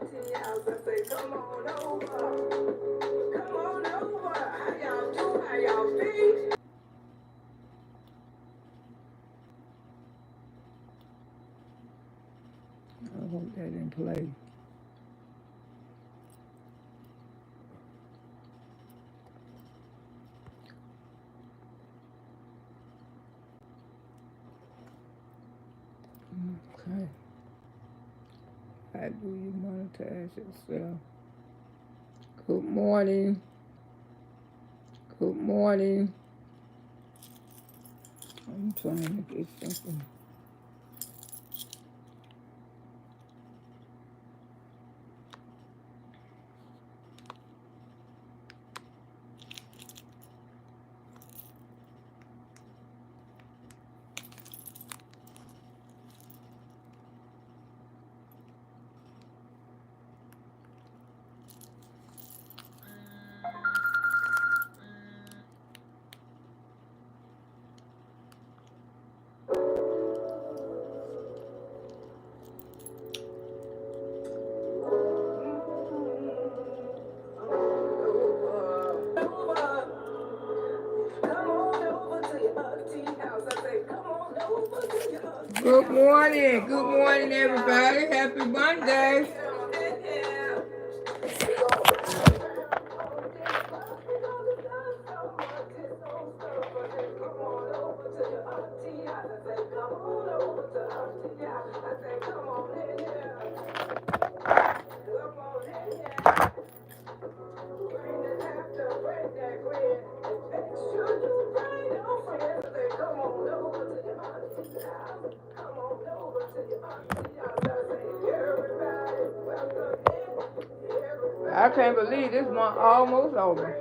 auntie house. I say, come on over. Come on over. How y'all do? How y'all be? I hope that didn't play. Okay. How do you monetize yourself? Good morning. Good morning. I'm trying to get something. Good morning. Good morning, everybody. Happy Monday. I can't believe this month almost over.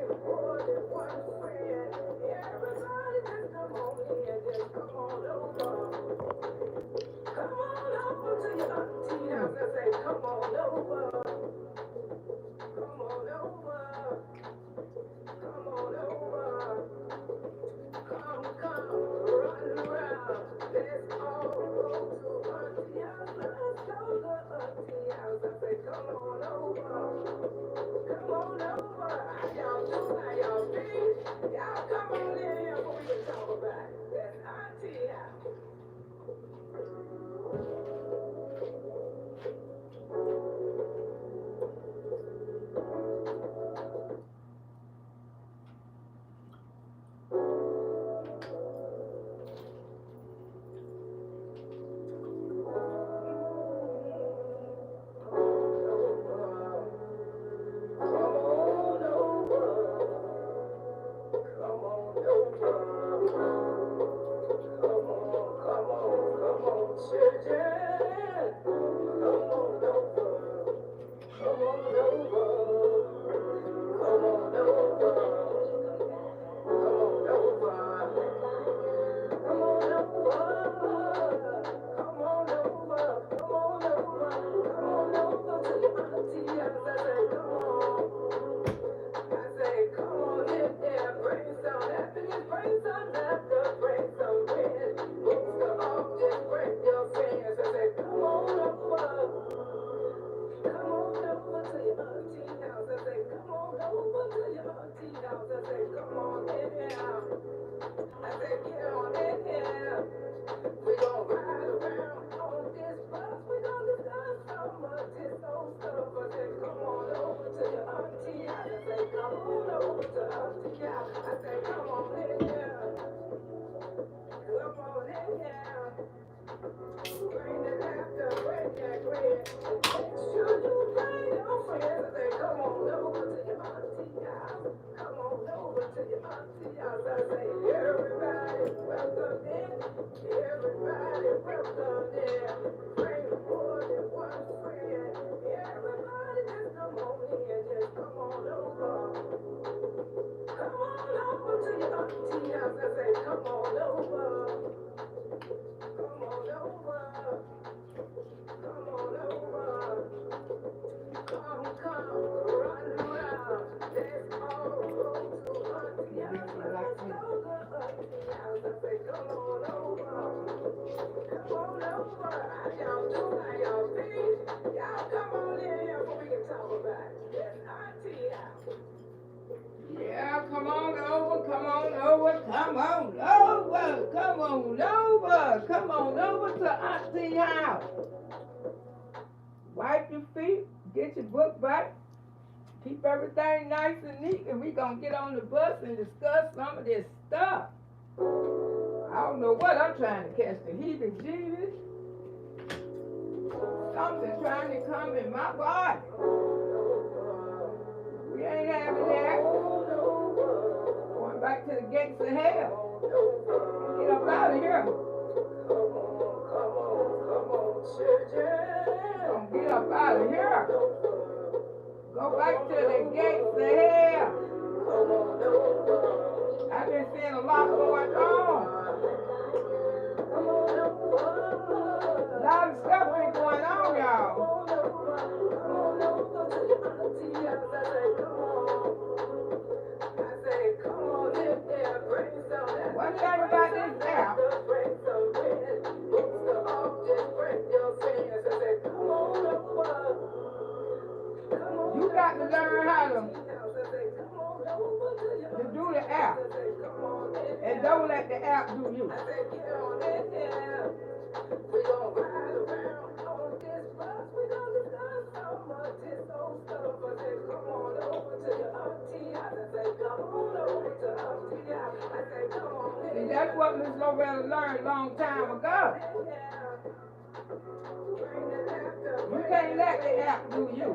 talk about this Auntie house. Yeah, come on over, come on over, come on over, come on over, come on over to Auntie house. Wipe your feet, get your book back, keep everything nice and neat, and we gonna get on the bus and discuss some of this stuff. I don't know what I'm trying to catch, the heebie-jeebies. Something trying to come in my body. We ain't having that. Going back to the gates of hell. Get up out of here. Gonna get up out of here. Go back to the gates of hell. I've been seeing a lot going on. A lot of stuff been going on, y'all. One thing about this app, you got to learn how to do the app. And don't let the app do you. We gon' ride around on this bus. We gon' discuss so much this old stuff. I said, come on over to your auntie house. I said, come on over to auntie house. I said, come on. See, that's what Miss Loretta learned a long time ago. You can't let the app do you.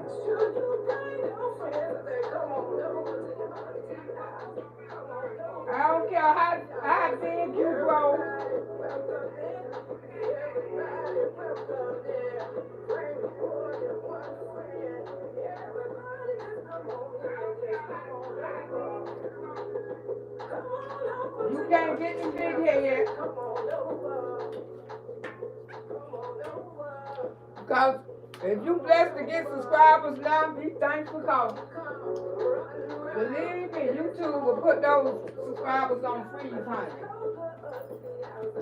I don't care how big you grow. You can't get the big head. Because if you blessed to get subscribers now, be thankful because believe me, YouTube will put those subscribers on freeze, honey.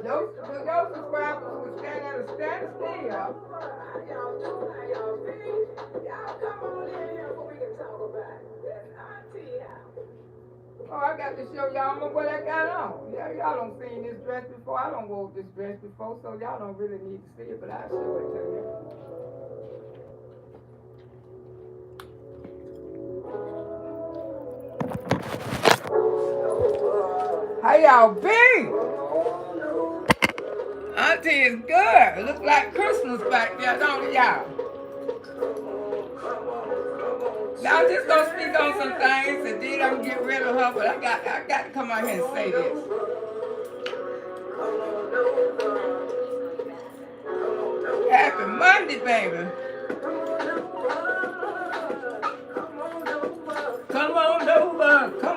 Those subscribers will stand at a standstill. Oh, I got to show y'all what I got on. Y'all don't seen this dress before. I don't wore this dress before, so y'all don't really need to see it, but I'll show it to you. How y'all be? Auntie is good. Look like Christmas back there, don't it, y'all? Now I'm just gonna speak on some things and then I'm gonna get rid of her, but I got to come out here and say this. Happy Monday, baby. Come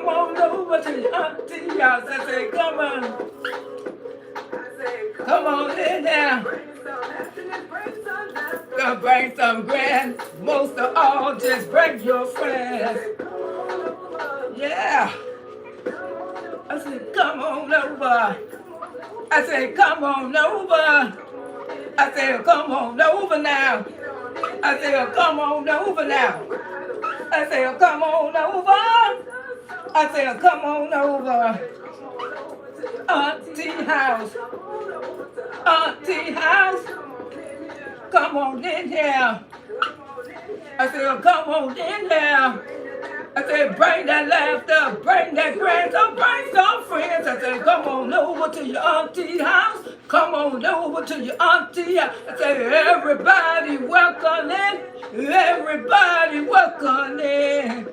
on over to your auntie house. I say, come on. Come on in there. Gonna bring some grand. Most of all, just bring your friends. Yeah. I said, come on over. I said, come on over. I said, come on over now. I said, come on over now. I said, come on over. I said, come on over. Auntie house. Auntie house. Come on in here. I said, come on in here. I said, bring that laughter, bring that grandson, bring some friends. I said, come on over to your auntie house. Come on over to your auntie house. I said, everybody welcome in. Everybody welcome in.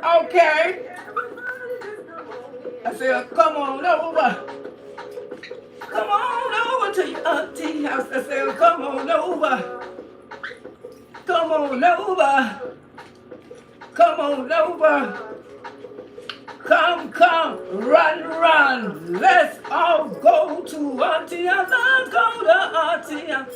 Okay. I said, come on over. Come on over to your auntie house. I said, come on over. Come on over. Come on over. Come, run. Let's all go to Auntie house. Let's go to Auntie house.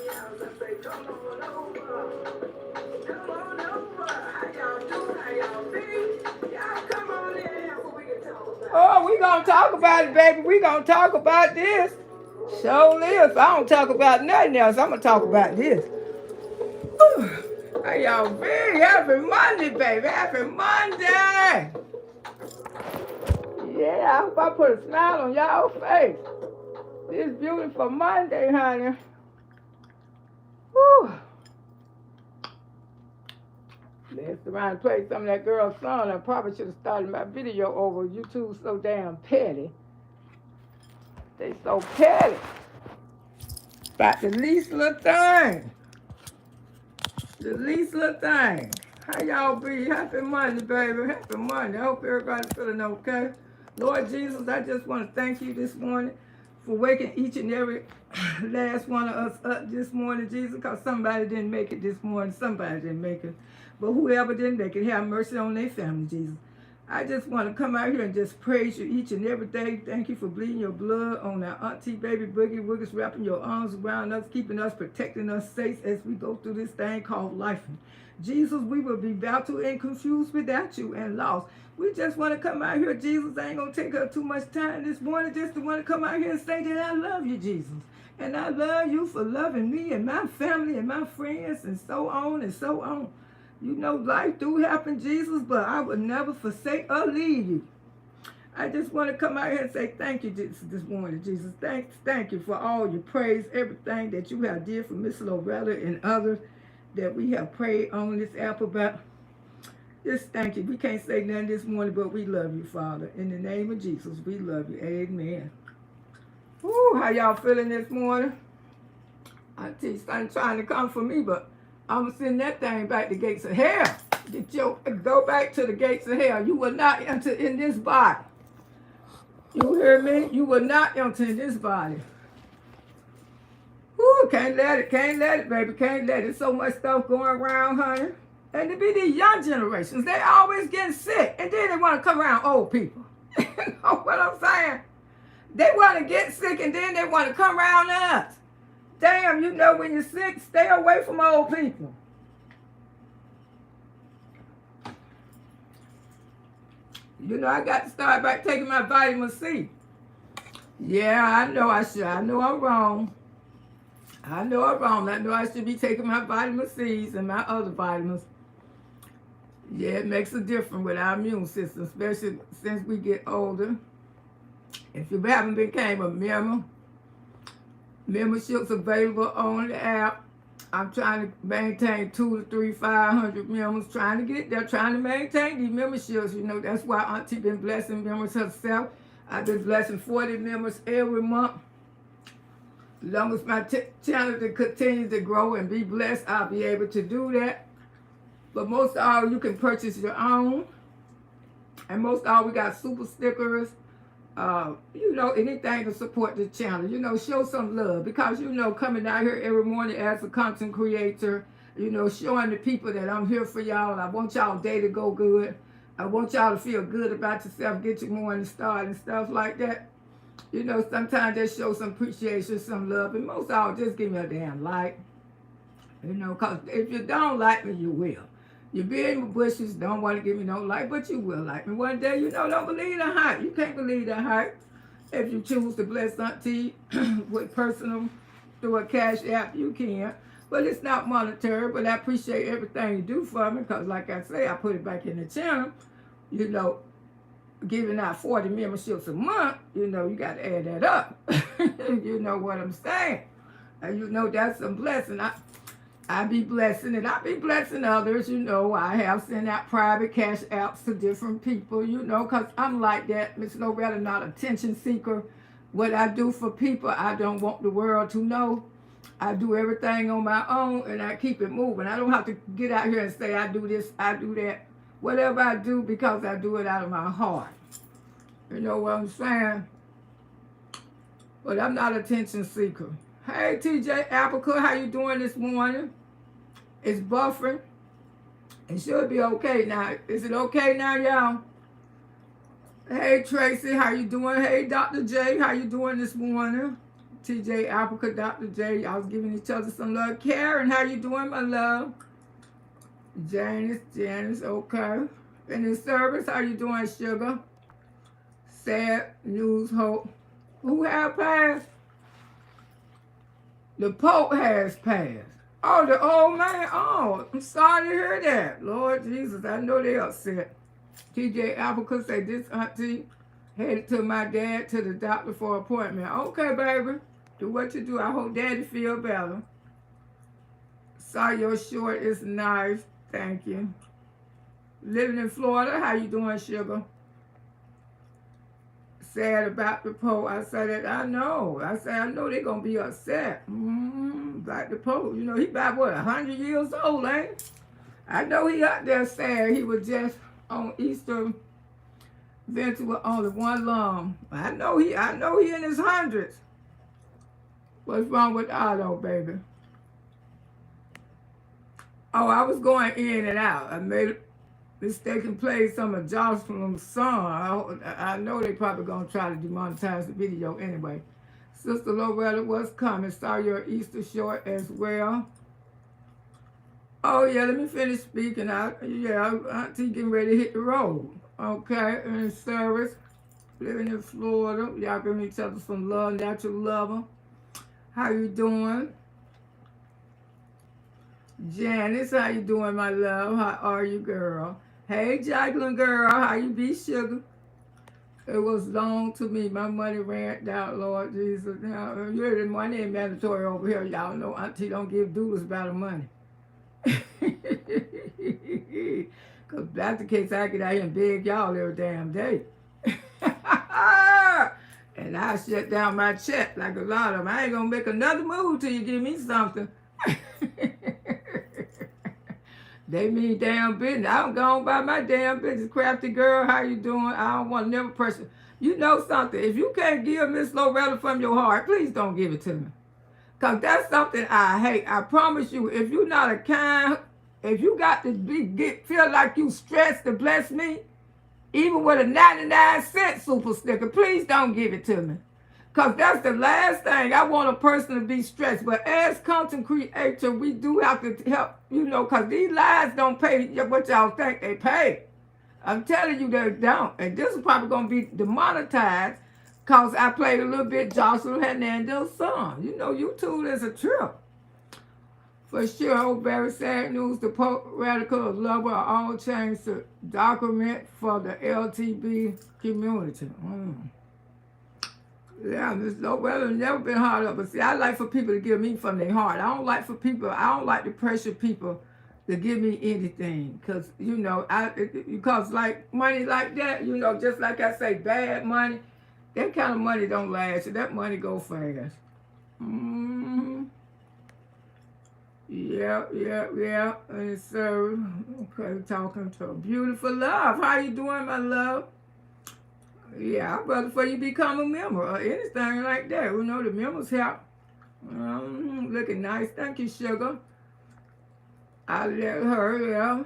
Oh, we gonna talk about it, baby. We gonna talk about this. Sure live. If I don't talk about nothing else, I'm gonna talk about this. How y'all be? Happy Monday, baby. Happy Monday. Yeah, I hope I put a smile on y'all face. This beautiful Monday, honey. Whew. Let's around and play some of that girl's song. I probably should have started my video over. YouTube's so damn petty. They so petty. About the least little thing. The least little thing. How y'all be? Happy Monday, baby. Happy Monday. I hope everybody's feeling okay. Lord Jesus, I just want to thank you this morning for waking each and every last one of us up this morning, Jesus, because somebody didn't make it this morning. Somebody didn't make it. But whoever didn't make it, have mercy on their family, Jesus. I just want to come out here and just praise you each and every day. Thank you for bleeding your blood on our Auntie, baby, boogie, woogers, wrapping your arms around us, keeping us, protecting us safe as we go through this thing called life. Jesus, we will be baffled and confused without you and lost. We just want to come out here, Jesus. I ain't going to take up too much time this morning just to want to come out here and say that I love you, Jesus. And I love you for loving me and my family and my friends and so on and so on. You know, life do happen, Jesus, but I would never forsake or leave you. I just want to come out here and say thank you this morning, Jesus. Thank you for all your praise, everything that you have did for Miss Loretta and others that we have prayed on this app about. Just thank you. We can't say nothing this morning, but we love you, Father. In the name of Jesus, we love you. Amen. Woo, how y'all feeling this morning? Auntie started trying to come for me, but I'm going to send that thing back to the gates of hell. Go back to the gates of hell. You will not enter in this body. You hear me? You will not enter in this body. Woo, can't let it, baby. Can't let it. So much stuff going around, honey. And to be these young generations, they always getting sick. And then they want to come around old people. You know what I'm saying? They want to get sick and then they want to come around us. Damn, you know when you're sick, stay away from old people. You know, I got to start back taking my vitamin C. Yeah, I know I should. I know I'm wrong. I know I'm wrong. I know I should be taking my vitamin C's and my other vitamins. Yeah, it makes a difference with our immune system, especially since we get older. If you haven't become a member, memberships available on the app. I'm trying to maintain 200 to 300, 500 members, trying to get there, trying to maintain these memberships. You know, that's why Auntie been blessing members herself. I've been blessing 40 members every month. As long as my channel continues to grow and be blessed, I'll be able to do that. But most of all, you can purchase your own. And most of all, we got super stickers. You know, anything to support the channel. You know, show some love. Because, you know, coming out here every morning as a content creator, you know, showing the people that I'm here for y'all. I want y'all day to go good. I want y'all to feel good about yourself, get your morning started and stuff like that. You know, sometimes just show some appreciation, some love. And most of all, just give me a damn like. You know, because if you don't like me, you will. You be in the bushes, don't want to give me no like, but you will like me one day. You know, don't believe the hype. You can't believe the hype. If you choose to bless Auntie with personal, through a cash app, you can. But it's not monetary, but I appreciate everything you do for me because, like I say, I put it back in the channel. You know, giving out 40 memberships a month, you know, you got to add that up. You know what I'm saying? And you know that's a blessing. I be blessing and I be blessing others, you know. I have sent out private cash apps to different people, you know, because I'm like that. Miss Loretta, not attention seeker. What I do for people, I don't want the world to know. I do everything on my own and I keep it moving. I don't have to get out here and say I do this, I do that. Whatever I do, because I do it out of my heart. You know what I'm saying? But I'm not attention seeker. Hey, TJ Apricot, how you doing this morning? It's buffering. It should be okay now. Is it okay now, y'all? Hey, Tracy, how you doing? Hey, Dr. J, how you doing this morning? TJ Apricot, Dr. J, y'all was giving each other some love. Karen, how you doing, my love? Janice, okay. And in service, how you doing, sugar? Sad news, hope. Who have passed? The Pope has passed. Oh, the old man. Oh, I'm sorry to hear that. Lord Jesus, I know they upset. TJ Applecook say this auntie headed to my dad to the doctor for an appointment. Okay, baby. Do what you do. I hope daddy feel better. Saw your short is nice. Thank you. Living in Florida. How you doing, sugar? Sad about the Pope. I said that I know. I said I know they're gonna be upset. About the Pope. You know he about what 100 years old, ain't he? I know he out there sad. He was just on Easter venture with only one lung. I know he in his hundreds. What's wrong with Otto, baby? Oh, I was going in and out. I made a mistake and played some of Jocelyn's song. I know they probably gonna try to demonetize the video anyway. Sister Loretta was coming. Saw your Easter short as well. Oh yeah, let me finish speaking. Auntie getting ready to hit the road. Okay, in service, living in Florida. Y'all giving each other some love, natural lover. How you doing? Janice, how you doing, my love? How are you, girl? Hey, Jacqueline, girl, how you be, sugar? It was long to me. My money ran out, Lord Jesus. Now, the money ain't mandatory over here. Y'all know Auntie don't give doodles about her money. Because that's the case, I get out here and beg y'all every damn day. And I shut down my check like a lot of them. I ain't going to make another move till you give me something. They mean damn business. I don't go on by my damn business. Crafty girl, how you doing? I don't want to never pressure. You know something. If you can't give Miss Loretta from your heart, please don't give it to me. Because that's something I hate. I promise you, if you're not a kind, if you got to feel like you stressed to bless me, even with a 99-cent super sticker, please don't give it to me. Because that's the last thing. I want a person to be stressed. But as content creator, we do have to help, because these lies don't pay what y'all think they pay. I'm telling you they don't. And this is probably going to be demonetized because I played a little bit Jocelyn Hernandez's song. YouTube is a trip. For sure, oh, very sad news. The Pope radical lover are all changed to document for the LTB community. Yeah, Miss Loretta never been hard up. But see, I like for people to give me from their heart. I don't like to pressure people to give me anything. Because, because like money like that, just like I say, bad money, that kind of money don't last. That money go fast. Yeah. And so, okay, talking to a beautiful love. How you doing, my love? Yeah, I'd rather for you become a member or anything like that. The members help. Looking nice. Thank you, sugar. I let her, yeah.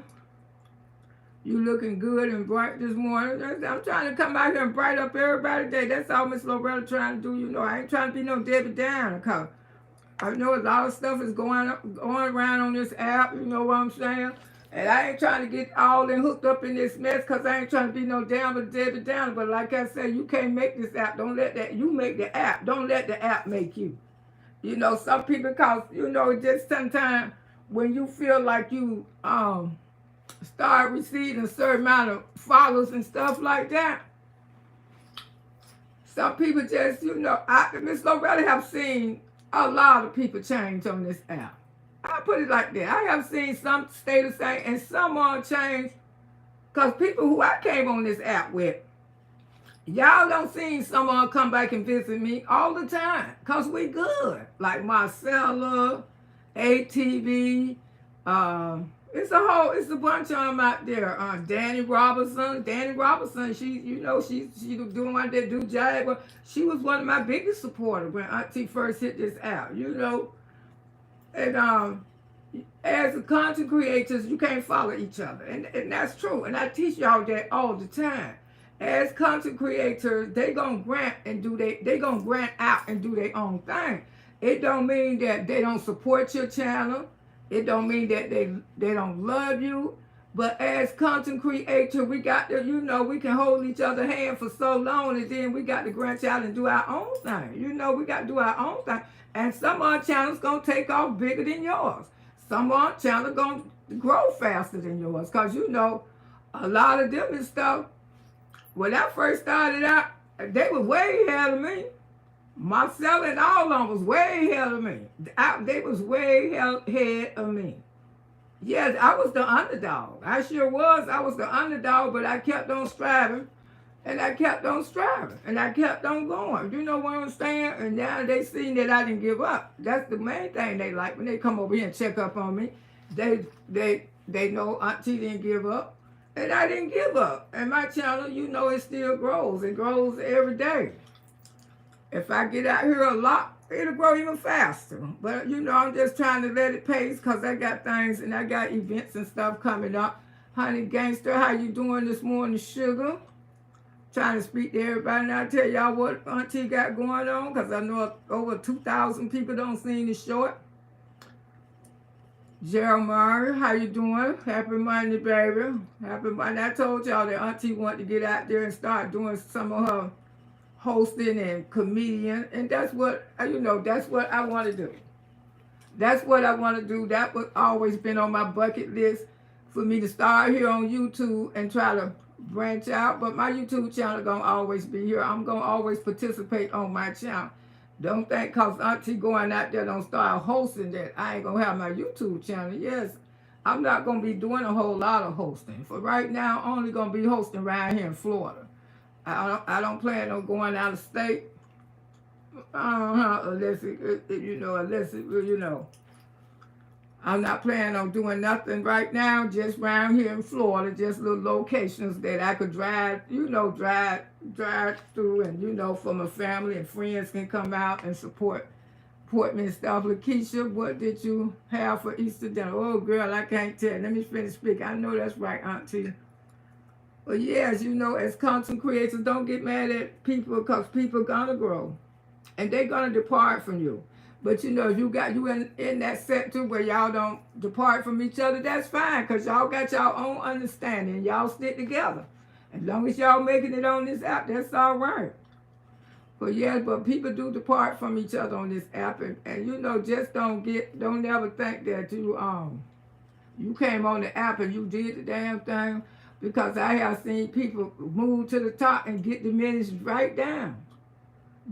You looking good and bright this morning. I'm trying to come out here and bright up everybody today. That's all Miss Loretta trying to do. I ain't trying to be no Debbie Downer. Cause I know a lot of stuff is going around on this app. You know what I'm saying? And I ain't trying to get all in hooked up in this mess because I ain't trying to be no damn Debbie Downer. But like I said, you can't make this app. Don't let that, you make the app. Don't let the app make you. Some people, because, just sometimes when you feel like you start receiving a certain amount of followers and stuff like that, some people just, Miss Loretta have seen a lot of people change on this app. I put it like that. I have seen some stay the same and some on change. Because people who I came on this app with, y'all don't see someone come back and visit me all the time. Because we good. Like Marcella, ATV, it's a bunch of them out there. Danny Robinson, she's doing one that do Jag. She was one of my biggest supporters when Auntie first hit this app, And as a content creators, you can't follow each other. And that's true. And I teach y'all that all the time. As content creators, they gonna grant out and do their own thing. It don't mean that they don't support your channel. It don't mean that they don't love you. But as content creators, we got to, we can hold each other's hand for so long, and then we got to branch out and do our own thing. We got to do our own thing. And some of our channels going to take off bigger than yours. some channel gonna grow faster than yours, cause you know a lot of them and stuff. When I first started out, they were way ahead of me. Marcel and all of them was way ahead of me. They was way ahead of me. Yes, I was the underdog. I sure was. I was the underdog, but I kept on striving, and I kept on striving, and I kept on going. You know what I'm saying? And now they seen that I didn't give up. That's the main thing they like when they come over here and check up on me. They know Auntie didn't give up, and I didn't give up. And my channel, you know, it still grows. It grows every day. If I get out here a lot, it'll grow even faster. But, you know, I'm just trying to let it pace because I got things and I got events and stuff coming up. Honey Gangster, how you doing this morning, sugar? Trying to speak to everybody. And I'll tell y'all what Auntie got going on because I know over 2,000 people don't see the short. Jeremiah, how you doing? Happy Monday, baby. Happy Monday. I told y'all that Auntie wanted to get out there and start doing some of her hosting and comedian, and that's what, you know, that's what I want to do. That's what I want to do. That was always been on my bucket list for me to start here on YouTube and try to branch out. But my YouTube channel gonna always be here. I'm gonna always participate on my channel. Don't think cause Auntie going out there don't start hosting that I ain't gonna have my YouTube channel. Yes, I'm not gonna be doing a whole lot of hosting. For right now, I'm only gonna be hosting around here in Florida. I don't plan on going out of state, unless you know, I'm not planning on doing nothing right now, just around here in Florida, just little locations that I could drive through, and, you know, for my family and friends can come out and support me and stuff. Lakeisha, what did you have for Easter dinner? Oh, girl, I can't tell. Let me finish speaking. I know that's right, Auntie. But yes, you know, as content creators, don't get mad at people because people gonna grow and they're gonna depart from you. But you know, if you got you in that sector where y'all don't depart from each other, that's fine because y'all got y'all own understanding. Y'all stick together. As long as y'all making it on this app, that's all right. But yes, but people do depart from each other on this app, and you know, just don't ever think that you came on the app and you did the damn thing. Because I have seen people move to the top and get diminished right down.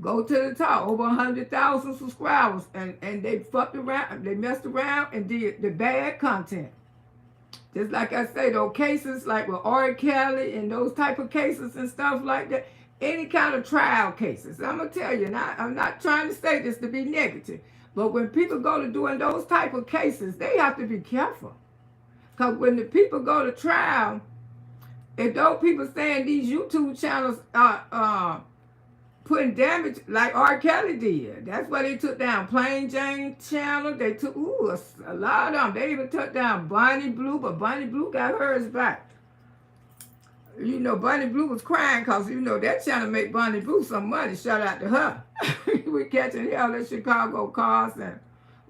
Go to the top, over 100,000 subscribers, and they fucked around, they messed around and did the bad content. Just like I say, those cases like with R. Kelly and those type of cases and stuff like that, any kind of trial cases. I'm going to tell you, and I'm not trying to say this to be negative, but when people go to doing those type of cases, they have to be careful. Because when the people go to trial, if those people saying these YouTube channels are putting damage like R. Kelly did, that's why they took down Plain Jane channel. They took a lot of them. They even took down Bonnie Blue, but Bonnie Blue got hers back. You know, Bonnie Blue was crying because, you know, that channel make Bonnie Blue some money. Shout out to her. We catching hell in Chicago cars and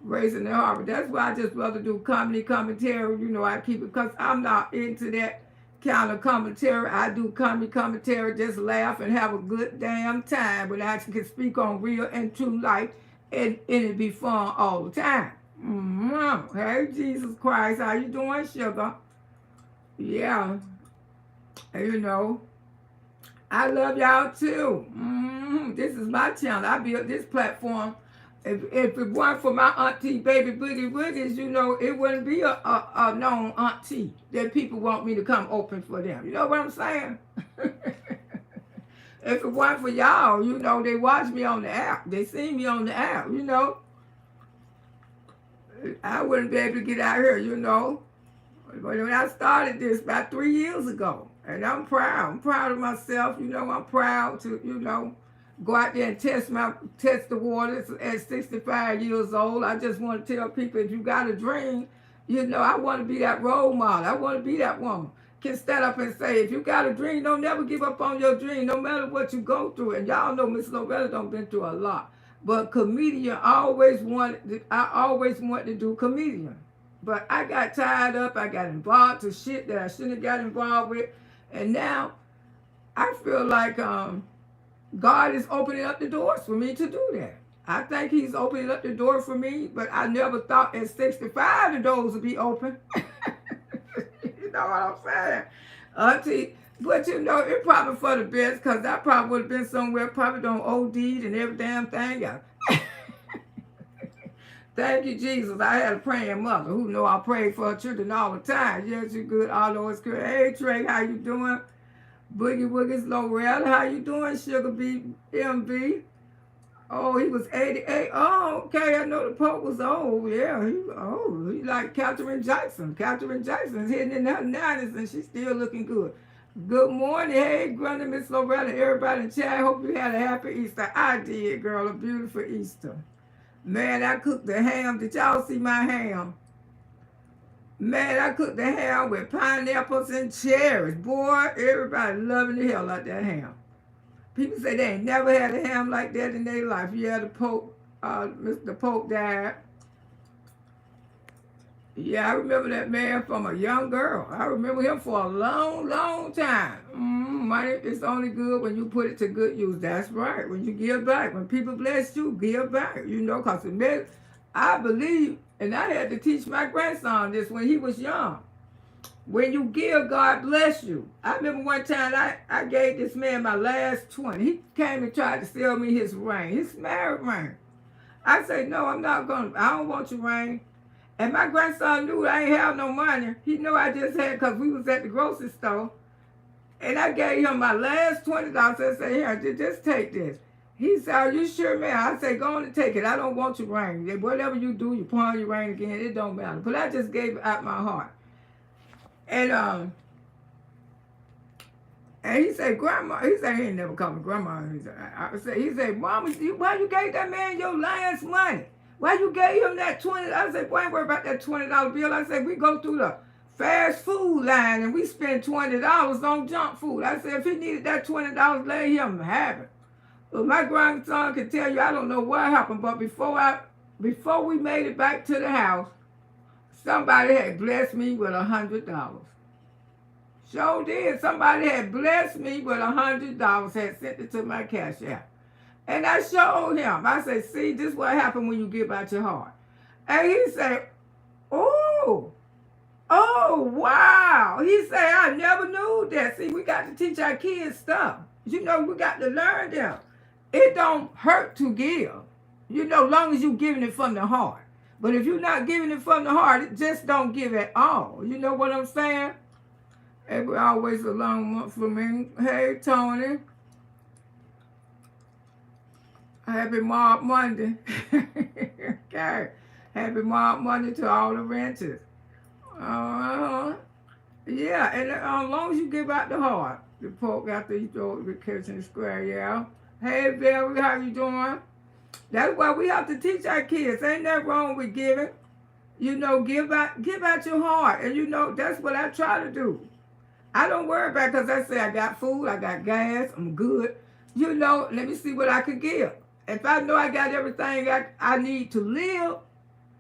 raising the harbor. That's why I just rather do commentary. You know, I keep it because I'm not into that kind of commentary. I do commentary, just laugh and have a good damn time, but I can speak on real and true life, and it be fun all the time. Hey, Jesus Christ, how you doing, sugar? Yeah, and you know, I love y'all too. This is my channel. I built this platform. If it weren't for my auntie, baby Boogie Woogies, you know, it wouldn't be a known auntie that people want me to come open for them. You know what I'm saying? If it weren't for y'all, you know, they watch me on the app. They see me on the app, you know. I wouldn't be able to get out here, you know. But when I started this about 3 years ago, and I'm proud. I'm proud of myself, you know. I'm proud to, you know, go out there and test the waters at 65 years old. I just want to tell people, if you got a dream, you know, I want to be that role model. I want to be that woman. Can stand up and say, if you got a dream, don't never give up on your dream, no matter what you go through. And y'all know Miss Loretta done been through a lot. But comedian, I always wanted to do comedian. But I got tied up. I got involved to shit that I shouldn't have got involved with. And now I feel like God is opening up the doors for me to do that. I think he's opening up the door for me, but I never thought at 65 the doors would be open. You know what I'm saying? Auntie, but you know, it probably for the best because I probably would have been somewhere, probably done OD'd and every damn thing. Thank you, Jesus. I had a praying mother who know I pray for her children all the time. Yes, you good. All those good. Hey, Trey, how you doing? Boogie Woogies, Loretta, how you doing? Sugar B, MB. Oh, he was 88. Oh, okay. I know the Pope was old. Yeah, he like Katherine Jackson. Katherine Jackson's hitting in her 90s and she's still looking good. Good morning. Hey, Grundy, Miss Loretta, everybody in chat. Hope you had a happy Easter. I did, girl. A beautiful Easter. Man, I cooked the ham. Did y'all see my ham? Man, I cooked the ham with pineapples and cherries. Boy, everybody loving the hell out that ham. People say they ain't never had a ham like that in their life. Yeah, the Pope, Mr. Pope died. Yeah, I remember that man from a young girl. I remember him for a long, long time. Money is only good when you put it to good use. That's right. When you give back. When people bless you, give back. You know, because I believe, and I had to teach my grandson this when he was young. When you give, God bless you. I remember one time I gave this man my last 20. He came and tried to sell me his ring, his married ring. I said, no, I'm not going to. I don't want your ring. And my grandson knew I ain't have no money. He knew I just had because we was at the grocery store. And I gave him my last $20. I said, here, just take this. He said, are you sure, man? I said, go on and take it. I don't want your ring. Whatever you do, you pawn your ring again. It don't matter. But I just gave it out my heart. And he said, Grandma, he said, he ain't never called me Grandma. He said, Mama, why you gave that man your last money? Why you gave him that 20? I said, boy, I ain't worried about that $20 bill. I said, we go through the fast food line and we spend $20 on junk food. I said, if he needed that $20, let him have it. Well, my grandson can tell you, I don't know what happened, but before we made it back to the house, somebody had blessed me with $100. Sure did. Somebody had blessed me with $100, had sent it to my cash app. And I showed him. I said, see, this is what happened when you give out your heart. And he said, oh, wow. He said, I never knew that. See, we got to teach our kids stuff. You know, we got to learn them. It don't hurt to give. You know, long as you're giving it from the heart. But if you're not giving it from the heart, it just don't give at all. You know what I'm saying? It was always a long month for me. Hey, Tony. Happy Mob Monday. Okay. Happy Mob Monday to all the renters. Yeah, and as long as you give out the heart, the Pope after you throw the kitchen square, yeah. Hey, Barry, how you doing? That's why we have to teach our kids. Ain't that wrong with giving? You know, give out your heart. And you know, that's what I try to do. I don't worry about it because I say I got food, I got gas, I'm good. You know, let me see what I could give. If I know I got everything I need to live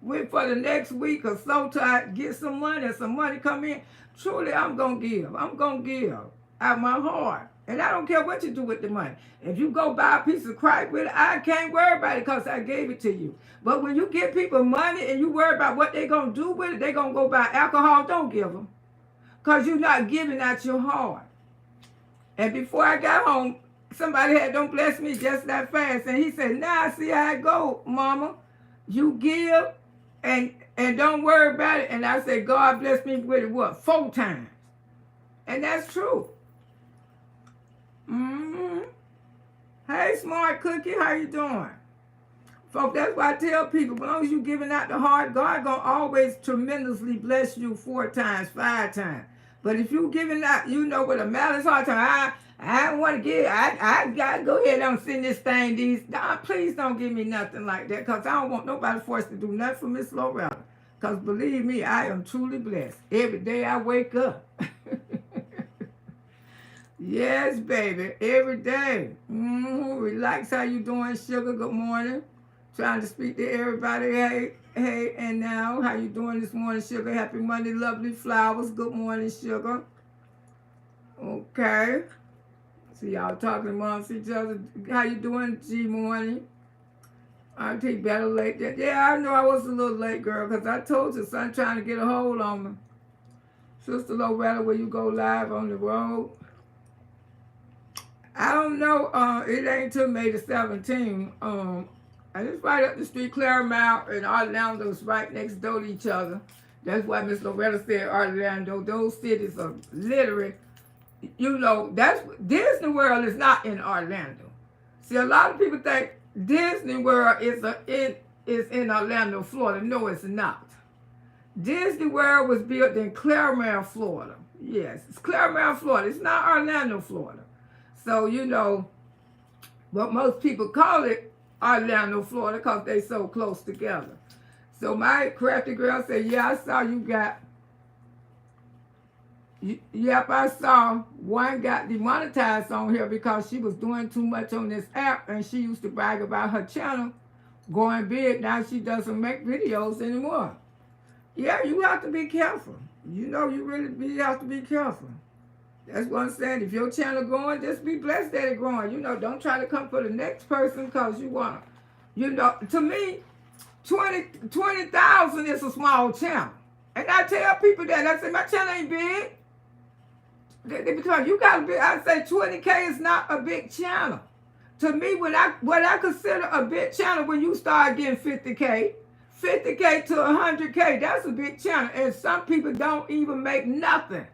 with for the next week or so till I get some money and some money come in, truly I'm going to give. I'm going to give out my heart. And I don't care what you do with the money. If you go buy a piece of crack with it, I can't worry about it because I gave it to you. But when you give people money and you worry about what they're going to do with it, they're going to go buy alcohol, don't give them. Because you're not giving out your heart. And before I got home, somebody had don't bless me just that fast. And he said, nah, see how it go, mama. You give and don't worry about it. And I said, God bless me with it, what, 4 times. And that's true. Hey, Smart Cookie, how you doing? Folks, that's why I tell people, as long as you're giving out the heart, God going to always tremendously bless you 4 times, 5 times. But if you giving out, you know, with a malice heart, I don't want to give, I got to go ahead and send this thing, please don't give me nothing like that, because I don't want nobody forced to do nothing for Miss Loretta. Because believe me, I am truly blessed. Every day I wake up. Yes, baby, every day. Relax, how you doing, sugar? Good morning. Trying to speak to everybody. Hey, and now, how you doing this morning, sugar? Happy Monday, lovely flowers. Good morning, sugar. Okay. See y'all talking amongst each other. How you doing, G Morning? Auntie better late than, yeah, I know I was a little late, girl, because I told you, son trying to get a hold on me. Sister Loretta, will you go live on the road? I don't know. It ain't till May the 17th. And it's right up the street. Claremont and Orlando's right next door to each other. That's why Miss Loretta said Orlando. Those cities are literally, you know, that's Disney World is not in Orlando. See, a lot of people think Disney World is in Orlando, Florida. No, it's not. Disney World was built in Claremont, Florida. Yes, it's Claremont, Florida. It's not Orlando, Florida. So, you know, but most people call it Orlando, Florida because they so close together. So my crafty girl said, yeah, I saw you got, yep, I saw one got demonetized on here because she was doing too much on this app and she used to brag about her channel going big. Now she doesn't make videos anymore. Yeah, you have to be careful. You know, you really have to be careful. That's what I'm saying. If your channel growing, just be blessed that it's growing. You know, don't try to come for the next person because you want to. You know, to me, 20,000 is a small channel. And I tell people that. I say, my channel ain't big. Because you got to be, I say 20K is not a big channel. To me, what I consider a big channel when you start getting 50K to 100K, that's a big channel. And some people don't even make nothing.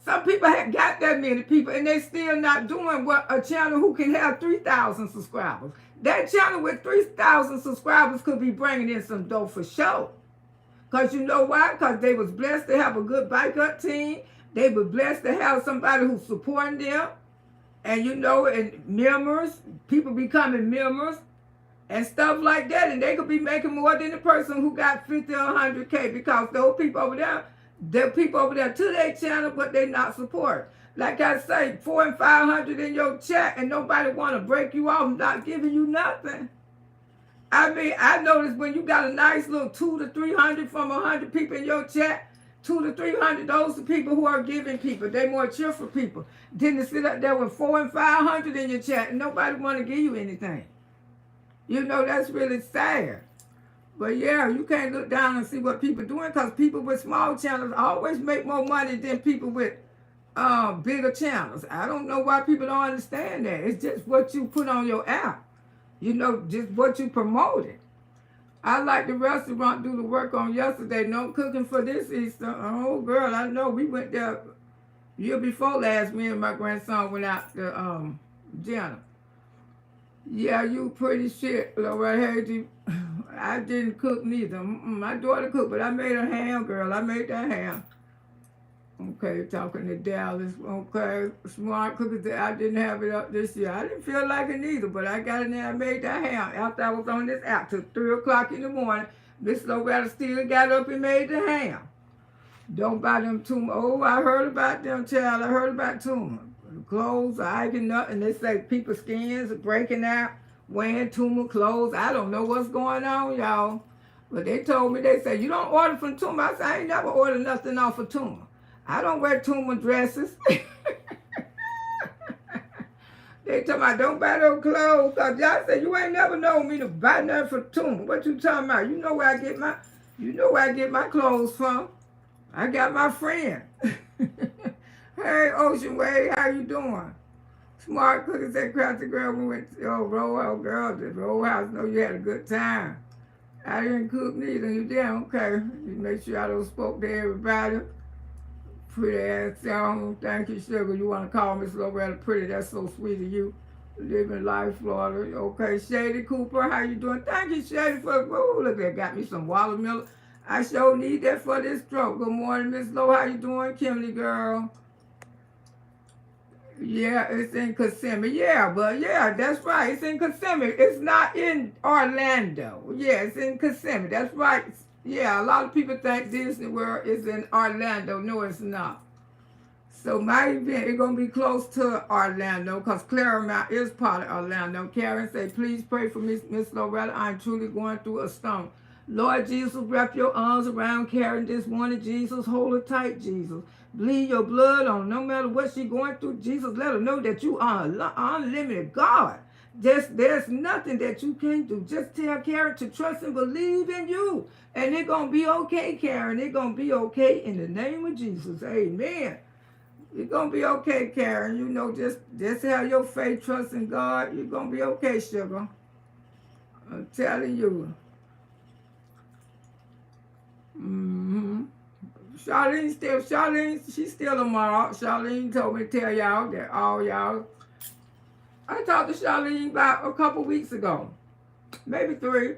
Some people have got that many people and they still not doing what a channel who can have 3,000 subscribers. That channel with 3,000 subscribers could be bringing in some dough for sure. Because you know why? Because they was blessed to have a good bike up team. They were blessed to have somebody who's supporting them. And you know, and members, people becoming members and stuff like that. And they could be making more than the person who got 50 or 100K because those people over there, there people over there to their channel, but they not support. Like I say, 400 and 500 in your chat, and nobody want to break you off, not giving you nothing. I mean, I noticed when you got a nice little 200 to 300 from 100 people in your chat, 200 to 300, those are people who are giving people. They more cheerful people. Then to sit up there with 400 and 500 in your chat, and nobody want to give you anything. You know, that's really sad. But yeah, you can't look down and see what people doing because people with small channels always make more money than people with bigger channels. I don't know why people don't understand that. It's just what you put on your app. You know, just what you promoted. I like the restaurant do the work on yesterday. No cooking for this Easter. Oh, girl, I know. We went there year before last. Me and my grandson went out to dinner. Yeah, you pretty shit, Loretta. I didn't cook neither. My daughter cooked, but I made a ham, girl. I made that ham. Okay, talking to Dallas. Okay, smart cookies. I didn't have it up this year. I didn't feel like it neither, but I got in there and made that ham. After I was on this app till 3 o'clock in the morning, Miss Loretta still got up and made the ham. Don't buy them tumor. Oh, I heard about them, child. I heard about tumor. The clothes are icing up, and they say people's skins are breaking out, wearing tumor clothes. I don't know what's going on, y'all. But they told me, they said, you don't order from Tumor. I said, I ain't never ordered nothing off of Tumor. I don't wear Tumor dresses. They told me, I don't buy those clothes. Because y'all said, you ain't never known me to buy nothing for Tumor. What you talking about? You know where I get my clothes from. I got my friend. Hey, Ocean Way, how you doing? Smart cookies and crafty girl. We went to Roll girl, the Roll House. Know you had a good time. I didn't cook neither. You did? Okay. You make sure I don't spoke to everybody. Pretty ass song. Thank you, sugar. You want to call Miss Loretta pretty? That's so sweet of you. Living life, Florida. Okay, Shady Cooper, how you doing? Thank you, Shady, for, oh, look, they got me some watermelon. I sure need that for this stroke. Good morning, Miss Lowe. How you doing, Kimberly girl? Yeah, it's in Kissimmee. Yeah, but yeah, that's right. It's in Kissimmee. It's not in Orlando. Yeah, it's in Kissimmee. That's right. Yeah, a lot of people think Disney World is in Orlando. No, it's not. So my event is going to be close to Orlando because Claremont is part of Orlando. Karen said, please pray for Miss Loretta. I'm truly going through a storm. Lord Jesus, wrap your arms around Karen this morning. Jesus, hold her tight, Jesus. Bleed your blood on her. No matter what she's going through, Jesus, let her know that you are an unlimited God. Just there's nothing that you can't do. Just tell Karen to trust and believe in you. And it's gonna be okay, Karen. It's gonna be okay in the name of Jesus. Amen. It's gonna be okay, Karen. You know, just have your faith, trust in God. You're gonna be okay, sugar. I'm telling you. Mm-hmm. Charlene, she's still a mom. Charlene told me to tell y'all that all y'all. I talked to Charlene about a couple weeks ago, maybe 3.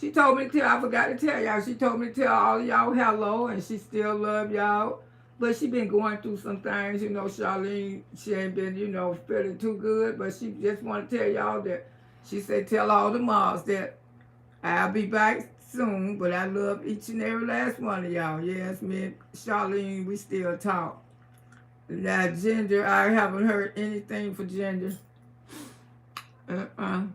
She told me to tell, I forgot to tell y'all, she told me to tell all y'all hello, and she still love y'all. But she been going through some things, you know, Charlene, she ain't been, you know, feeling too good, but she just want to tell y'all that, she said, tell all the moms that I'll be back soon, but I love each and every last one of y'all. Yes, me and Charlene, we still talk. Now, Ginger, I haven't heard anything for Ginger. And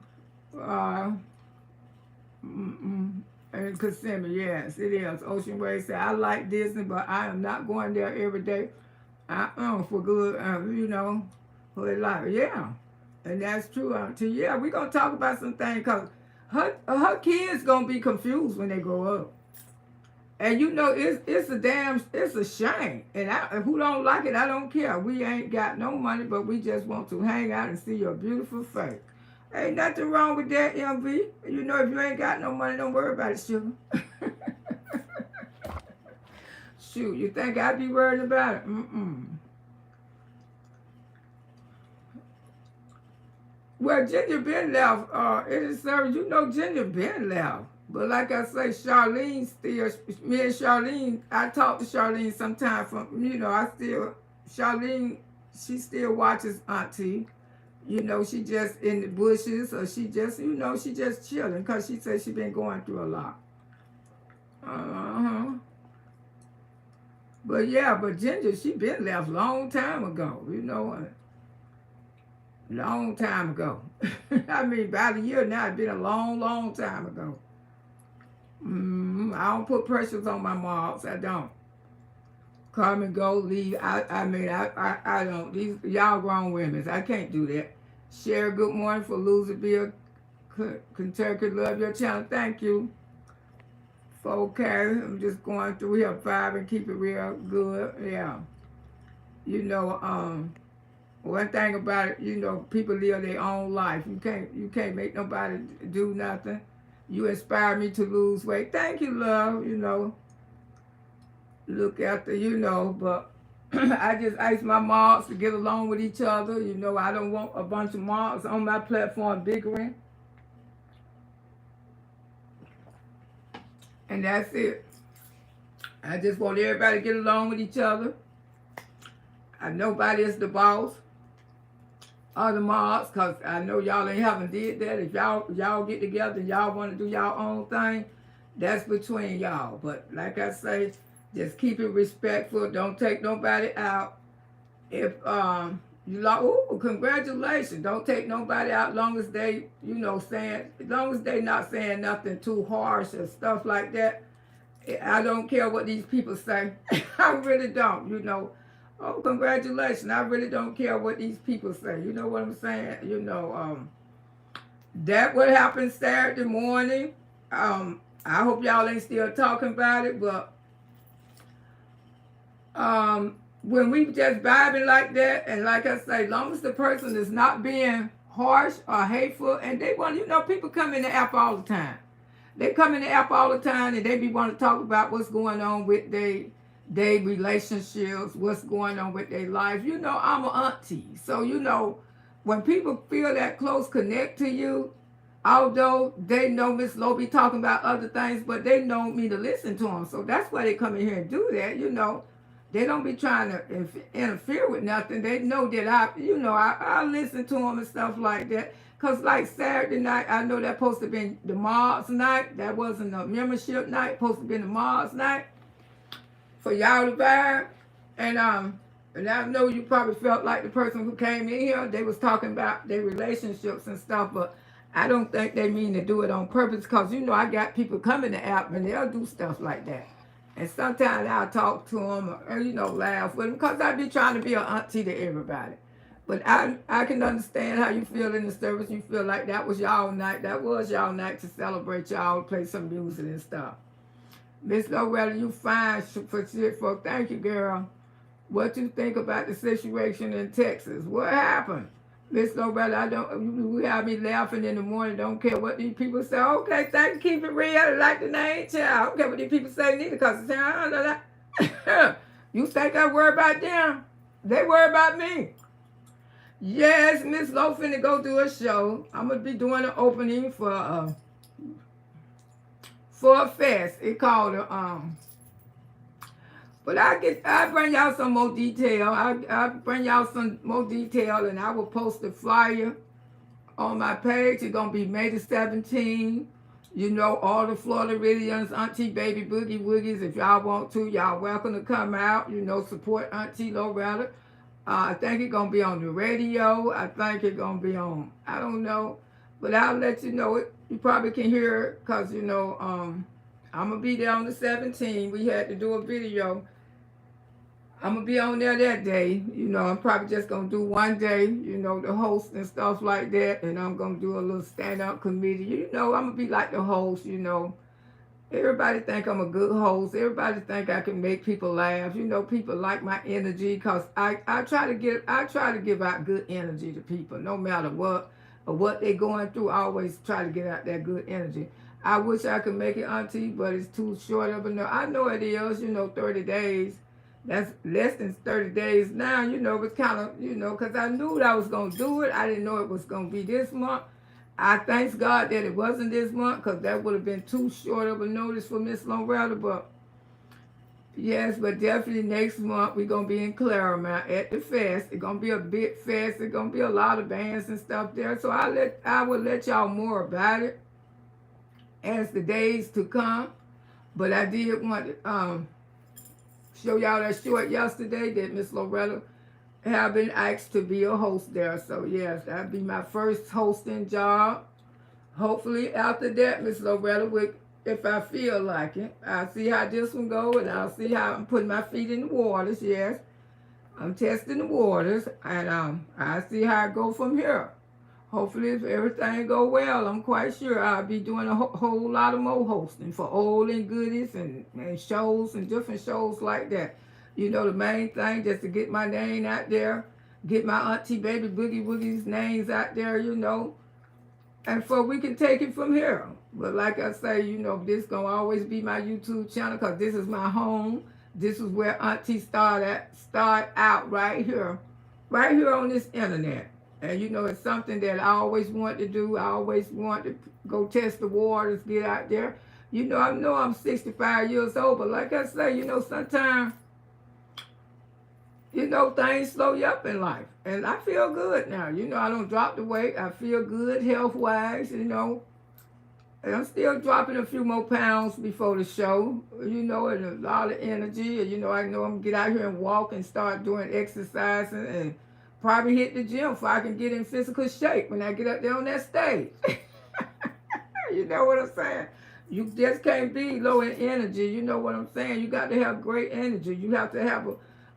Kissimmee, yes, it is. Ocean Way said, I like Disney, but I am not going there every day. For good, you know, for life. Yeah, and that's true, Auntie. Yeah, we're going to talk about some things, because her kids going to be confused when they grow up. And you know, it's a shame. And who don't like it, I don't care. We ain't got no money, but we just want to hang out and see your beautiful face. Ain't nothing wrong with that, MV. You know, if you ain't got no money, don't worry about it, sugar. Shoot, you think I'd be worried about it? Well, Ginger been left. It is service. You know, Ginger been left. But like I say, Charlene still, me and Charlene, I talk to Charlene sometime from, you know, Charlene, she still watches Auntie. You know, she just in the bushes, or she just, you know, she just chilling, because she said she been going through a lot. But yeah, but Ginger, she been left long time ago, you know, long time ago. I mean, about a year now, it's been a long, long time ago. I don't put pressures on my moms, I don't. Come and go, leave. I don't. These y'all grown women, I can't do that. Share good morning for Loser Bill, Kentucky. Love your channel. Thank you. Okay, I'm just going through here 5 and keep it real good. Yeah. You know, one thing about it, you know, people live their own life. You can't make nobody do nothing. You inspire me to lose weight. Thank you, love. You know, look after, you know, but I just ask my moms to get along with each other. You know, I don't want a bunch of moms on my platform bickering. And that's it. I just want everybody to get along with each other. Nobody is the boss or the moms, because I know y'all ain't haven't did that. If y'all get together and y'all want to do y'all own thing, that's between y'all. But like I say, just keep it respectful. Don't take nobody out. If you like, ooh, congratulations. Don't take nobody out long as they, you know, as long as they not saying nothing too harsh or stuff like that. I don't care what these people say. I really don't, you know. Oh, congratulations. I really don't care what these people say. You know what I'm saying? You know, that what happened Saturday morning. I hope y'all ain't still talking about it, but when we just vibing like that, and like I say, long as the person is not being harsh or hateful, and they want, you know, people come in the app all the time. They come in the app all the time, and they be want to talk about what's going on with they relationships, what's going on with their life. You know, I'm an auntie, so you know, when people feel that close connect to you, although they know Miss Lowe be talking about other things, but they know me to listen to them, so that's why they come in here and do that. You know, they don't be trying to interfere with nothing. They know that I listen to them and stuff like that. Because like Saturday night, I know that supposed to be the Mars night. That wasn't a membership night. Supposed to be the Mars night for y'all to vibe. And I know you probably felt like the person who came in here, they was talking about their relationships and stuff, but I don't think they mean to do it on purpose, because, you know, I got people coming to the app and they'll do stuff like that. And sometimes I'll talk to them or, you know, laugh with them, because I be trying to be an auntie to everybody. But I can understand how you feel in the service. You feel like that was y'all night. That was y'all night to celebrate y'all, play some music and stuff. Miss Loretta, you fine for shit, for thank you, girl. What you think about the situation in Texas? What happened? Miss Loretta, I don't, you have me laughing in the morning. Don't care what these people say. Okay, thank you, keep it real. I like the name, child. I don't care what these people say neither, because you think I worry about them? They worry about me. Yes, Miss Lo finna go do a show. I'm gonna be doing an opening for a fest. It called but I bring y'all some more detail. I bring y'all some more detail, and I will post the flyer on my page. It's gonna be May the 17th. You know, all the Florida Ridians, Auntie Baby Boogie Woogies. If y'all want to, y'all welcome to come out. You know, support Auntie Loretta. I think it's going to be on the radio. I think it's going to be on, I don't know. But I'll let you know it. You probably can hear it because, you know, I'm going to be there on the 17th. We had to do a video. I'm going to be on there that day. You know, I'm probably just going to do one day, you know, the host and stuff like that. And I'm going to do a little stand-up comedy. You know, I'm going to be like the host, you know. Everybody think I'm a good host. Everybody think I can make people laugh. You know, people like my energy because I try to give out good energy to people, no matter what or what they're going through. I always try to get out that good energy. I wish I could make it, Auntie, but it's too short of a no. I know it is, you know, 30 days. That's less than 30 days now, you know, it's kind of, you know, because I knew that I was going to do it. I didn't know it was going to be this month. I thank God that it wasn't this month because that would have been too short of a notice for Miss Loretta. But yes, but definitely next month we're going to be in Claremont at the fest. It's going to be a big fest. It's going to be a lot of bands and stuff there. So I will let y'all more about it as the days to come. But I did want to show y'all that short yesterday that Miss Loretta have been asked to be a host there. So yes, that'll be my first hosting job. Hopefully after that, Miss Loretta, if I feel like it, I'll see how this one go, and I'll see how I'm putting my feet in the waters. Yes, I'm testing the waters, and I'll see how it go from here. Hopefully, if everything go well, I'm quite sure I'll be doing a whole lot of more hosting for old and goodies and shows and different shows like that. You know, the main thing just to get my name out there, get my Auntie Baby Boogie Woogie's names out there, you know, and for we can take it from here. But like I say, you know, this gonna always be my YouTube channel because this is my home. This is where Auntie start out right here on this internet. And you know, it's something that I always want to do. I always want to go test the waters, get out there. You know I'm 65 years old, but like I say, you know, sometimes, you know, things slow you up in life. And I feel good now. You know, I don't drop the weight. I feel good health-wise, you know. And I'm still dropping a few more pounds before the show, you know, and a lot of energy. And, you know, I know I'm going to get out here and walk and start doing exercising and probably hit the gym so I can get in physical shape when I get up there on that stage. You know what I'm saying? You just can't be low in energy. You know what I'm saying? You got to have great energy. You have to have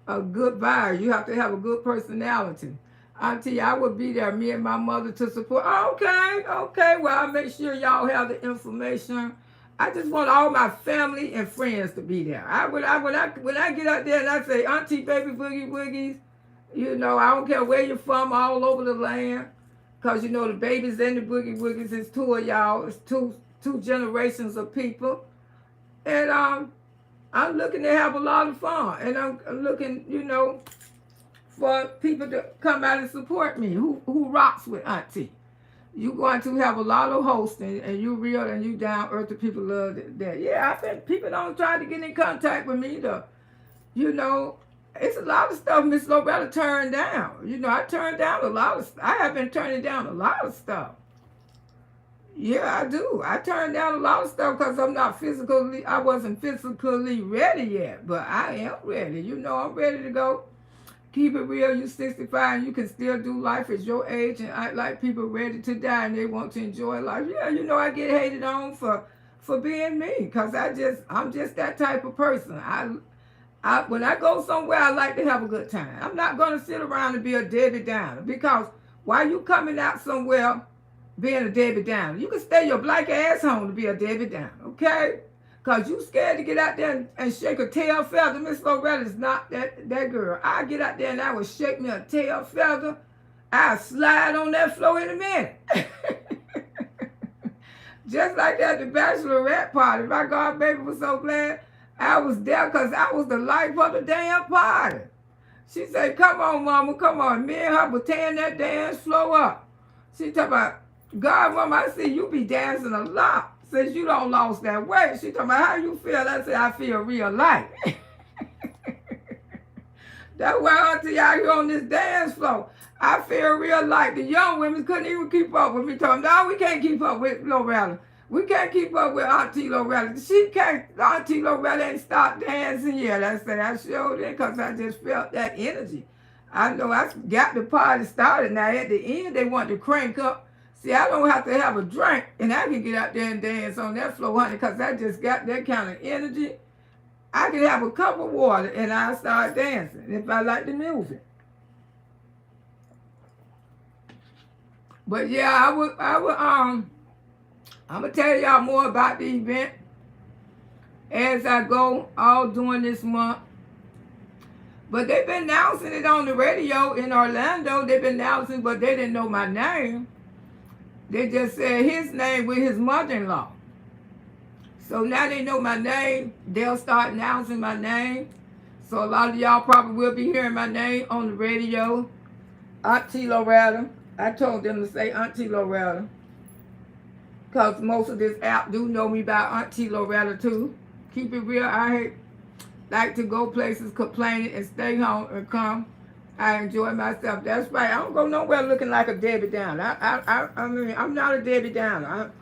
a good vibe. You have to have a good personality. Auntie, I would be there, me and my mother, to support. Okay. Well, I'll make sure y'all have the information. I just want all my family and friends to be there. When I get out there and I say, Auntie Baby Boogie Woogies, you know, I don't care where you're from, all over the land. Because, you know, the babies and the Boogie Woogies is two of y'all. It's two generations of people. And I'm looking to have a lot of fun. And I'm looking, you know, for people to come out and support me, who rocks with Auntie. You're going to have a lot of hosting, and you real and you down earth. The people love that. Yeah, I think people don't try to get in contact with me, though. You know, it's a lot of stuff Miss Loretta turned down. You know, I turned down a lot of I have been turning down a lot of stuff. Yeah, I do. I turned down a lot of stuff because I wasn't physically ready yet. But I am ready. You know, I'm ready to go. Keep it real. You're 65 and you can still do life at your age and act like people ready to die and they want to enjoy life. Yeah, you know, I get hated on for being me because I'm just that type of person. When I go somewhere, I like to have a good time. I'm not going to sit around and be a Debbie Downer, because while you coming out somewhere being a Debbie Downer, you can stay your black ass home to be a Debbie Downer, okay? Because you scared to get out there and shake a tail feather. Miss Loretta is not that girl. I get out there and I will shake me a tail feather. I'll slide on that floor in a minute. Just like that, the bachelorette party. My God, baby was so glad I was there, because I was the life of the damn party. She said, come on, mama, come on. Me and her were tearing that dance floor up. She talking about, God, mama, I see you be dancing a lot since you don't lost that weight. She talking about, how you feel? I said, I feel real light. That's why Auntie out here on this dance floor. I feel real light. The young women couldn't even keep up with me. Told them, no, we can't keep up with Loretta. We can't keep up with Auntie Loretta. She can't. Auntie Loretta ain't stopped dancing yet. I said, I showed it, because I just felt that energy. I know I got the party started. Now, at the end, they want to crank up. See, I don't have to have a drink, and I can get out there and dance on that floor, honey, because I just got that kind of energy. I can have a cup of water, and I start dancing if I like the music. But yeah, I'm gonna tell y'all more about the event as I go all during this month. But they've been announcing it on the radio in Orlando. They've been announcing, but they didn't know my name. They just said his name with his mother-in-law. So now they know my name. They'll start announcing my name. So a lot of y'all probably will be hearing my name on the radio. Auntie Loretta. I told them to say Auntie Loretta, because most of this app do know me by Auntie Loretta too. Keep it real. I like to go places complaining and stay home and come. I enjoy myself. That's right. I don't go nowhere looking like a Debbie Downer. I mean, I'm not a Debbie Downer.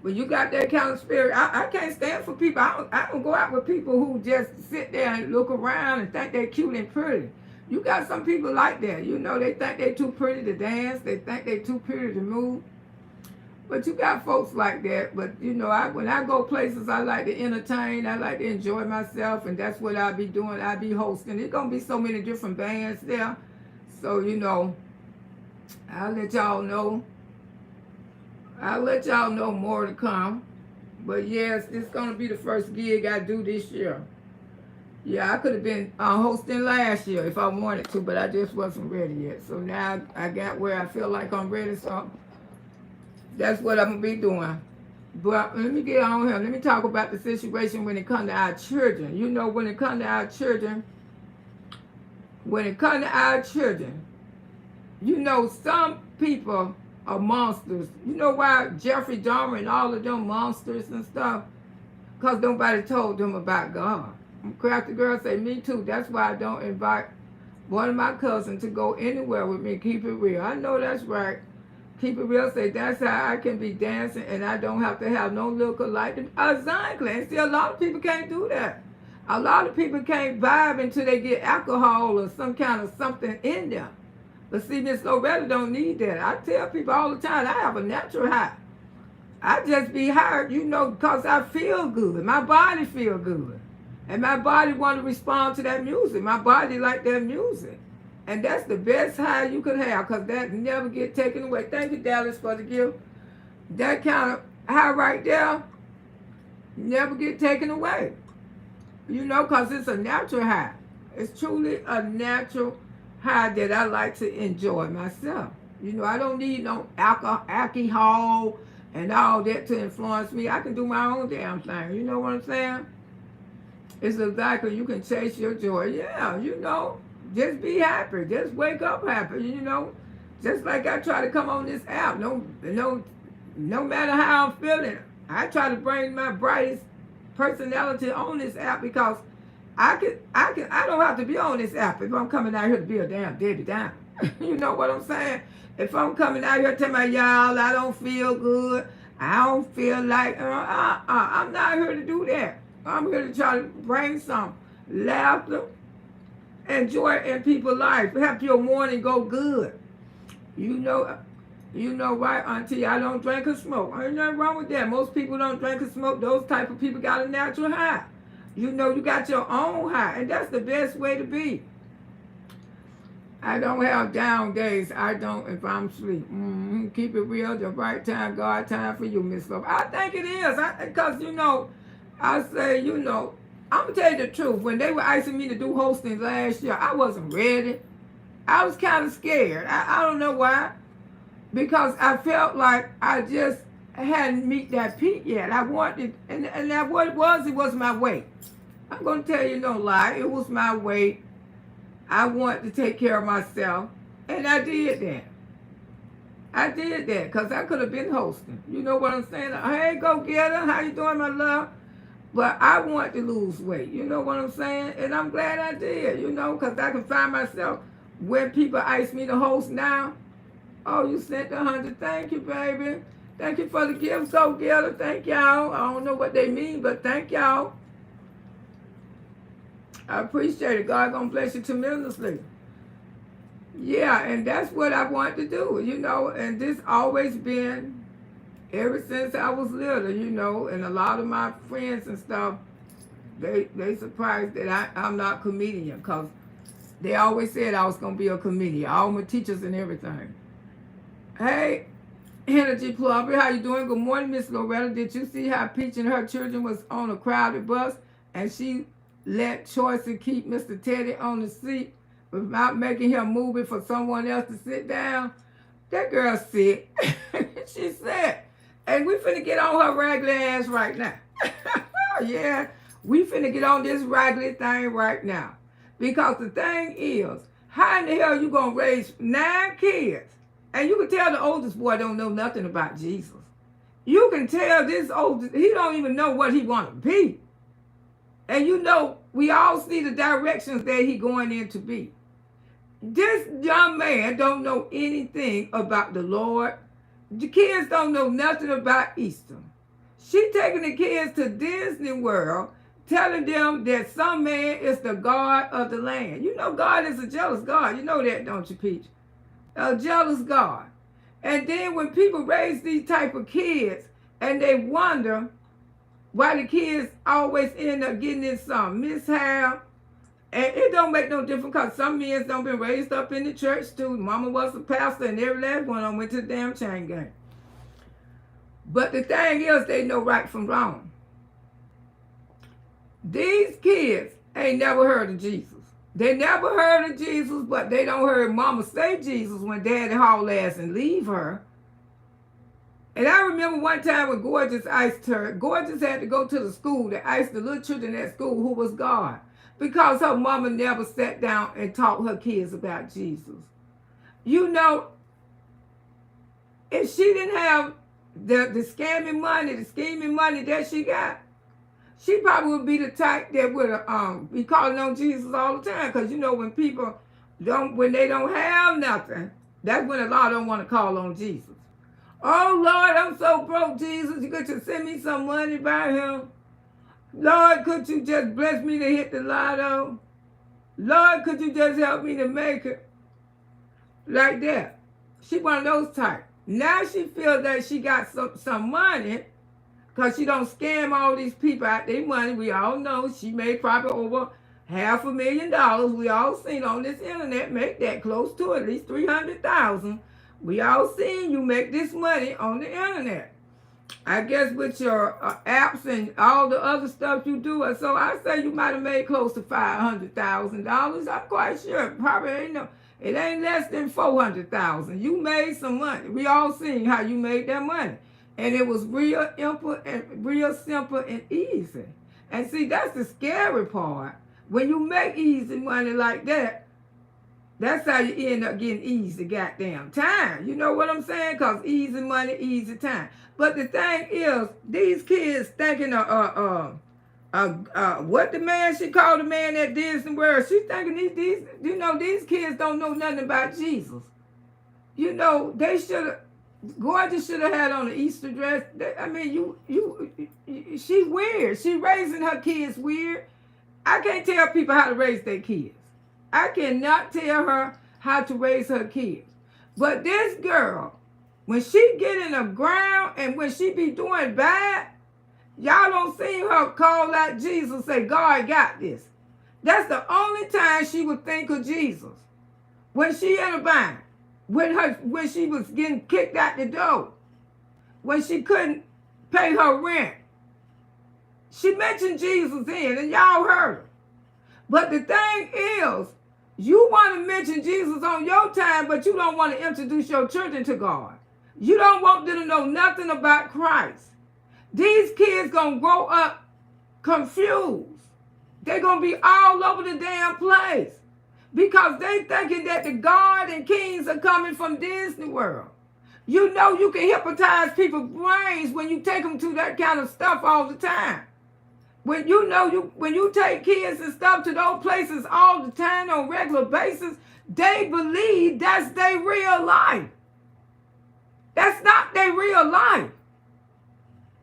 When you got that kind of spirit, I can't stand for people. I don't go out with people who just sit there and look around and think they're cute and pretty. You got some people like that. You know, they think they're too pretty to dance. They think they're too pretty to move. But you got folks like that. But, you know, when I go places, I like to entertain. I like to enjoy myself. And that's what I'll be doing. I'll be hosting. There's going to be so many different bands there. So, you know, I'll let y'all know. I'll let y'all know more to come. But, yes, this is going to be the first gig I do this year. Yeah, I could have been hosting last year if I wanted to, but I just wasn't ready yet. So now I got where I feel like I'm ready, so that's what I'm going to be doing. But let me get on here. Let me talk about the situation when it comes to our children. You know, when it comes to our children, you know, some people are monsters. You know why Jeffrey Dahmer and all of them monsters and stuff? Because nobody told them about God. Crafty girl say, me too. That's why I don't invite one of my cousins to go anywhere with me. Keep it real. I know that's right. Keep it real. Say, that's how I can be dancing and I don't have to have no liquor like them. Exactly. And see, a lot of people can't do that. A lot of people can't vibe until they get alcohol or some kind of something in them. But see, Miss Loretta don't need that. I tell people all the time, I have a natural high. I just be high, you know, because I feel good. My body feel good. And my body want to respond to that music. My body like that music. And that's the best high you could have, because that never get taken away. Thank you, Dallas, for the gift. That kind of high right there never get taken away. You know, because it's a natural high. It's truly a natural high that I like to enjoy myself. You know, I don't need no alcohol and all that to influence me. I can do my own damn thing. You know what I'm saying? It's exactly, you can chase your joy. Yeah, you know, just be happy. Just wake up happy, you know. Just like I try to come on this app. No matter how I'm feeling, I try to bring my brightest personality on this app, because I don't have to be on this app if I'm coming out here to be a damn Debbie Downer. You know what I'm saying? If I'm coming out here telling y'all I don't feel good, I don't feel like, I'm not here to do that. I'm here to try to bring some laughter and joy in people's life. Help your morning go good. You know right, Auntie, I don't drink or smoke. Ain't nothing wrong with that. Most people don't drink or smoke. Those type of people got a natural high. You know, you got your own high, and that's the best way to be. I don't have down days. I don't if I'm asleep. Keep it real. The right time, God time for you, Miss Love. I think it is. Because, you know, I say, you know, I'm going to tell you the truth. When they were asking me to do hosting last year, I wasn't ready. I was kind of scared. I don't know why. Because I felt like I just hadn't meet that peak yet. I wanted, and that what it was my weight. I'm going to tell you no lie. It was my weight. I wanted to take care of myself, and I did that. I did that because I could have been hosting. You know what I'm saying? Hey, go get her. How you doing, my love? But I want to lose weight. You know what I'm saying? And I'm glad I did, you know, because I can find myself when people ask me to host now. Oh, you sent the 100. Thank you, baby. Thank you for the gifts. Go get her. Thank y'all. I don't know what they mean, but thank y'all. I appreciate it. God gonna bless you tremendously. Yeah, and that's what I want to do, you know, and this always been ever since I was little, you know, and a lot of my friends and stuff, they surprised that I'm not a comedian, because they always said I was gonna be a comedian, all my teachers and everything. Hey, Energy Plumber, how you doing? Good morning, Miss Loretta. Did you see how Peach and her children was on a crowded bus, and she let Choice and keep Mr. Teddy on the seat without making him move it for someone else to sit down? That girl sick. She said, and we finna get on her raggedy ass right now. Yeah, we finna get on this raggedy thing right now. Because the thing is, how in the hell you gonna raise 9 kids? And you can tell the oldest boy don't know nothing about Jesus. You can tell this oldest, he don't even know what he wanna be. And you know, we all see the directions that he going in to be. This young man don't know anything about the Lord. The kids don't know nothing about Easter. She taking the kids to Disney World, telling them that some man is the God of the land. You know God is a jealous God. You know that, don't you, Peach? A jealous God. And then when people raise these type of kids and they wonder why the kids always end up getting in some mishap, and it don't make no difference because some men don't been raised up in the church too. Mama was a pastor and every last one of them went to the damn chain gang. But the thing is, they know right from wrong. These kids ain't never heard of Jesus. They never heard of Jesus, but they don't heard Mama say Jesus when Daddy haul ass and leave her. And I remember one time when Gorgeous asked her, Gorgeous had to go to the school to ask the little children at school who was God, because her mama never sat down and taught her kids about Jesus. You know, if she didn't have the scheming money that she got, she probably would be the type that would be calling on Jesus all the time. Because you know, when people when they don't have nothing, that's when a lot of them want to call on Jesus. Oh Lord, I'm so broke, Jesus. You could just send me some money by him. Lord, could you just bless me to hit the lotto? Lord, could you just help me to make it? Like that. She one of those type. Now she feels that she got some money because she don't scam all these people out their money. We all know she made probably over $500,000. We all seen on this internet make that close to at least $300,000. We all seen you make this money on the internet. I guess with your apps and all the other stuff you do. So I say you might have made close to $500,000. I'm quite sure. Probably ain't no. It ain't less than $400,000. You made some money. We all seen how you made that money. And it was real simple and easy. And see, that's the scary part. When you make easy money like that, that's how you end up getting easy goddamn time. You know what I'm saying? Because easy money, easy time. But the thing is, these kids thinking what the man she called the man at Disney World, she's thinking these kids don't know nothing about Jesus. You know, they should have, Gorgeous should have had on an Easter dress. I mean, she weird. She raising her kids weird. I can't tell people how to raise their kids. I cannot tell her how to raise her kids. But this girl, when she get in the ground and when she be doing bad, Y'all don't see her call out Jesus, say, God got this. That's the only time she would think of Jesus. When she in a bind, when she was getting kicked out the door, when she couldn't pay her rent. She mentioned Jesus in, and y'all heard her. But the thing is, you want to mention Jesus on your time, but you don't want to introduce your children to God. You don't want them to know nothing about Christ. These kids going to grow up confused. They're going to be all over the damn place because they thinking that the God and kings are coming from Disney World. You know you can hypnotize people's brains when you take them to that kind of stuff all the time. When you take kids and stuff to those places all the time on a regular basis, they believe that's their real life. That's not their real life.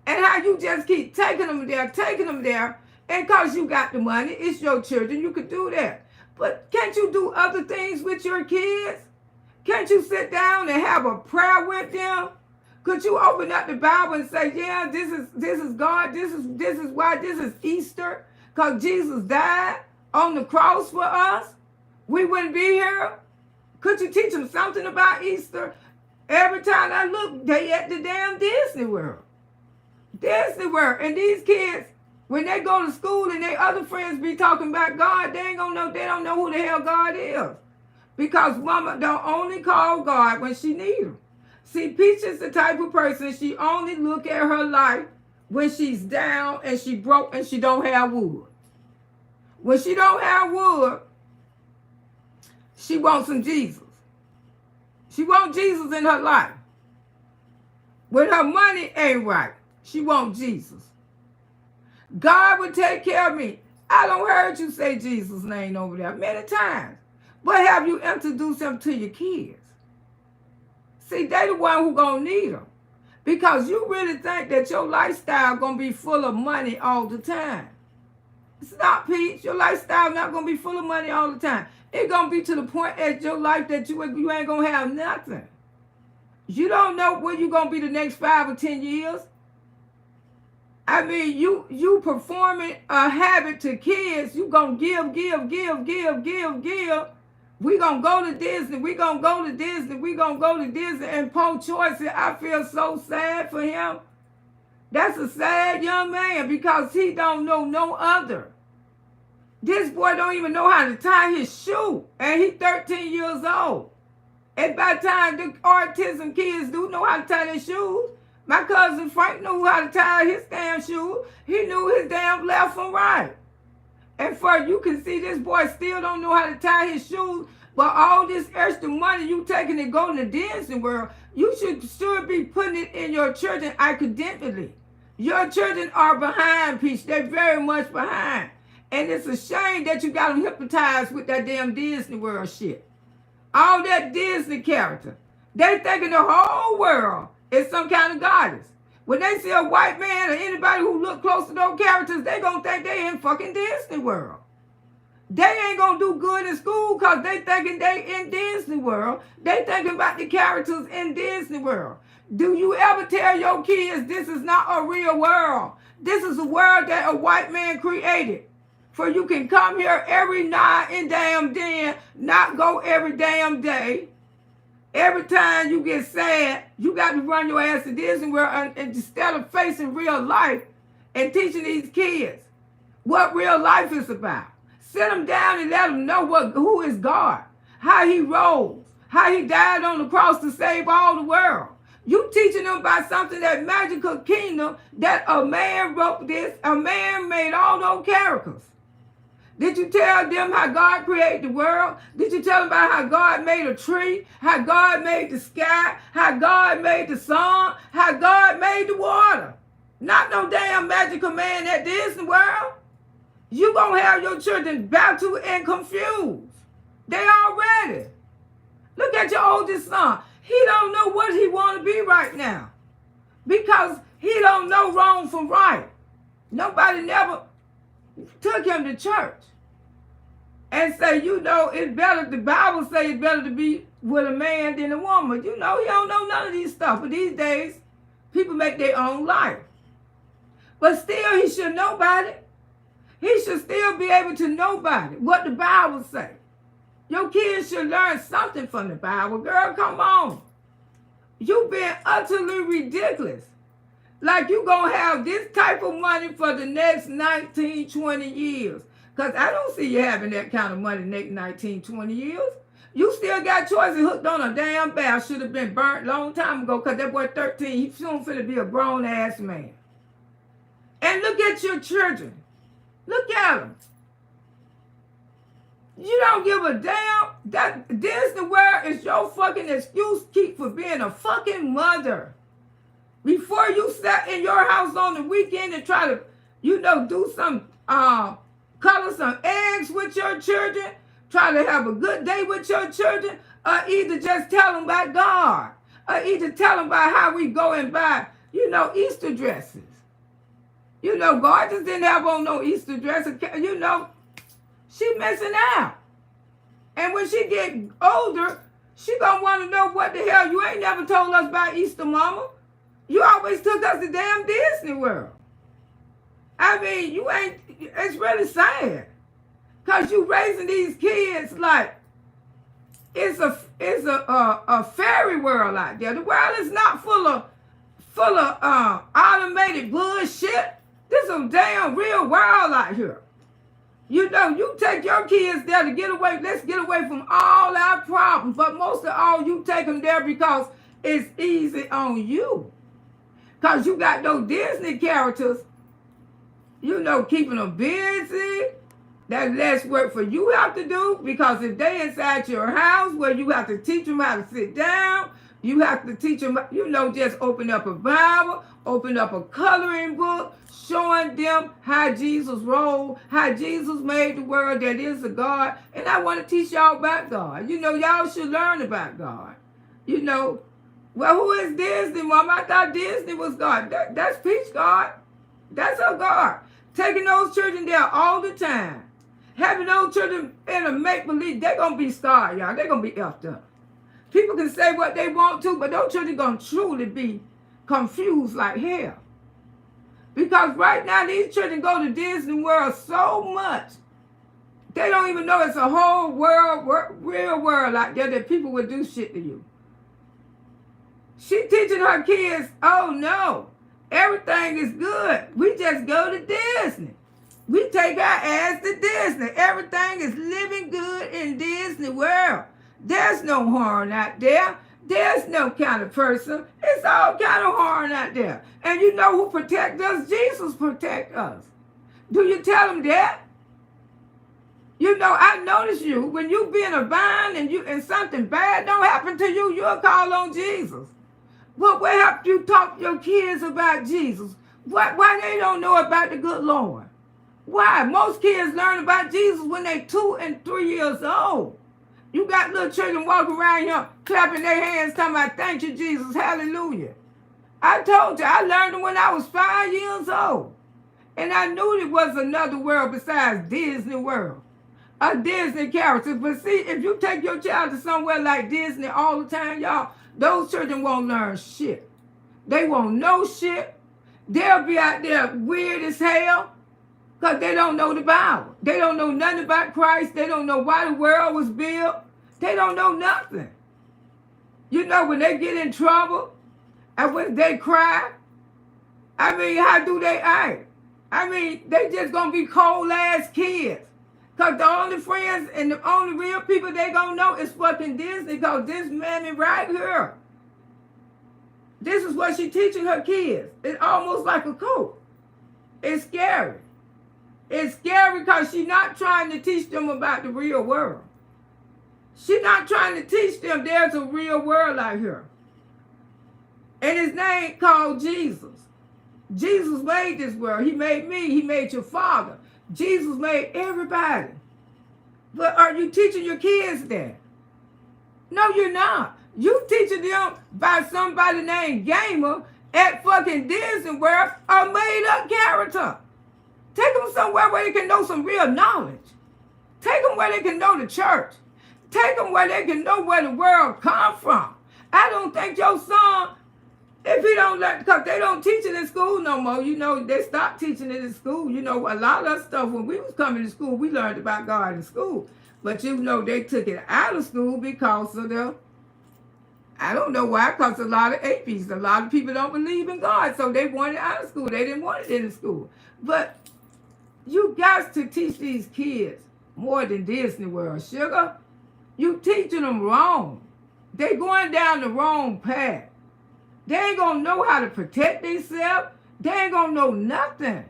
And how you just keep taking them there, and because you got the money, it's your children, you could do that. But can't you do other things with your kids? Can't you sit down and have a prayer with them? Could you open up the Bible and say, yeah, this is God, this is why this is Easter, because Jesus died on the cross for us? We wouldn't be here. Could you teach them something about Easter? Every time I look, they at the damn Disney World. Disney World. And these kids, when they go to school and their other friends be talking about God, they don't know who the hell God is. Because mama don't only call God when she needs him. See, Peach is the type of person, she only look at her life when she's down and she broke and she don't have wood. When she don't have wood, she wants some Jesus. She wants Jesus in her life. When her money ain't right, she wants Jesus. God will take care of me. I don't heard you say Jesus' name over there many times. But have you introduced him to your kids? See, they the one who gonna need them. Because you really think that your lifestyle gonna be full of money all the time. It's not, Peach. Your lifestyle not gonna be full of money all the time. It's gonna be to the point at your life that you ain't gonna have nothing. You don't know where you gonna be the next 5 or 10 years. I mean, you performing a habit to kids. You gonna give. We gonna go to Disney. We gonna go to Disney. And Poe Choice, I feel so sad for him. That's a sad young man because he don't know no other. This boy don't even know how to tie his shoe. And he's 13 years old. And by the time the autism kids do know how to tie their shoes, my cousin Frank knew how to tie his damn shoes. He knew his damn left from right. And for you can see this boy still don't know how to tie his shoes. But all this extra money you taking and going to Disney World, you should be putting it in your children academically. Your children are behind, Peach. They're very much behind. And it's a shame that you got them hypnotized with that damn Disney World shit. All that Disney character. They thinking the whole world is some kind of goddess. When they see a white man or anybody who look close to those characters, they gonna think they in fucking Disney World. They ain't gonna do good in school because they thinking they in Disney World. They thinking about the characters in Disney World. Do you ever tell your kids this is not a real world? This is a world that a white man created. For you can come here every night and damn then, not go every damn day. Every time you get sad, you got to run your ass to Disney World and instead of facing real life and teaching these kids what real life is about. Sit them down and let them know who is God, how he rose, how he died on the cross to save all the world. You teaching them about something, that magical kingdom that a man wrote this, a man made all those characters. Did you tell them how God created the world? Did you tell them about how God made a tree, how God made the sky, how God made the sun, how God made the water? Not no damn magical man at Disney World. You gonna have your children baffled and confused. They already. Look at your oldest son. He don't know what he want to be right now because he don't know wrong from right. Nobody never took him to church and say, it's better, the Bible says it's better to be with a man than a woman. He don't know none of these stuff. But these days, people make their own life. But still, he should know about it. He should still be able to know about it, what the Bible say. Your kids should learn something from the Bible. Girl, come on. You being utterly ridiculous. Like you gonna have this type of money for the next 19, 20 years. Because I don't see you having that kind of money next 19, 20 years. You still got choices hooked on a damn barrel. Should have been burnt long time ago because that boy 13, he soon finna be a grown-ass man. And look at your children. Look at them. You don't give a damn. That Disney World is your fucking excuse keep for being a fucking mother. Before you sat in your house on the weekend and try to, do some, color some eggs with your children, try to have a good day with your children, or either just tell them about God, or either tell them about how we go and buy, Easter dresses. God just didn't have on no Easter dress. She missing out. And when she get older, she gonna want to know what the hell. You ain't never told us about Easter, mama. You always took us to damn Disney World. I mean, it's really sad. Because you raising these kids like it's a fairy world out there. The world is not full of automated bullshit. This is a damn real world out here. You take your kids there to get away. Let's get away from all our problems. But most of all, you take them there because it's easy on you. Because you got those Disney characters, keeping them busy. That's less work for you have to do. Because if they inside your house where you have to teach them how to sit down, you have to teach them, just open up a Bible, open up a coloring book, showing them how Jesus rolled, how Jesus made the world that is a God. And I want to teach y'all about God. Y'all should learn about God. Well, who is Disney, Mom? I thought Disney was God. That's Peach God. That's her God. Taking those children there all the time. Having those children in a make-believe, they're going to be scarred, y'all. They're going to be effed up. People can say what they want to, but those children going to truly be confused like hell. Because right now, these children go to Disney World so much, they don't even know it's a whole world, real world out there that people would do shit to you. She teaching her kids, oh no, everything is good. We just go to Disney. We take our ass to Disney. Everything is living good in Disney World. There's no harm out there. There's no kind of person. It's all kind of harm out there. And you know who protects us? Jesus protects us. Do you tell them that? I notice you, when you be in a bind and something bad don't happen to you, you'll call on Jesus. But where have you talk to your kids about Jesus? Why they don't know about the good Lord? Why? Most kids learn about Jesus when they're 2 and 3 years old. You got little children walking around here clapping their hands, talking about, thank you, Jesus, hallelujah. I told you, I learned it when I was 5 years old. And I knew there was another world besides Disney World. A Disney character. But see, if you take your child to somewhere like Disney all the time, y'all, those children won't learn shit. They won't know shit. They'll be out there weird as hell because they don't know the Bible. They don't know nothing about Christ. They don't know why the world was built. They don't know nothing. When they get in trouble and when they cry, how do they act? They just going to be cold-ass kids. Because the only friends and the only real people they going to know is fucking Disney because this mammy right here. This is what she teaching her kids. It's almost like a cult. It's scary. It's scary because she's not trying to teach them about the real world. She's not trying to teach them there's a real world out here. And his name called Jesus. Jesus made this world. He made me. He made your father. Jesus made everybody. But are you teaching your kids that? No, you're not. You teaching them by somebody named Gamer at fucking Disney World, a made-up character. Take them somewhere where they can know some real knowledge. Take them where they can know the church. Take them where they can know where the world come from. I don't think your son, if he we don't learn, because they don't teach it in school no more. You know, they stopped teaching it in school. You know, a lot of that stuff, when we was coming to school, we learned about God in school. But you know, they took it out of school because of the, I don't know why, because a lot of atheists, a lot of people don't believe in God. So they want it out of school. They didn't want it in school. But you got to teach these kids more than Disney World, sugar. You teaching them wrong. They going down the wrong path. They ain't gonna know how to protect themselves. They ain't gonna know nothing.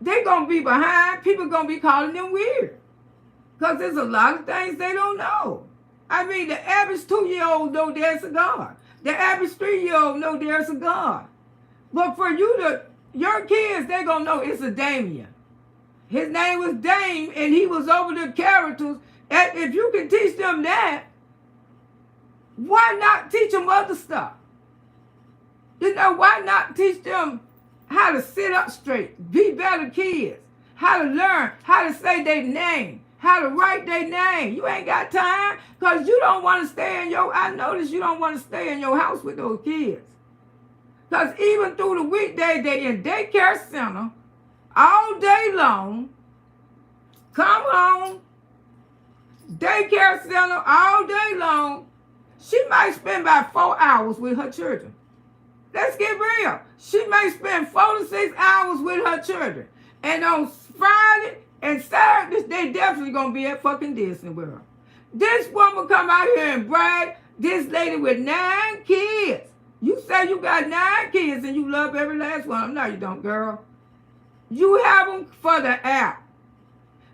They gonna be behind. People gonna be calling them weird. Because there's a lot of things they don't know. I mean, the average 2-year-old know there's a God. The average 3-year-old know there's a God. But for you to, your kids, they gonna know it's a Damien. His name was Dame, and he was over the characters. And if you can teach them that, why not teach them other stuff? You know, why not teach them how to sit up straight, be better kids, how to learn, how to say their name, how to write their name. You ain't got time because you don't want to stay in your, I notice you don't want to stay in your house with those kids. Because even through the weekday, they in daycare center all day long, come home, daycare center all day long. She might spend about 4 hours with her children. Let's get real. She may spend 4 to 6 hours with her children. And on Friday and Saturday, they definitely going to be at fucking Disney World. This woman come out here and brag, this lady with 9 kids. You say you got 9 kids and you love every last one of them. No, you don't, girl. You have them for the app.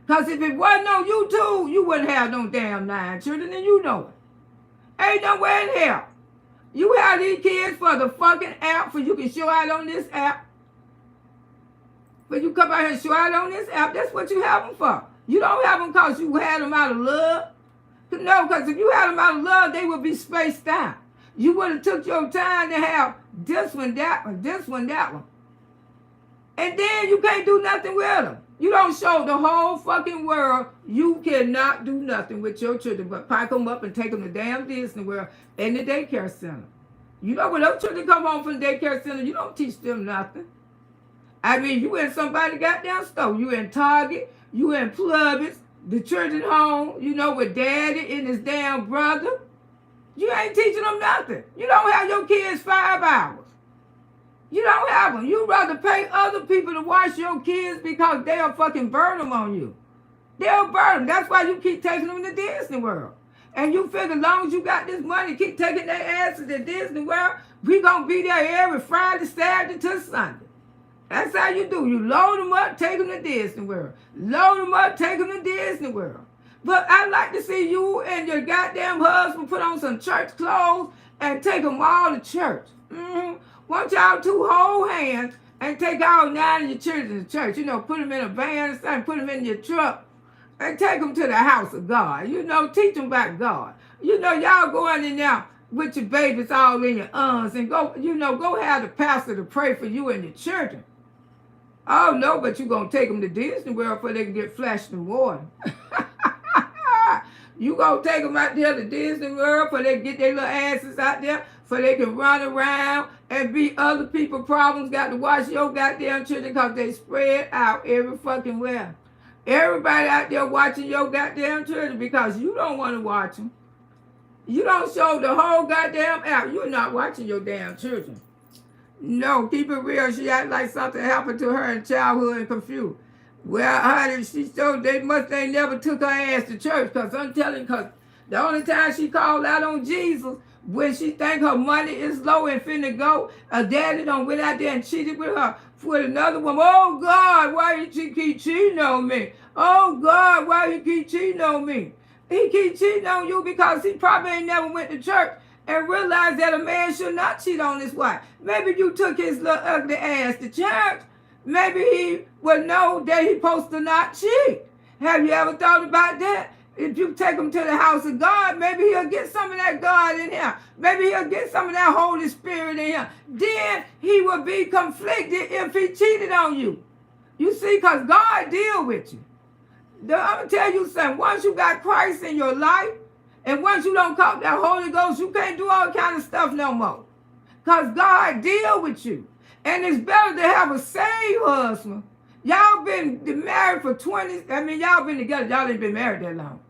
Because if it wasn't on YouTube, you wouldn't have no damn 9 children, and you know it. Ain't nowhere in hell. You have these kids for the fucking app, for you can show out on this app. But you come out here and show out on this app, that's what you have them for. You don't have them because you had them out of love. No, because if you had them out of love, they would be spaced out. You would have took your time to have this one, that one, this one, that one. And then you can't do nothing with them. You don't show the whole fucking world you cannot do nothing with your children but pack them up and take them to damn Disney World and the daycare center. You know, when those children come home from the daycare center, you don't teach them nothing. I mean, you in somebody goddamn store. You in Target, you in Publix, the children home, you know, with daddy and his damn brother. You ain't teaching them nothing. You don't have your kids 5 hours. You don't have them. You'd rather pay other people to watch your kids because they'll fucking burn them on you. They'll burn them. That's why you keep taking them to Disney World. And you figure as long as you got this money, keep taking their asses to Disney World, we gonna be there every Friday, Saturday to Sunday. That's how you do. You load them up, take them to Disney World. Load them up, take them to Disney World. But I'd like to see you and your goddamn husband put on some church clothes and take them all to church. Want y'all 2 hold hands and take all 9 of your children to church. You know, put them in a van or something, put them in your truck and take them to the house of God. You know, teach them about God. You know, y'all going in there with your babies all in your arms and go, you know, go have the pastor to pray for you and your children. Oh, no, but you're going to take them to Disney World before they can get flashed in water. You going to take them out there to Disney World before they get their little asses out there, so they can run around and be other people's problems. Got to watch your goddamn children because they spread out every fucking where. Everybody out there watching your goddamn children because you don't want to watch them. You don't show the whole goddamn app. You're not watching your damn children. No, keep it real. She act like something happened to her in childhood and confused. Well, honey, she showed they never took her ass to church because I'm telling you, because the only time she called out on Jesus when she think her money is low and finna go, her daddy done went out there and cheated with her with another woman. Oh, God, why you keep cheating on me? Oh, God, why you keep cheating on me? He keep cheating on you because he probably ain't never went to church and realized that a man should not cheat on his wife. Maybe you took his little ugly ass to church. Maybe he would know that he supposed to not cheat. Have you ever thought about that? If you take him to the house of God, maybe he'll get some of that God in him. Maybe he'll get some of that Holy Spirit in him. Then he will be conflicted if he cheated on you. You see, because God deal with you. I'm going to tell you something. Once you got Christ in your life, and once you don't call that Holy Ghost, you can't do all kind of stuff no more. Because God deal with you. And it's better to have a saved husband. Y'all been married for 20, y'all been together, y'all ain't been married that long.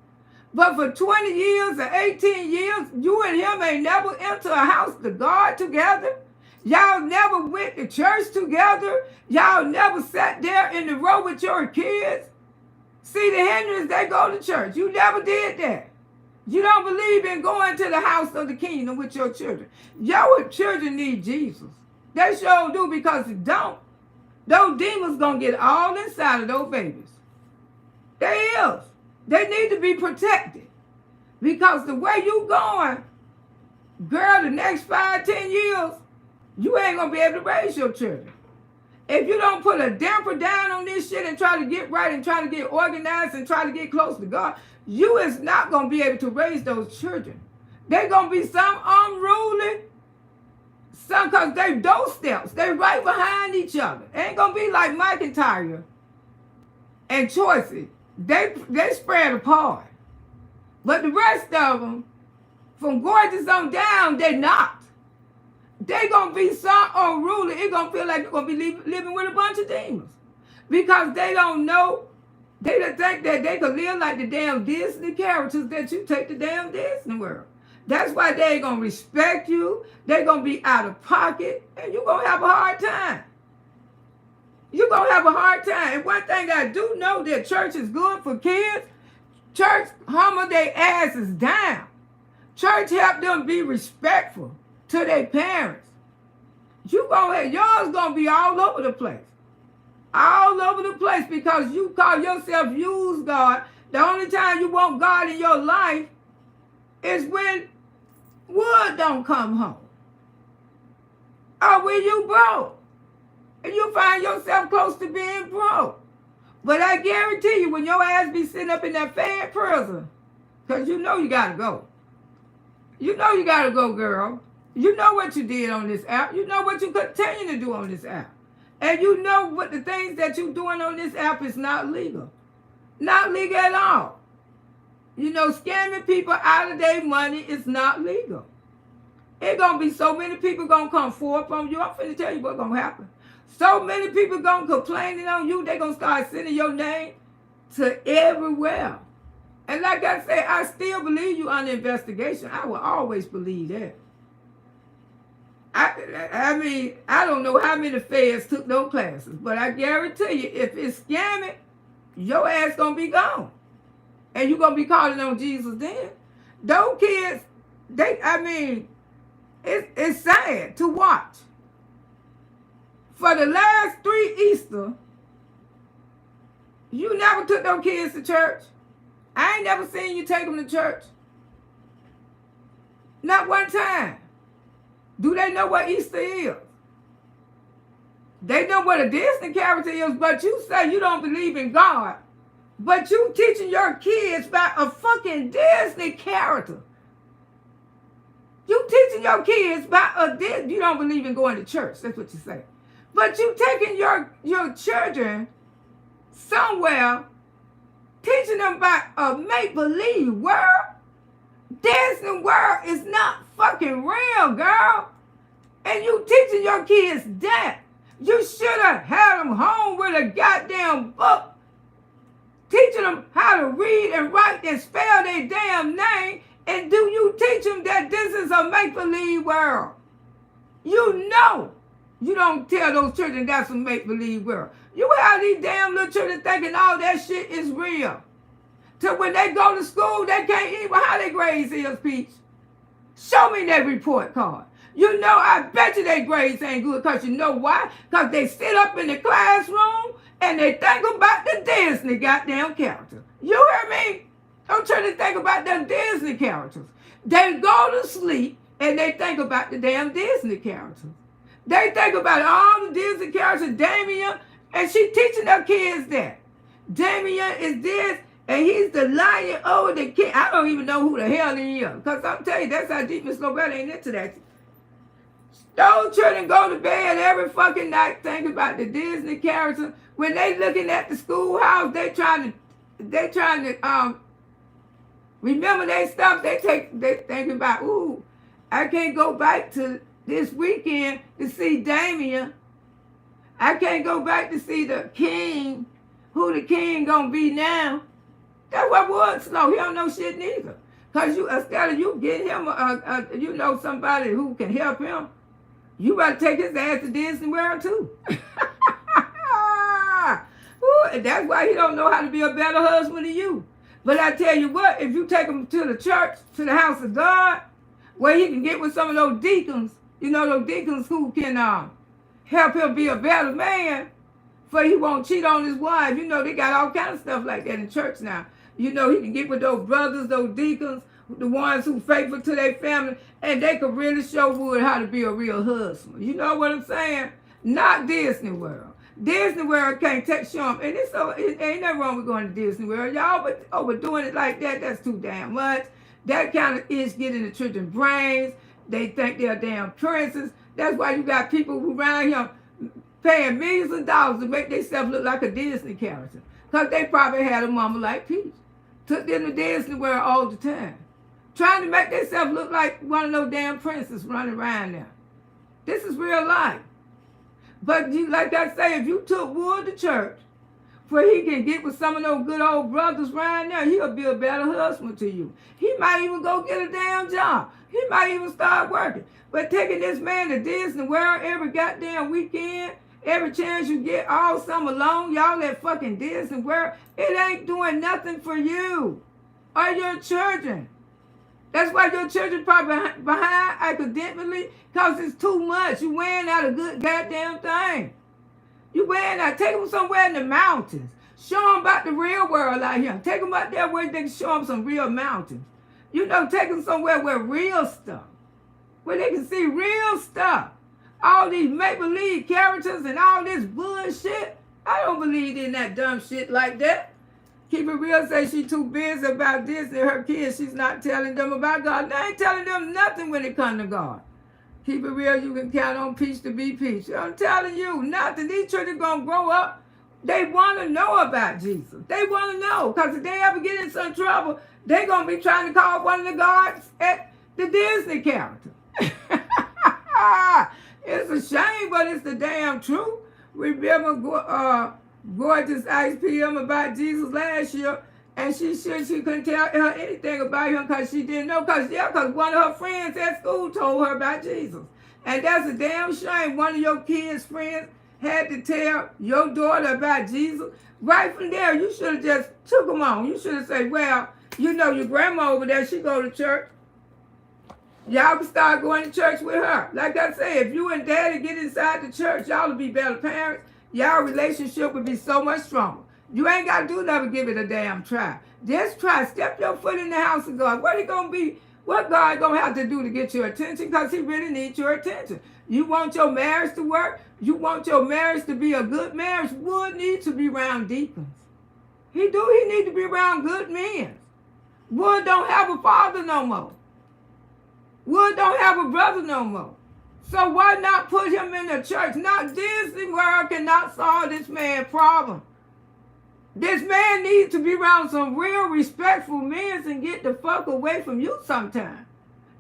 But for 20 years or 18 years, you and him ain't never entered a house to God together. Y'all never went to church together. Y'all never sat there in the row with your kids. See, the Henrys, they go to church. You never did that. You don't believe in going to the house of the kingdom with your children. Your children need Jesus. They sure do, because if don't, those demons gonna get all inside of those babies. They is. They need to be protected. Because the way you going, girl, the next 5, 10 years, you ain't gonna be able to raise your children. If you don't put a damper down on this shit and try to get right and try to get organized and try to get close to God, you is not going to be able to raise those children. They're going to be some unruly, some because they doorsteps. They right behind each other. Ain't going to be like McIntyre and Choices. They spread apart. But the rest of them, from Gorgeous on down, they not. They going to be some unruly. It's going to feel like you're going to be living with a bunch of demons. Because they don't know. They don't think that they could live like the damn Disney characters that you take the damn Disney world. That's why they ain't going to respect you. They're going to be out of pocket. And you're going to have a hard time. You're going to have a hard time. And one thing I do know, that church is good for kids. Church humble their asses down. Church help them be respectful to their parents. Yours gonna be all over the place. All over the place, because you call yourself use God. The only time you want God in your life is when wood don't come home. Or when you broke. And you find yourself close to being broke. But I guarantee you, when your ass be sitting up in that fed prison, because you know you gotta go. You know you gotta go, girl. You know what you did on this app. You know what you continue to do on this app. And you know what the things that you're doing on this app is not legal. Not legal at all. You know, scamming people out of their money is not legal. It's going to be so many people going to come forward from you. I'm finna tell you what's going to happen. So many people going to complain on you. They're going to start sending your name to everywhere. And like I said, I still believe you under investigation. I will always believe that. I don't know how many feds took those classes, but I guarantee you, if it's scamming, your ass gonna be gone. And you're gonna be calling on Jesus then. Those kids, it's sad to watch. For the last 3 Easter, you never took those kids to church. I ain't never seen you take them to church. Not one time. Do they know what Easter is? They know what a Disney character is, but you say you don't believe in God. But you teaching your kids about a fucking Disney character. You teaching your kids about a Disney. You don't believe in going to church. That's what you say. But you taking your children somewhere, teaching them about a make-believe world. Disney World is not fucking real, girl. And you teaching your kids that. You should have had them home with a goddamn book. Teaching them how to read and write and spell their damn name. And do you teach them that this is a make-believe world? You know. You don't tell those children that's a make-believe world. You have these damn little children thinking all that shit is real. Till when they go to school, they can't even how their grades is, Peach. Show me that report card. You know, I bet you their grades ain't good, because you know why? Because they sit up in the classroom and they think about the Disney goddamn character. You hear me? Don't try to think about them Disney characters. They go to sleep and they think about the damn Disney characters. They think about all the Disney characters, Damien, and she teaching their kids that. Damien is this. And he's the lion over the king. I don't even know who the hell he is. Because I'm telling you, that's how deep Msqueenloretta ain't into that. Those children go to bed every fucking night thinking about the Disney character. When they looking at the schoolhouse, they trying to remember their stuff. They thinking about, ooh, I can't go back to this weekend to see Damien. I can't go back to see the king, who the king gonna be now. That's what Wood slow. He don't know shit neither. Cause instead of you getting him somebody who can help him, you better take his ass to Disney World too. Ooh, and that's why he don't know how to be a better husband than you. But I tell you what, if you take him to the church, to the house of God, where he can get with some of those deacons, those deacons who can help him be a better man, for he won't cheat on his wife. They got all kind of stuff like that in church now. He can get with those brothers, those deacons, the ones who faithful to their family, and they could really show Wood how to be a real husband. You know what I'm saying? Not Disney World. Disney World can't show him. And it ain't nothing wrong with going to Disney World. Y'all, but overdoing it like that, that's too damn much. That kind of is getting the children's brains. They think they're damn princes. That's why you got people who around here paying millions of dollars to make themselves look like a Disney character. Because they probably had a mama like Peach. Took them to Disney World all the time. Trying to make themselves look like one of those damn princes running around there. This is real life. But like I say, if you took Wood to church, where he can get with some of those good old brothers around there, he'll be a better husband to you. He might even go get a damn job. He might even start working. But taking this man to Disney World every goddamn weekend, every chance you get all summer long, y'all at fucking Disney World, it ain't doing nothing for you or your children. That's why your children probably behind academically, because it's too much. You wearing out a good goddamn thing. You wearing out. Take them somewhere in the mountains. Show them about the real world out here. Take them out there where they can show them some real mountains. Take them somewhere where real stuff, where they can see real stuff. All these make-believe characters and all this bullshit. I don't believe in that dumb shit like that. Keep it real, say she too busy about this and her kids. She's not telling them about God. They ain't telling them nothing when it comes to God. Keep it real, you can count on Peach to be Peach. I'm telling you, nothing. These children going to grow up. They want to know about Jesus. They want to know. Because if they ever get in some trouble, they're going to be trying to call one of the guards at the Disney character. It's a shame, but it's the damn truth. Remember, Gorgeous asked PM about Jesus last year, and she couldn't tell her anything about him because she didn't know. Because one of her friends at school told her about Jesus. And that's a damn shame. One of your kids' friends had to tell your daughter about Jesus. Right from there, you should have just took them on. You should have said, well, your grandma over there, she go to church. Y'all can start going to church with her. Like I say, if you and daddy get inside the church, y'all will be better parents. Y'all relationship would be so much stronger. You ain't got to do nothing, give it a damn try. Just try. Step your foot in the house of God. What God going to have to do to get your attention? Because he really needs your attention. You want your marriage to work? You want your marriage to be a good marriage? Wood needs to be around deacons. He need to be around good men. Wood don't have a father no more. Wood don't have a brother no more. So why not put him in the church? Not Disney World cannot solve this man's problem. This man needs to be around some real respectful men and get the fuck away from you sometime.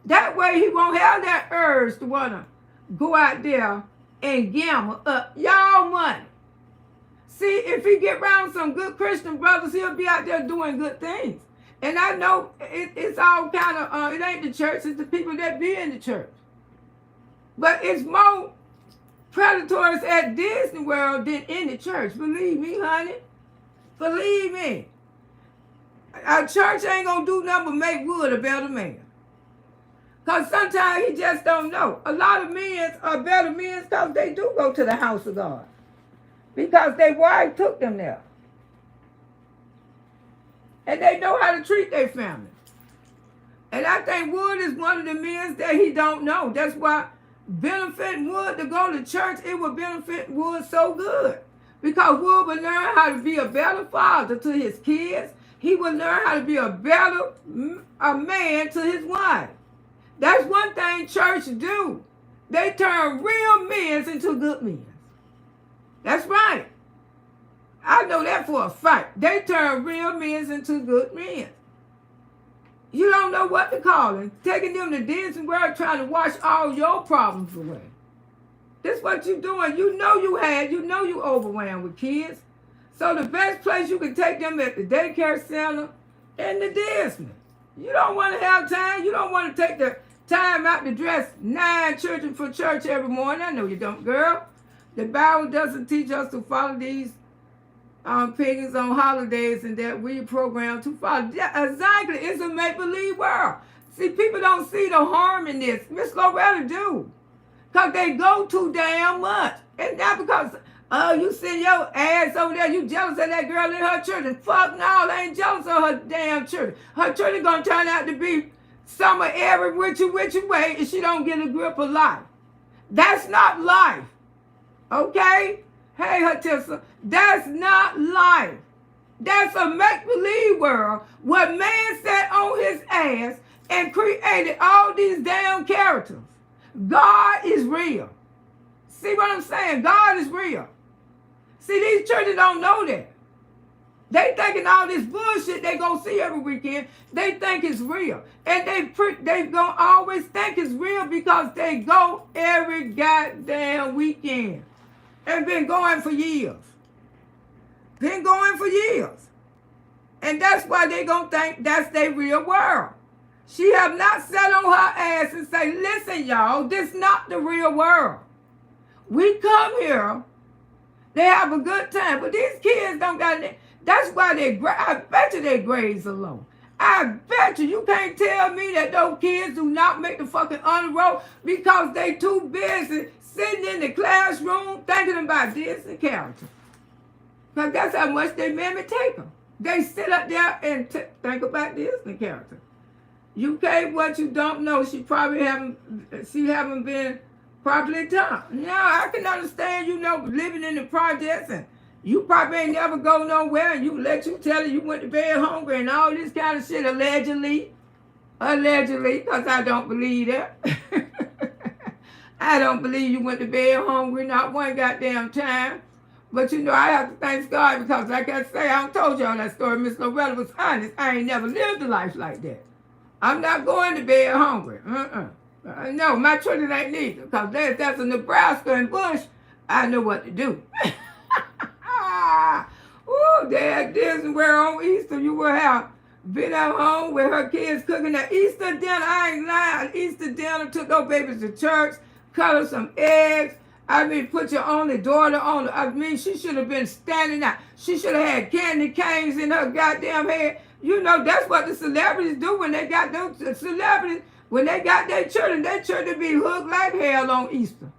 That way he won't have that urge to want to go out there and gamble up y'all money. See, if he get around some good Christian brothers, he'll be out there doing good things. And I know it's all kind of, it ain't the church, it's the people that be in the church. But it's more predators at Disney World than in the church. Believe me, honey. Believe me. Our church ain't going to do nothing but make Wood a better man. Because sometimes he just don't know. A lot of men are better men because they do go to the house of God. Because their wife took them there. And they know how to treat their family. And I think Wood is one of the men that he don't know. That's why benefiting Wood to go to church, it would benefit Wood so good. Because Wood would learn how to be a better father to his kids. He would learn how to be a better man to his wife. That's one thing church do. They turn real men into good men. That's right. I know that for a fact. They turn real men into good men. You don't know what to call it. Taking them to Disney World trying to wash all your problems away. This what you doing. You know you overwhelmed with kids. So the best place you can take them at the daycare center and the Disney. You don't want to have time. You don't want to take the time out to dress 9 children for church every morning. I know you don't, girl. The Bible doesn't teach us to follow these pagans on holidays and that we program to follow. Yeah, exactly. It's a make-believe world. See, people don't see the harm in this. Miss Loretta do. Because they go too damn much. And not because, you send your ass over there, you jealous of that girl and her children. Fuck no, I ain't jealous of her damn children. Her children gonna turn out to be some of every which way if she don't get a grip of life. That's not life. Okay? Hey, Hatissa, that's not life. That's a make-believe world where man sat on his ass and created all these damn characters. God is real. See what I'm saying? God is real. See, these children don't know that. They thinking all this bullshit they gonna see every weekend, they think it's real. And they gonna always think it's real because they go every goddamn weekend. And been going for years. Been going for years. And that's why they gonna think that's their real world. She have not sat on her ass and say, listen, y'all, this not the real world. We come here, they have a good time, but these kids don't got it. That's why I bet you their grades are low. I bet you can't tell me that those kids do not make the fucking honor roll because they too busy sitting in the classroom thinking about Disney characters. Because that's how much they mammy take them. They sit up there and think about Disney characters. UK, what you don't know, she haven't been properly taught. Now, I can understand, living in the projects and you probably ain't never go nowhere and you tell her you went to bed hungry and all this kind of shit allegedly, because I don't believe that. I don't believe you went to bed hungry, not one goddamn time. But I have to thank God because like I say, I told y'all that story. Miss Loretta was honest. I ain't never lived a life like that. I'm not going to bed hungry. No, my children ain't neither. Because that's a Nebraska and Bush, I know what to do. Ooh, Dad, Disney World on Easter, you will have been at home with her kids cooking that Easter dinner. I ain't lying. Easter dinner, took those babies to church, cut her some eggs. Put your only daughter on. She should have been standing out. She should have had candy canes in her goddamn head. That's what the celebrities do when they got those celebrities. When they got their children be hooked like hell on Easter.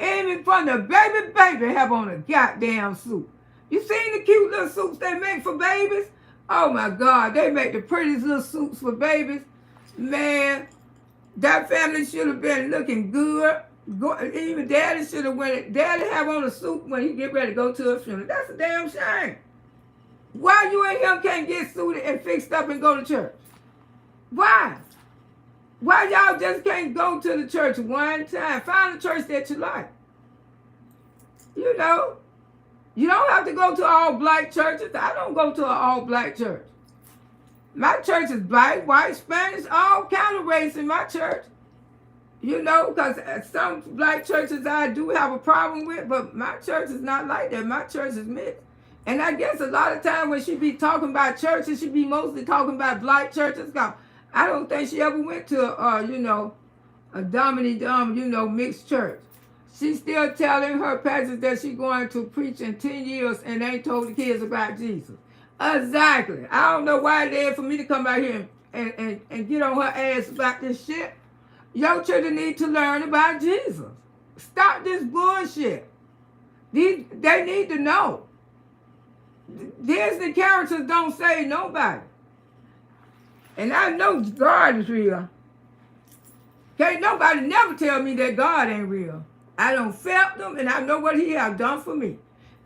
Even from the baby have on a goddamn suit. You seen the cute little suits they make for babies? Oh my God, they make the prettiest little suits for babies. Man, that family should have been looking good. Even Daddy should have Daddy have on a suit when he get ready to go to a funeral. That's a damn shame. Why you and him can't get suited and fixed up and go to church? Why? Why y'all just can't go to the church one time? Find a church that you like. You don't have to go to all black churches. I don't go to an all black church. My church is black, white, Spanish, all kind of race in my church. Because some black churches I do have a problem with, but my church is not like that. My church is mixed. And I guess a lot of time when she be talking about churches, she be mostly talking about black churches. I don't think she ever went to, a Dominican, mixed church. She's still telling her pastors that she's going to preach in 10 years and ain't told the kids about Jesus. Exactly. I don't know why it's there for me to come out here and get on her ass about this shit. Your children need to learn about Jesus. Stop this bullshit. They need to know. Disney characters don't save nobody. And I know God is real. Can't nobody never tell me that God ain't real. I done felt them and I know what he have done for me.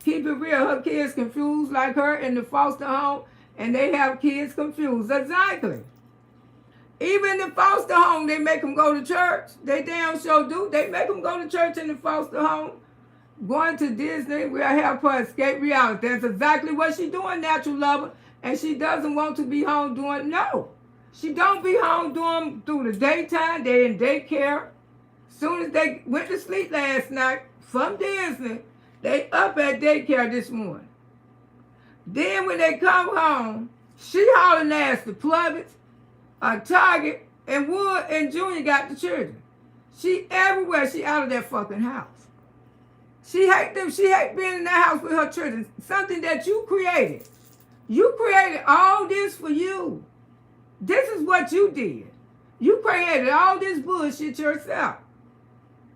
Keep it real. Her kids confused like her in the foster home and they have kids confused. Exactly. Even in the foster home, they make them go to church. They damn sure do. They make them go to church in the foster home. Going to Disney will help her escape reality. That's exactly what she's doing, natural lover. And she doesn't want to be home doing, no. She don't be home through the daytime. They in daycare. Soon as they went to sleep last night from Disney, they up at daycare this morning. Then when they come home, she hauling ass to Publix, Target, and Wood and Junior got the children. She everywhere. She out of that fucking house. She hate them. She hate being in that house with her children. Something that you created. You created all this for you. This is what you did. You created all this bullshit yourself.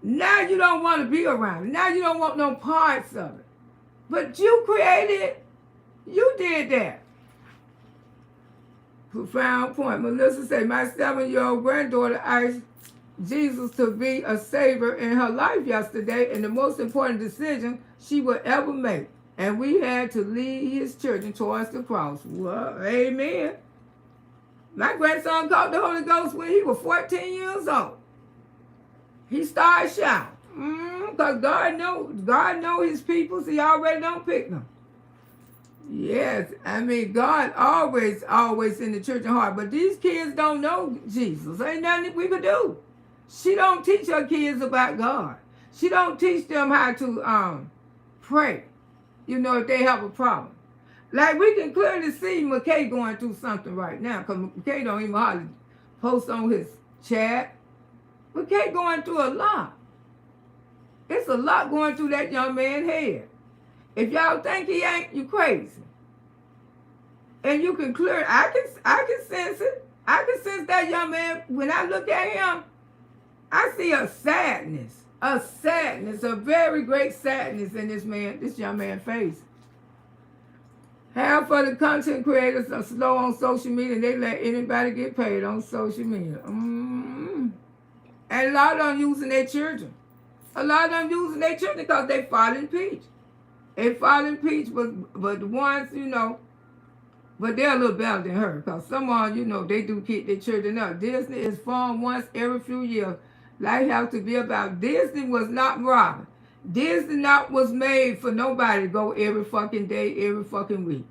Now you don't want to be around it. Now you don't want no parts of it. But you created it. You did that. Profound point. Melissa said, my 7-year-old granddaughter asked Jesus to be a savior in her life yesterday, and the most important decision she would ever make. And we had to lead his children towards the cross. Well, amen. My grandson caught the Holy Ghost when he was 14 years old. He started shouting. Because God know his people. He already don't pick them. Yes, I mean, God always in the church heart. But these kids don't know Jesus. Ain't nothing we could do. She don't teach her kids about God. She don't teach them how to pray. If they have a problem. Like, we can clearly see McKay going through something right now. Because McKay don't even hardly post on his chat. McKay going through a lot. It's a lot going through that young man's head. If y'all think he ain't, you crazy. And you can clear, I can sense it. I can sense that young man. When I look at him, I see a sadness, a very great sadness in this young man's face. Half of the content creators are slow on social media, and they let anybody get paid on social media. And a lot of them using their children. A lot of them using their children because they following Peach. They following Peach, but the ones, but they're a little better than her. Because someone, they do keep their children up. Disney is formed once every few years. Life has to be about. Disney was not Robin. Disney not was made for nobody to go every fucking day, every fucking week.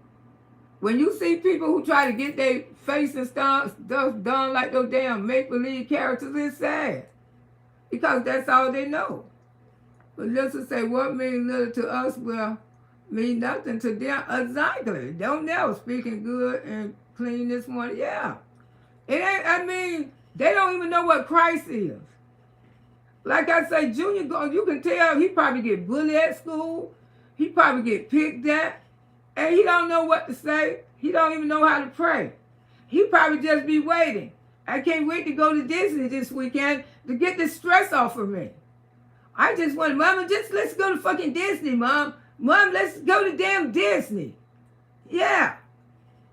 When you see people who try to get their face and stuff done like those damn make-believe characters, it's sad. Because that's all they know. But listen, say, what means little to us will mean nothing to them. Exactly. Don't never speaking good and clean this one. Yeah. It ain't, they don't even know what Christ is. Like I say, Junior, you can tell he probably get bullied at school. He probably get picked at. And he don't know what to say. He don't even know how to pray. He probably just be waiting. I can't wait to go to Disney this weekend to get the stress off of me. I just want, Mama, let's go to fucking Disney, Mom. Mom, let's go to damn Disney. Yeah.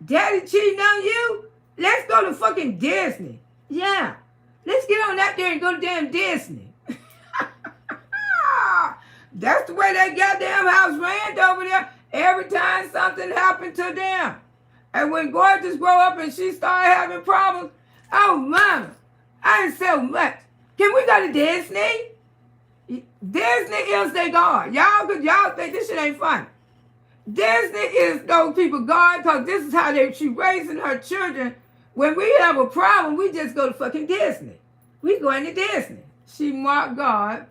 Daddy cheating on you? Let's go to fucking Disney. Yeah. Let's get on out there and go to damn Disney. That's the way that goddamn house ran over there every time something happened to them. And when Gorgeous grow up and she started having problems, oh, Mama, I ain't so much. Can we go to Disney? Disney is their God. Y'all think this shit ain't funny. Disney is those people God, because this is how she raising her children. When we have a problem, we just go to fucking Disney. We going to Disney. She marked God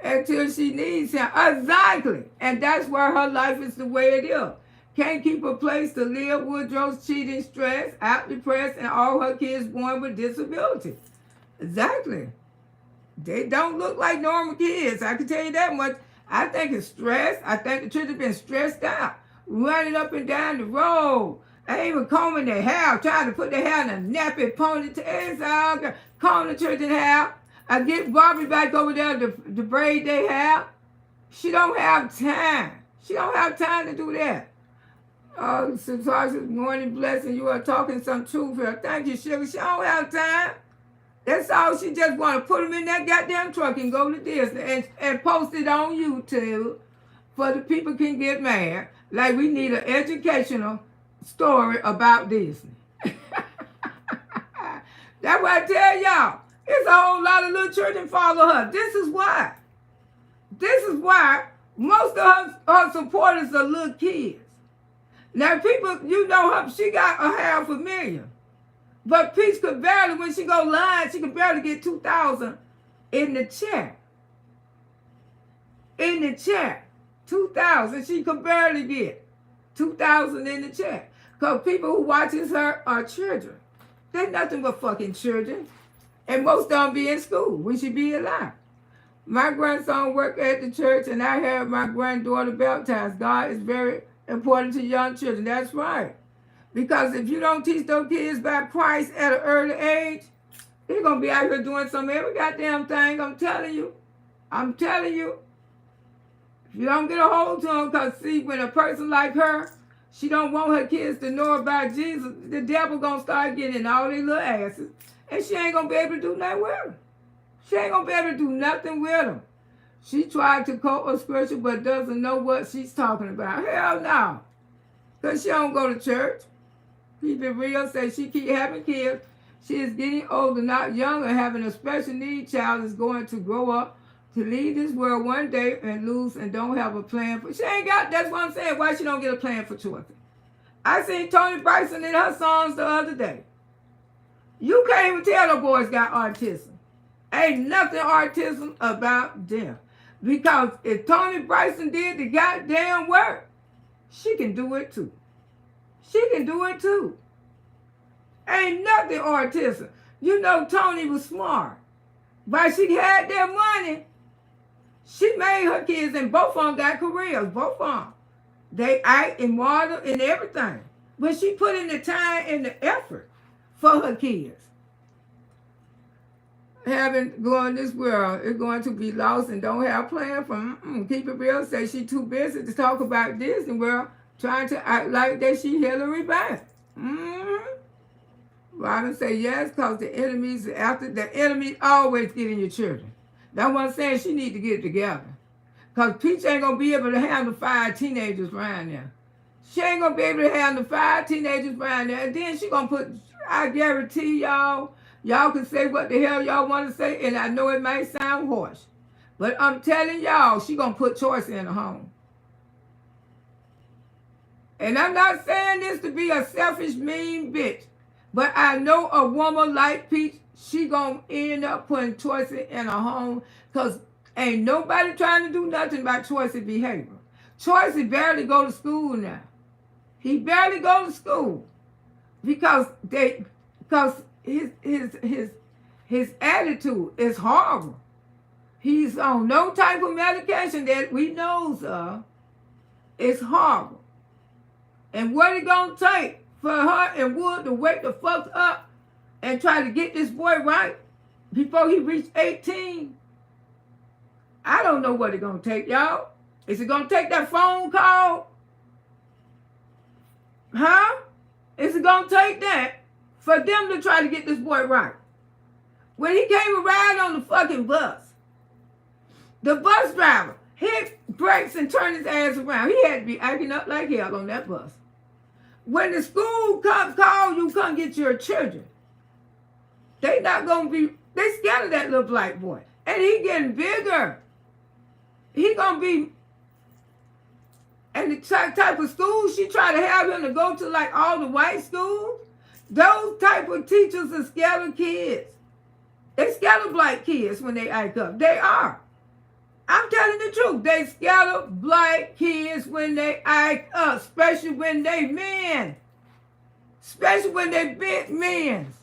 until she needs him. Exactly. And that's where her life is the way it is. Can't keep a place to live. Woodrow's cheating, stress, out depressed, and all her kids born with disability. Exactly. They don't look like normal kids. I can tell you that much. I think it's stress. I think the children been stressed out. Running up and down the road. Ain't even combing their hair. Trying to put their hair in a nappy ponytail. It's all good. Comb the children hair. I get Barbie back over there to braid their hair. She don't have time. She don't have time to do that. Satasha's morning blessing. You are talking some truth here. Thank you, Sugar. She don't have time. That's all. She just want to put them in that goddamn truck and go to Disney and post it on YouTube for the people can get mad. Like we need an educational story about Disney. That's what I tell y'all. It's a whole lot of little children follow her. This is why. This is why most of her supporters are little kids. Now people, her, she got $500,000. But Peach could barely, when she go live, she could barely get 2,000 in the chat. In the chat. 2,000. She could barely get 2,000 in the chat. Because people who watches her are children. They're nothing but fucking children. And most of them be in school when she be alive. My grandson worked at the church and I had my granddaughter baptized. God is very important to young children. That's right. Because if you don't teach those kids about Christ at an early age, they're going to be out here doing some every goddamn thing. I'm telling you. I'm telling you. If you don't get a hold to them, because see, when a person like her, she don't want her kids to know about Jesus, the devil going to start getting in all these little asses. And she ain't going to be able to do nothing with them. She ain't going to be able to do nothing with them. She tried to quote a scripture, but doesn't know what she's talking about. Hell no. Because she don't go to church. Keep it real, say she keep having kids. She is getting older, not younger. Having a special need child is going to grow up to leave this world one day and lose and don't have a plan for. She ain't got, that's what I'm saying, why she don't get a plan for choices. I seen Toni Braxton in her songs the other day. You can't even tell the boys got autism. Ain't nothing autism about them. Because if Toni Braxton did the goddamn work, she can do it too. She can do it too. Ain't nothing autism. You know Toni was smart. But she had their money. She made her kids, and both of them got careers. Both of them. They act and model and everything. But she put in the time and the effort for her kids. Having going this world is going to be lost and don't have a plan for keep it real. Say she too busy to talk about Disney World, trying to act like that she Hillary Bank. Robin say yes, because the enemies after the enemy always getting your children. That's what I'm saying. She need to get it together. Because Peach ain't going to be able to handle 5 teenagers around there. She ain't going to be able to handle 5 teenagers around there. And then she going to put, I guarantee y'all can say what the hell y'all want to say. And I know it might sound harsh. But I'm telling y'all, she going to put choice in the home. And I'm not saying this to be a selfish, mean bitch. But I know a woman like Peach, she gonna end up putting choices in her home, because ain't nobody trying to do nothing about choices behavior. Choices barely go to school now. He barely go to school because his attitude is horrible. He's on no type of medication that we knows of. It's horrible. And what it gonna take for her and Wood to wake the fuck up and try to get this boy right before he reached 18? I don't know what it's going to take, y'all. Is it going to take that phone call? Huh? Is it going to take that for them to try to get this boy right? When he came a ride on the fucking bus, the bus driver hit brakes and turned his ass around. He had to be acting up like hell on that bus. When the school comes call you, come get your children. They not going to be, they scared of that little black boy. And he getting bigger. He going to be, and the type of school she tried to have him to go to, like all the white schools, those type of teachers are scared of kids. They scared of black kids when they act up. They are. I'm telling the truth. They scared of black kids when they act up, especially when they men. Especially when they big men.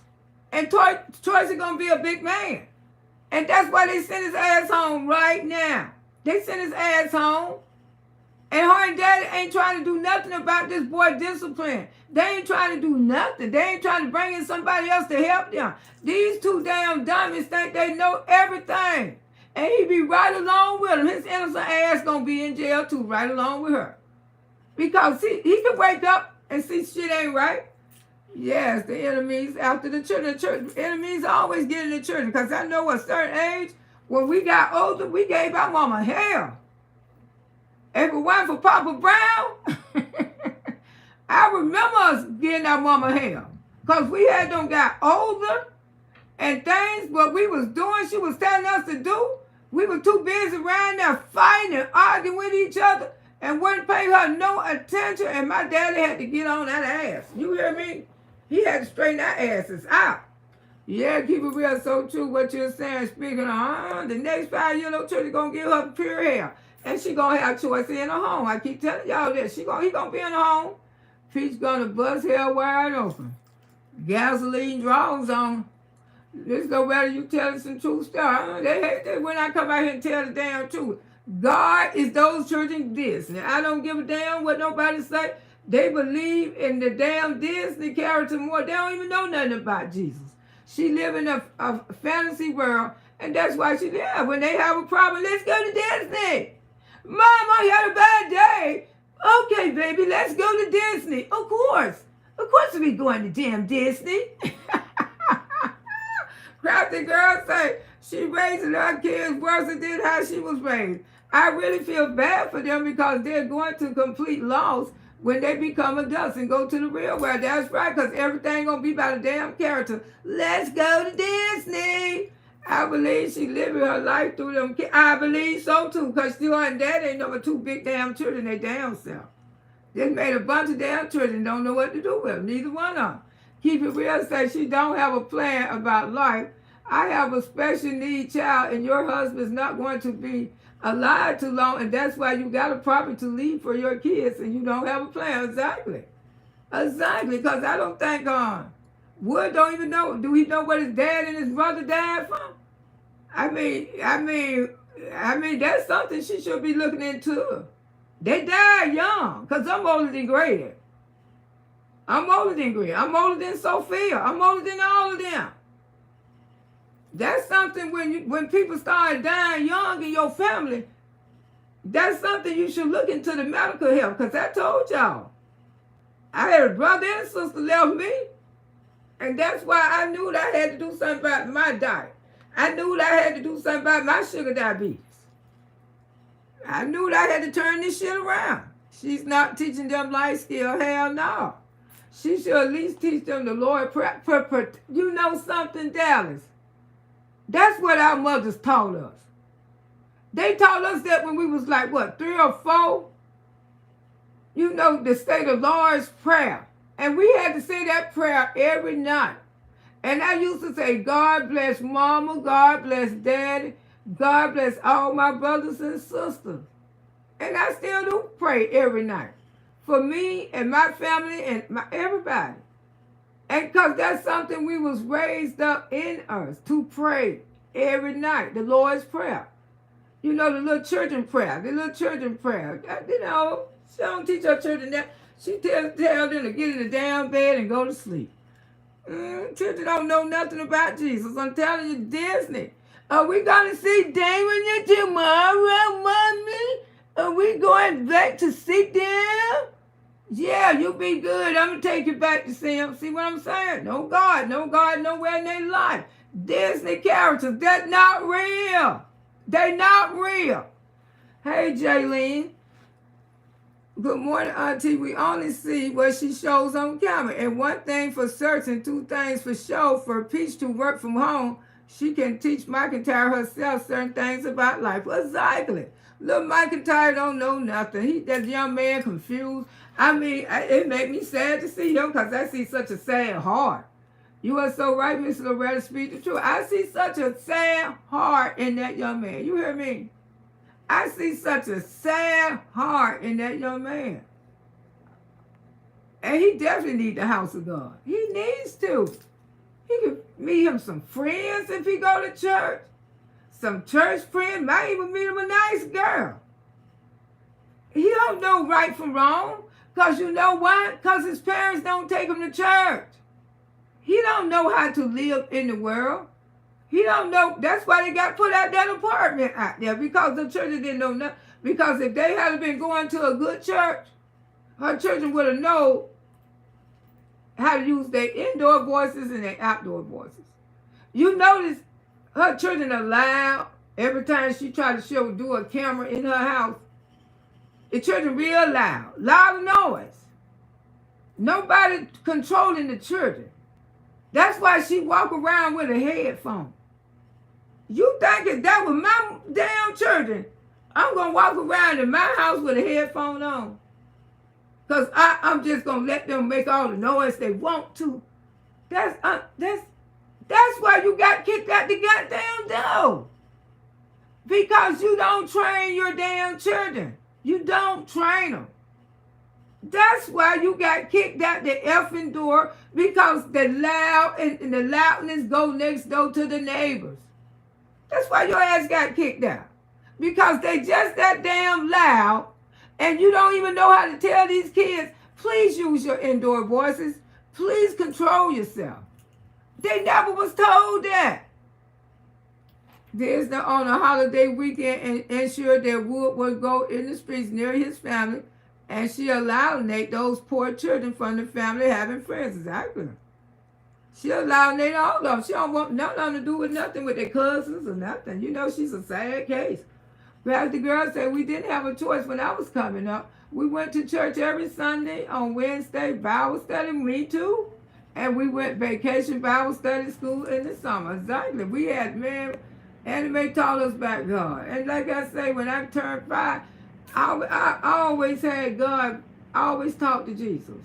And Troy's going to be a big man. And that's why they send his ass home right now. They send his ass home. And her and daddy ain't trying to do nothing about this boy discipline. They ain't trying to do nothing. They ain't trying to bring in somebody else to help them. These two damn dummies think they know everything. And he be right along with him. His innocent ass gonna be in jail too, right along with her. Because he can wake up and see shit ain't right. Yes, the enemies after the children. The church enemies always getting the children. Because I know at a certain age, when we got older, we gave our mama hell. If it wasn't for Papa Brown, I remember us getting our mama hell. Because we had them got older and things, what we was doing, she was telling us to do. We were too busy around there fighting and arguing with each other and wouldn't pay her no attention. And my daddy had to get on that ass. You hear me? He had to straighten our asses out. Yeah, keep it real. So true what you're saying. Speaking of, the next 5 years old church is gonna give her pure hair, and she gonna have choice in her home. I keep telling y'all that he gonna be in her home. Peach gonna bust hair wide open, gasoline draws on. This no better you telling some true stuff. They hate that when I come out here and tell the damn truth. God is those children Disney. I don't give a damn what nobody say. They believe in the damn Disney character more. They don't even know nothing about Jesus. She live in a fantasy world, and that's why she live. When they have a problem, let's go to Disney. Mama, you had a bad day. Okay, baby, let's go to Disney. Of course we going to damn Disney. Crafty girl say she raising her kids worse than how she was raised. I really feel bad for them because they're going to complete loss when they become adults and go to the real world. That's right, because everything gonna be about a damn character. Let's go to Disney. I believe she living her life through them kids. I believe so too, because still and dad ain't number two big damn children they damn self. Just made a bunch of damn children, don't know what to do with them, neither one of them. Keep it real, say she don't have a plan about life. I have a special need child, and your husband's not going to be alive too long, and that's why you got a property to leave for your kids, and you don't have a plan. Exactly, because I don't think Wood don't even know. Do he know what his dad and his brother died from? I mean, that's something she should be looking into. They died young, because I'm older than Greg. I'm older than Sophia. I'm older than all of them. That's something when people start dying young in your family, that's something you should look into the medical help, because I told y'all. I had a brother and a sister left me, and that's why I knew that I had to do something about my diet. I knew that I had to do something about my sugar diabetes. I knew that I had to turn this shit around. She's not teaching them life skill. Hell no. She should at least teach them the Lord. You know something, Dallas? That's what our mothers taught us. They taught us that when we was like, 3 or 4? You know, to say the Lord's Prayer. And we had to say that prayer every night. And I used to say, God bless Mama, God bless Daddy, God bless all my brothers and sisters. And I still do pray every night. For me and my family and everybody. And because that's something we was raised up in us, to pray every night, the Lord's Prayer. You know, the little children prayer. You know, she don't teach her children that. She tell them to get in the damn bed and go to sleep. Children don't know nothing about Jesus. I'm telling you, Disney. Are we going to see Damon tomorrow, Mommy? Are we going back to see them? Yeah, you be good. I'm going to take you back to see him. See what I'm saying? No God nowhere in their life. Disney characters, that's not real. They not real. Hey, Jaylene. Good morning, Auntie. We only see what she shows on camera. And one thing for certain, 2 things for sure. For Peach to work from home, she can teach McIntyre herself certain things about life. Exactly. Little McIntyre don't know nothing. That young man confused. I mean, it made me sad to see him because I see such a sad heart. You are so right, Miss Loretta, speak the truth. I see such a sad heart in that young man. You hear me? I see such a sad heart in that young man. And he definitely needs the house of God. He needs to. He could meet him some friends if he go to church. Some church friends. Might even meet him a nice girl. He don't know right from wrong. Because you know why? Because his parents don't take him to church. He don't know how to live in the world. He don't know. That's why they got put out that apartment out there, because the children didn't know nothing. Because if they had been going to a good church, her children would have known how to use their indoor voices and their outdoor voices. You notice her children are loud every time she tries to do a camera in her house. The children real loud. Loud noise. Nobody controlling the children. That's why she walk around with a headphone. You think if that was my damn children, I'm going to walk around in my house with a headphone on. Because I'm just going to let them make all the noise they want to. That's why you got kicked out the goddamn door. Because you don't train your damn children. You don't train them. That's why you got kicked out the effing door, because the loudness go next door to the neighbors. That's why your ass got kicked out. Because they just that damn loud, and you don't even know how to tell these kids, please use your indoor voices. Please control yourself. They never was told that. Disney on a holiday weekend and ensured that Wood would go in the streets near his family, and she allowed Nate those poor children from the family having friends. Exactly. She allowed Nate all of them. She don't want nothing to do with nothing with their cousins or nothing. You know, she's a sad case. But as the girl said, we didn't have a choice when I was coming up. We went to church every Sunday, on Wednesday, Bible study, me too. And we went vacation Bible study school in the summer. Exactly. We had, man, anime taught us about God. And like I say, when I turned 5, I always had God, I always talked to Jesus.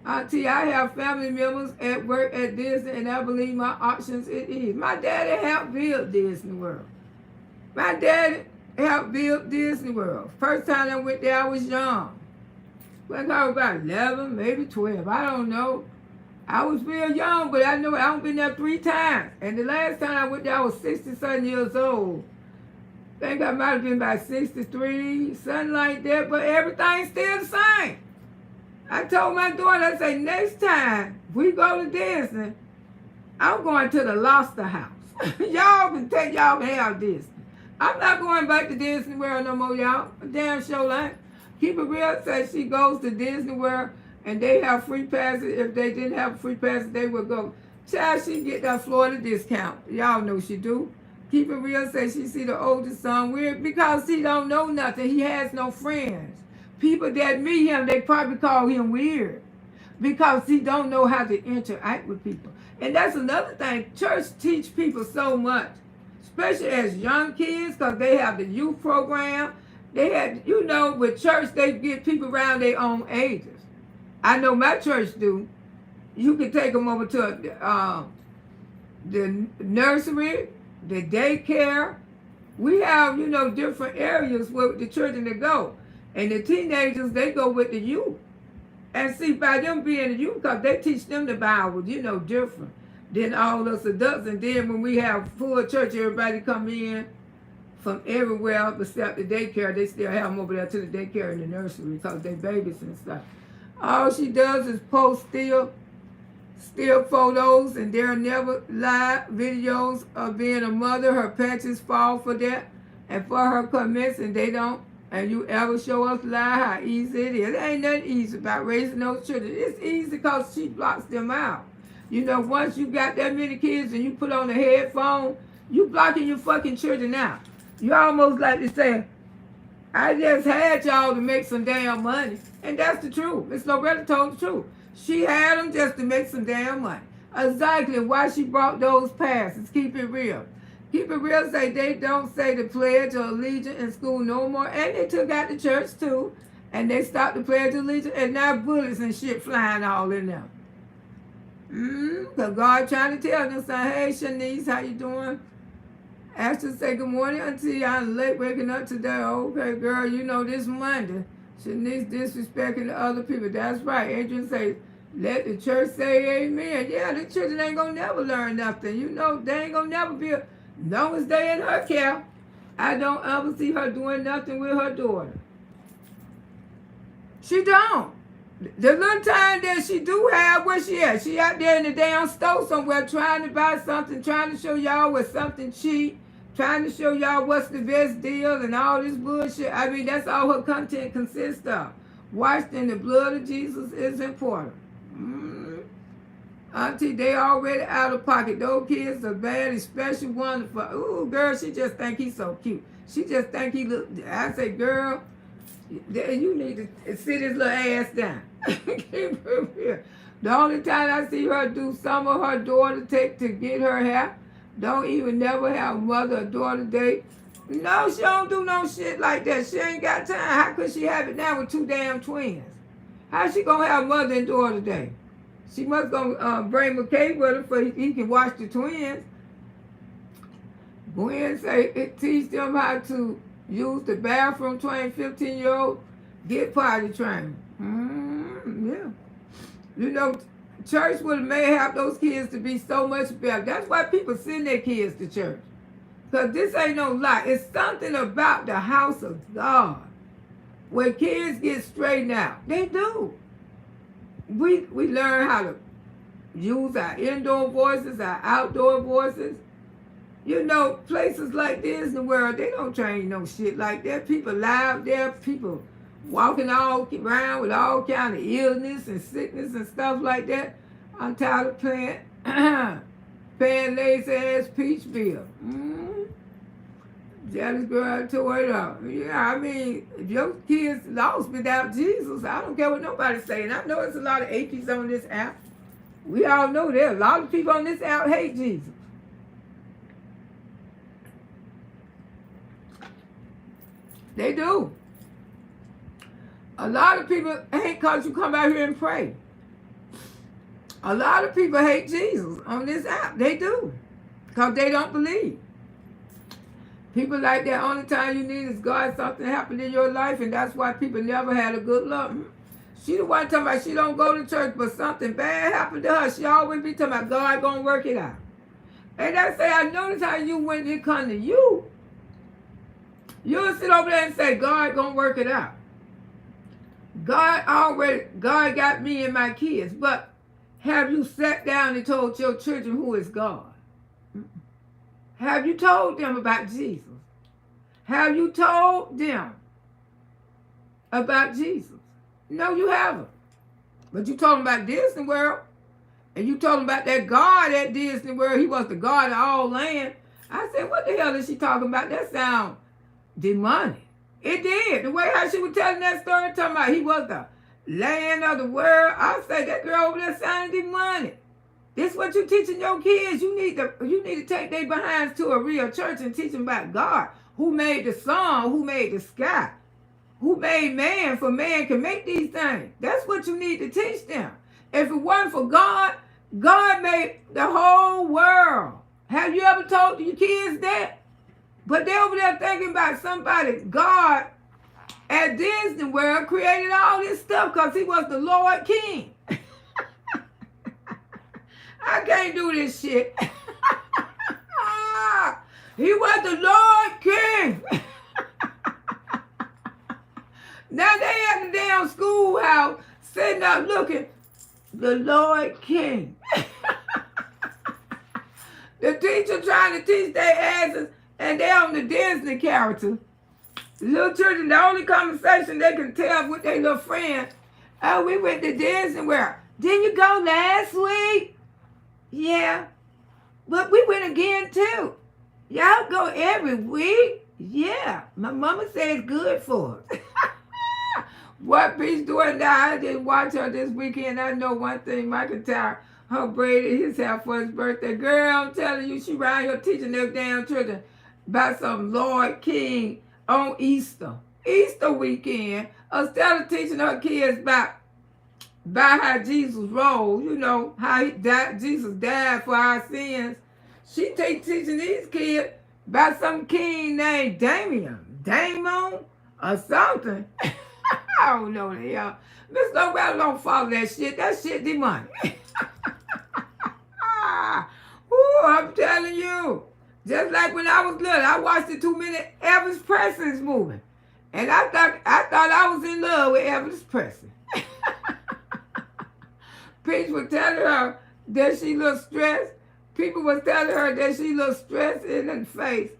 Auntie, I have family members at work at Disney, and I believe my options it is. My daddy helped build Disney World. My daddy helped build Disney World. First time I went there, I was young. When I was about 11, maybe 12, I don't know. I was real young, but I know I've been there 3 times. And the last time I went there, I was 67 years old. I think I might have been about 63, something like that, but everything's still the same. I told my daughter, I said, next time we go to Disney, I'm going to the Lobster House. Y'all can have Disney. I'm not going back to Disney World no more, y'all. Damn sure like. Keep it real, says she goes to Disney World and they have free passes. If they didn't have free passes, they would go. Child, she get that Florida discount. Y'all know she do. Keep it real, says she see the oldest son weird because he don't know nothing. He has no friends. People that meet him, they probably call him weird because he don't know how to interact with people. And that's another thing. Church teach people so much, especially as young kids, because they have the youth program. They had, you know, with church, they get people around their own ages. I know my church do. You can take them over to the nursery, the daycare. We have, you know, different areas where the children to go. And the teenagers, they go with the youth. And see, by them being the youth, because they teach them the Bible, you know, different than all us adults. And then when we have full church, everybody come in from everywhere except the daycare. They still have them over there to the daycare and the nursery because they babies and stuff. All she does is post still photos, and there are never live videos of being a mother. Her patches fall for that. And for her comments, and they don't. And you ever show us live how easy it is. It ain't nothing easy about raising those children. It's easy because she blocks them out. You know, once you got that many kids and you put on a headphone, you blocking your fucking children out. You almost like to say, I just had y'all to make some damn money. And that's the truth. Miss Loretta told the truth. She had them just to make some damn money. Exactly why she brought those passes. Keep it real. Keep it real, say they don't say the Pledge of Allegiance in school no more. And they took out the church too. And they stopped the Pledge of Allegiance. And now bullets and shit flying all in them. Because God trying to tell them, say, hey, Shanice, how you doing? Ashton say, good morning, Auntie. I'm late waking up today. Okay, girl, you know this Monday. Shanice disrespecting the other people. That's right. Adrian say, let the church say amen. Yeah, the children ain't going to never learn nothing. You know, they ain't going to never be... As long as they in her care, I don't ever see her doing nothing with her daughter. She don't. The little time that she do have, where she at? She out there in the damn store somewhere trying to buy something, trying to show y'all what's something cheap, trying to show y'all what's the best deal and all this bullshit. I mean, that's all her content consists of. Washed in the blood of Jesus is important. Auntie, they already out of pocket. Those kids are bad, especially wonderful. Ooh, girl, she just think he's so cute. She just think he look. I say, girl, you need to sit his little ass down. The only time I see her do some of her daughter take to get her hair, don't even never have mother or daughter date. No, she don't do no shit like that. She ain't got time. How could she have it now with 2 damn twins? How she gonna have mother and daughter date? She must gonna bring McKay with her for he can watch the twins. Gwen say it teach them how to use the bathroom. 15-year-old get potty trained. Yeah. You know, church would have may have those kids to be so much better. That's why people send their kids to church. Because this ain't no lie. It's something about the house of God where kids get straightened out. They do. We learn how to use our indoor voices, our outdoor voices. You know, places like Disney World, they don't train no shit like that. People live there, people walking all around with all kind of illness and sickness and stuff like that. I'm tired of paying lazy ass peach bill. Jealous girl tore it up. Yeah, I mean, if your kids lost without Jesus, I don't care what nobody's saying. I know there's a lot of atheists on this app. We all know there a lot of people on this app hate Jesus. They do. A lot of people hate because you come out here and pray. A lot of people hate Jesus on this app. They do. Because they don't believe. People like that, only time you need is God, something happened in your life, and that's why people never had a good luck. She the one talking about she don't go to church, but something bad happened to her. She always be talking about God gonna work it out. And I say, I notice how you, when it come to you, you'll sit over there and say, God gonna work it out. God got me and my kids. But have you sat down and told your children who is God? Have you told them about Jesus? Have you told them about Jesus? No, you haven't. But you told them about Disney World. And you told them about that God at Disney World. He was the God of all land. I said, what the hell is she talking about? That sound demonic. It did. The way how she was telling that story, talking about he was the land of the world. I said, that girl over there sounded demonic. This what you teaching your kids. You need to take their behinds to a real church and teach them about God. Who made the sun, who made the sky, who made man, for man can make these things. That's what you need to teach them. If it wasn't for God, God made the whole world. Have you ever told your kids that? But they over there thinking about somebody, God at Disney World created all this stuff because he was the Lord King. I can't do this shit. He was the Lord King. Now they at the damn schoolhouse sitting up looking, the Lord King. The teacher trying to teach their asses and they on the Disney character. Little children, the only conversation they can tell with their little friend, oh, we went to Disney World. Didn't you go last week? Yeah, but we went again too. Y'all go every week? Yeah, my mama said it's good for us. What bitch doing now? I didn't watch her this weekend. I know one thing, McIntyre, her braided his hair for his birthday. Girl, I'm telling you, she around here teaching their damn children about some Lord King on Easter weekend. Instead of teaching her kids about how Jesus rose, you know, how Jesus died for our sins. She teaching these kids about some king named Damon, or something. I don't know the hell. Miss Loretta don't follow that shit. That shit demonic. Ooh, I'm telling you. Just like when I was little, I watched the 2-minute Elvis Presley's movie. And I thought I was in love with Elvis Presley. Peach was telling her that she looked stressed. People was telling her that she looked stressed in the face.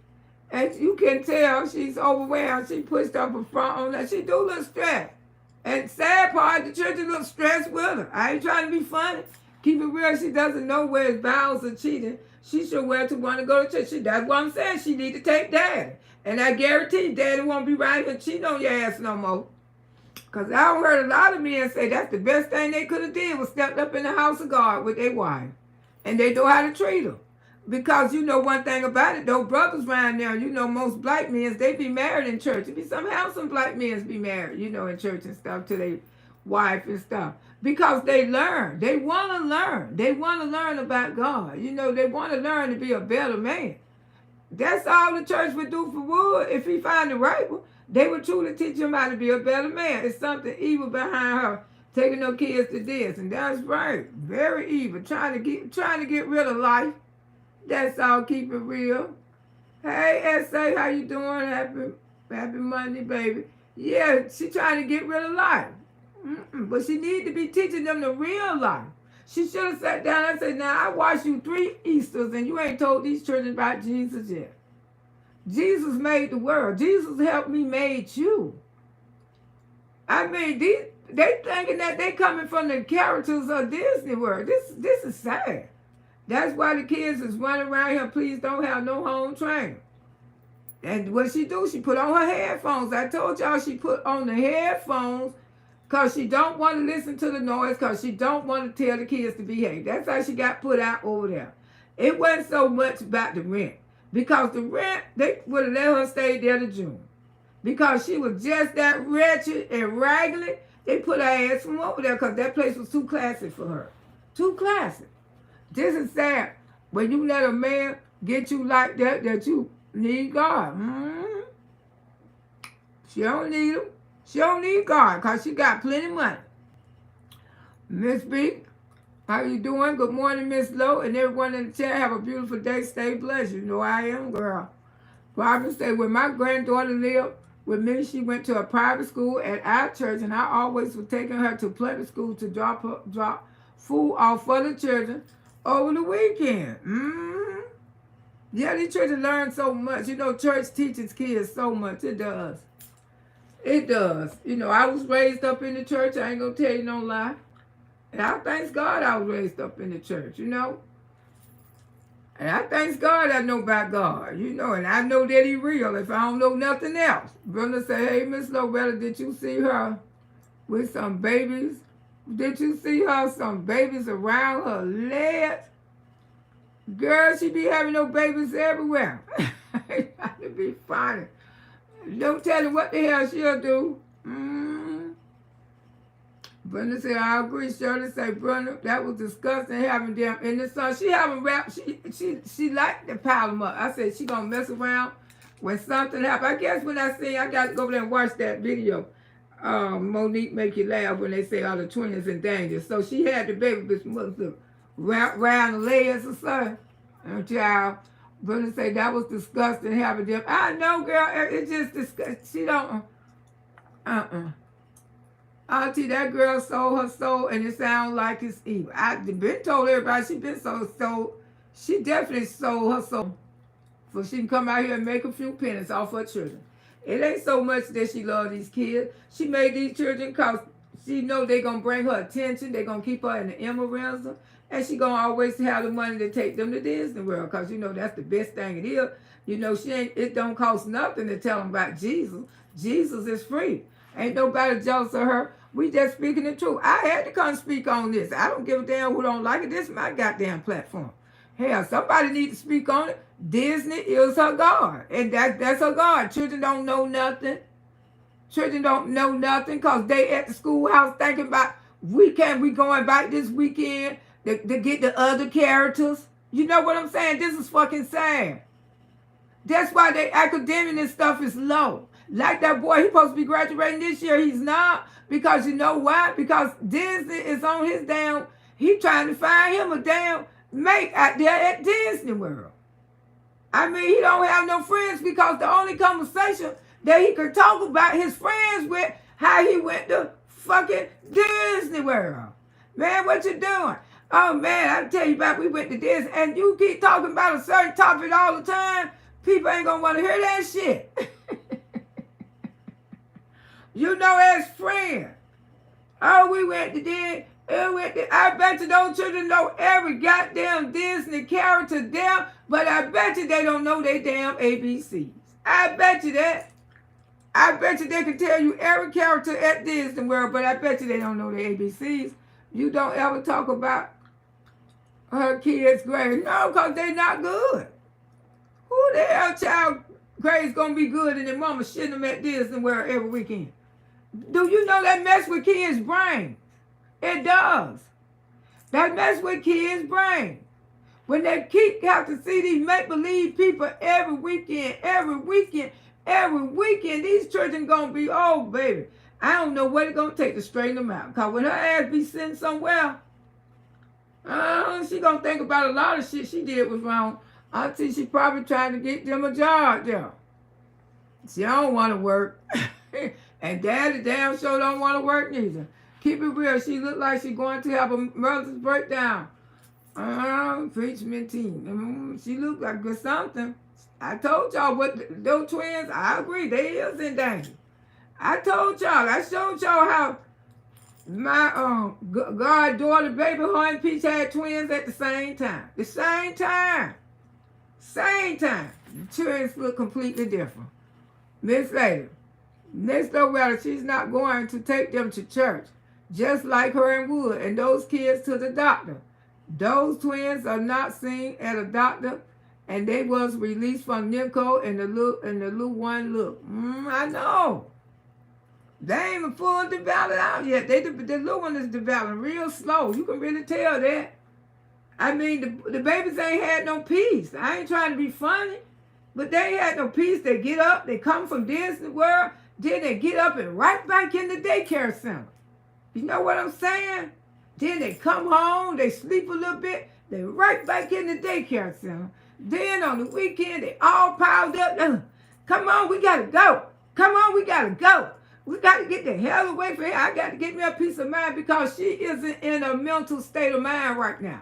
And you can tell she's overwhelmed. She pushed up her front on that. She do look stressed. And sad part, the children look stressed with her. I ain't trying to be funny. Keep it real. She doesn't know where his vows are cheating. She should wear to want to go to church. That's what I'm saying. She need to take daddy. And I guarantee daddy won't be right here cheating on your ass no more. Because I heard a lot of men say that's the best thing they could have did was stepped up in the house of God with their wife. And they know how to treat her. Because you know one thing about it, those brothers around there, you know most black men, they be married in church. It be some handsome black men be married, you know, in church and stuff till they wife and stuff. Because they learn. They want to learn. They want to learn about God. You know, they want to learn to be a better man. That's all the church would do for Wood. If he find the right one, they would truly teach him how to be a better man. It's something evil behind her taking her kids to this. And that's right. Very evil. Trying to get rid of life. That's all. Keep it real. Hey, S.A., how you doing? Happy Monday, baby. Yeah, she trying to get rid of life. But she need to be teaching them the real life. She should have sat down and said, now, I watched you 3 Easters and you ain't told these children about Jesus yet. Jesus made the world. Jesus helped me make you. I mean, they thinking that they coming from the characters of Disney World. This is sad. That's why the kids is running around here, please don't have no home training. And what she do, she put on her headphones. I told y'all she put on the headphones because she don't want to listen to the noise, because she don't want to tell the kids to behave. That's how she got put out over there. It wasn't so much about the rent. Because the rent, they would have let her stay there to June. Because she was just that wretched and raggedy, they put her ass from over there because that place was too classy for her. Too classy. This is sad. When you let a man get you like that you need God. She don't need him. She don't need God because she got plenty of money. Miss B, how you doing? Good morning, Miss Lowe, and everyone in the chat. Have a beautiful day. Stay blessed. You know I am, girl. Robin said, when my granddaughter lived with me, she went to a private school at our church, and I always was taking her to public school to drop food off for the children over the weekend. Yeah, these children learn so much. You know, church teaches kids so much. It does. It does. You know, I was raised up in the church. I ain't going to tell you no lie. And I thank God I was raised up in the church, you know. And I thank God I know about God, you know. And I know that He real if I don't know nothing else. Brother say, hey, Miss Loretta, did you see her with some babies? Did you see her some babies around her legs? Girl, she be having no babies everywhere. It'd be funny. Don't tell her what the hell she'll do. Brenda said, I agree. Shirley said, Brenda, that was disgusting having them in the sun. She haven't wrapped. She liked to pile them up. I said she gonna mess around when something happens. I guess when I got to go there and watch that video. Monique make you laugh when they say all the twins in danger. So she had the baby bitch mother wrap around the legs or something. And child, Brenda said that was disgusting having them. I know, girl. It's just disgusting. She don't. Auntie, that girl sold her soul, and it sounds like it's evil. I've been told everybody she been sold. She definitely sold her soul so she can come out here and make a few pennies off her children. It ain't so much that she loves these kids. She made these children because she know they going to bring her attention. They going to keep her in the emeralds. And she going to always have the money to take them to Disney World because, you know, that's the best thing it is. You know, it don't cost nothing to tell them about Jesus. Jesus is free. Ain't nobody jealous of her. We just speaking the truth. I had to come speak on this. I don't give a damn who don't like it. This is my goddamn platform. Hell, somebody need to speak on it. Disney is her God. And that's her God. Children don't know nothing. Children don't know nothing because they at the schoolhouse thinking about we going back this weekend to get the other characters. You know what I'm saying? This is fucking sad. That's why their academic and stuff is low. Like that boy, he's supposed to be graduating this year. He's not. Because you know why? Because Disney is on his damn, he trying to find him a damn mate out there at Disney World. I mean, he don't have no friends because the only conversation that he could talk about his friends with, how he went to fucking Disney World. Man, what you doing? Oh, man, I tell you about we went to Disney, and you keep talking about a certain topic all the time, people ain't going to want to hear that shit. You know, as friends. Oh, we went to Disney. I bet you those children know every goddamn Disney character there, but I bet you they don't know their damn ABCs. I bet you that. I bet you they can tell you every character at Disney World, but I bet you they don't know their ABCs. You don't ever talk about her kids' grades. No, because they're not good. Who the hell child grades gonna be good and their mama shitting them at Disney World every weekend? Do you know that mess with kids' brains? It does. That mess with kids' brains. When they have to see these make-believe people every weekend, these children gonna be, oh baby, I don't know what it's gonna take to straighten them out. Cause when her ass be sitting somewhere, she gonna think about a lot of shit she did was wrong. Auntie, she probably trying to get them a job there. She don't want to work. And daddy damn sure don't want to work neither. Keep it real. She look like she going to have a mother's breakdown. Preachment team. She look like something. I told y'all what those twins, I agree, they is in danger. I told y'all, I showed y'all how my goddaughter, baby, her and Peach had twins at the same time. The same time. Same time. The twins look completely different. Miss Lady, Miss Loretta, she's not going to take them to church, just like her and Wood and those kids to the doctor. Those twins are not seen at a doctor, and they was released from NICO and the little one look. I know. They ain't even full developed out yet. The little one is developing real slow. You can really tell that. I mean, the babies ain't had no peace. I ain't trying to be funny, but they ain't had no peace. They get up, they come from Disney World, then they get up and right back in the daycare center. You know what I'm saying? Then they come home, they sleep a little bit, they right back in the daycare center. Then on the weekend, they all piled up. Come on, we gotta go. Come on, we gotta go. We gotta get the hell away from here. I got to get me a peace of mind because she isn't in a mental state of mind right now.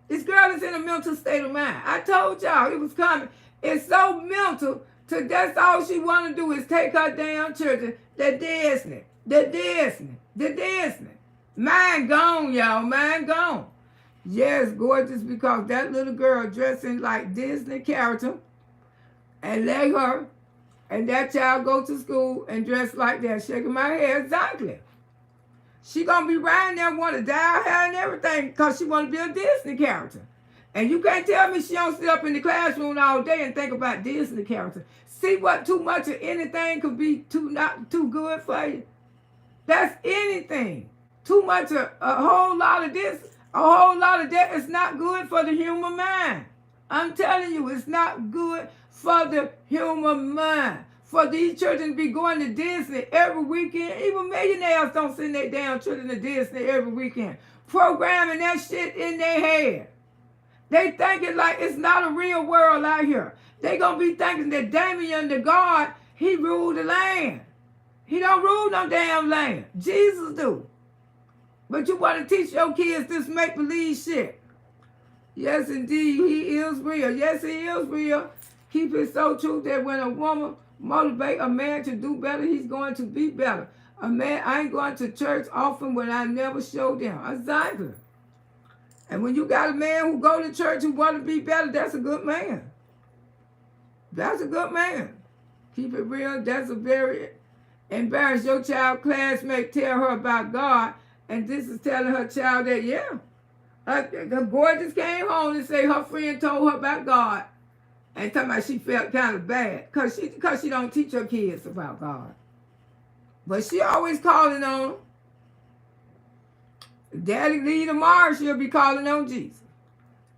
This girl is in a mental state of mind. I told y'all it was coming. It's so mental to that's all she want to do is take her damn children. The Disney. Mine gone, y'all. Mine gone. Yes, gorgeous, because that little girl dressing like Disney character and let her and that child go to school and dress like that, shaking my head exactly. She gonna be riding there, want to dye her hair and everything because she want to be a Disney character. And you can't tell me she don't sit up in the classroom all day and think about Disney character. See what too much of anything could be not too good for you? That's anything. Too much of a whole lot of this, a whole lot of that is not good for the human mind. I'm telling you, it's not good for the human mind. For these children to be going to Disney every weekend. Even millionaires don't send their damn children to Disney every weekend. Programming that shit in their head. They thinking like it's not a real world out here. They gonna be thinking that Damien the God, he ruled the land. He don't rule no damn land. Jesus do. But you want to teach your kids this make-believe shit. Yes, indeed, he is real. Yes, he is real. Keep it so true that when a woman motivate a man to do better, he's going to be better. A man, I ain't going to church often when I never show them. Exactly. And when you got a man who go to church who want to be better, that's a good man. That's a good man. Keep it real. That's a very embarrassed. Your child classmate tell her about God, and this is telling her child that, yeah, the boy just came home and say her friend told her about God. And talking about she felt kind of bad because she don't teach her kids about God. But she always calling on them. Daddy leave tomorrow, she'll be calling on Jesus.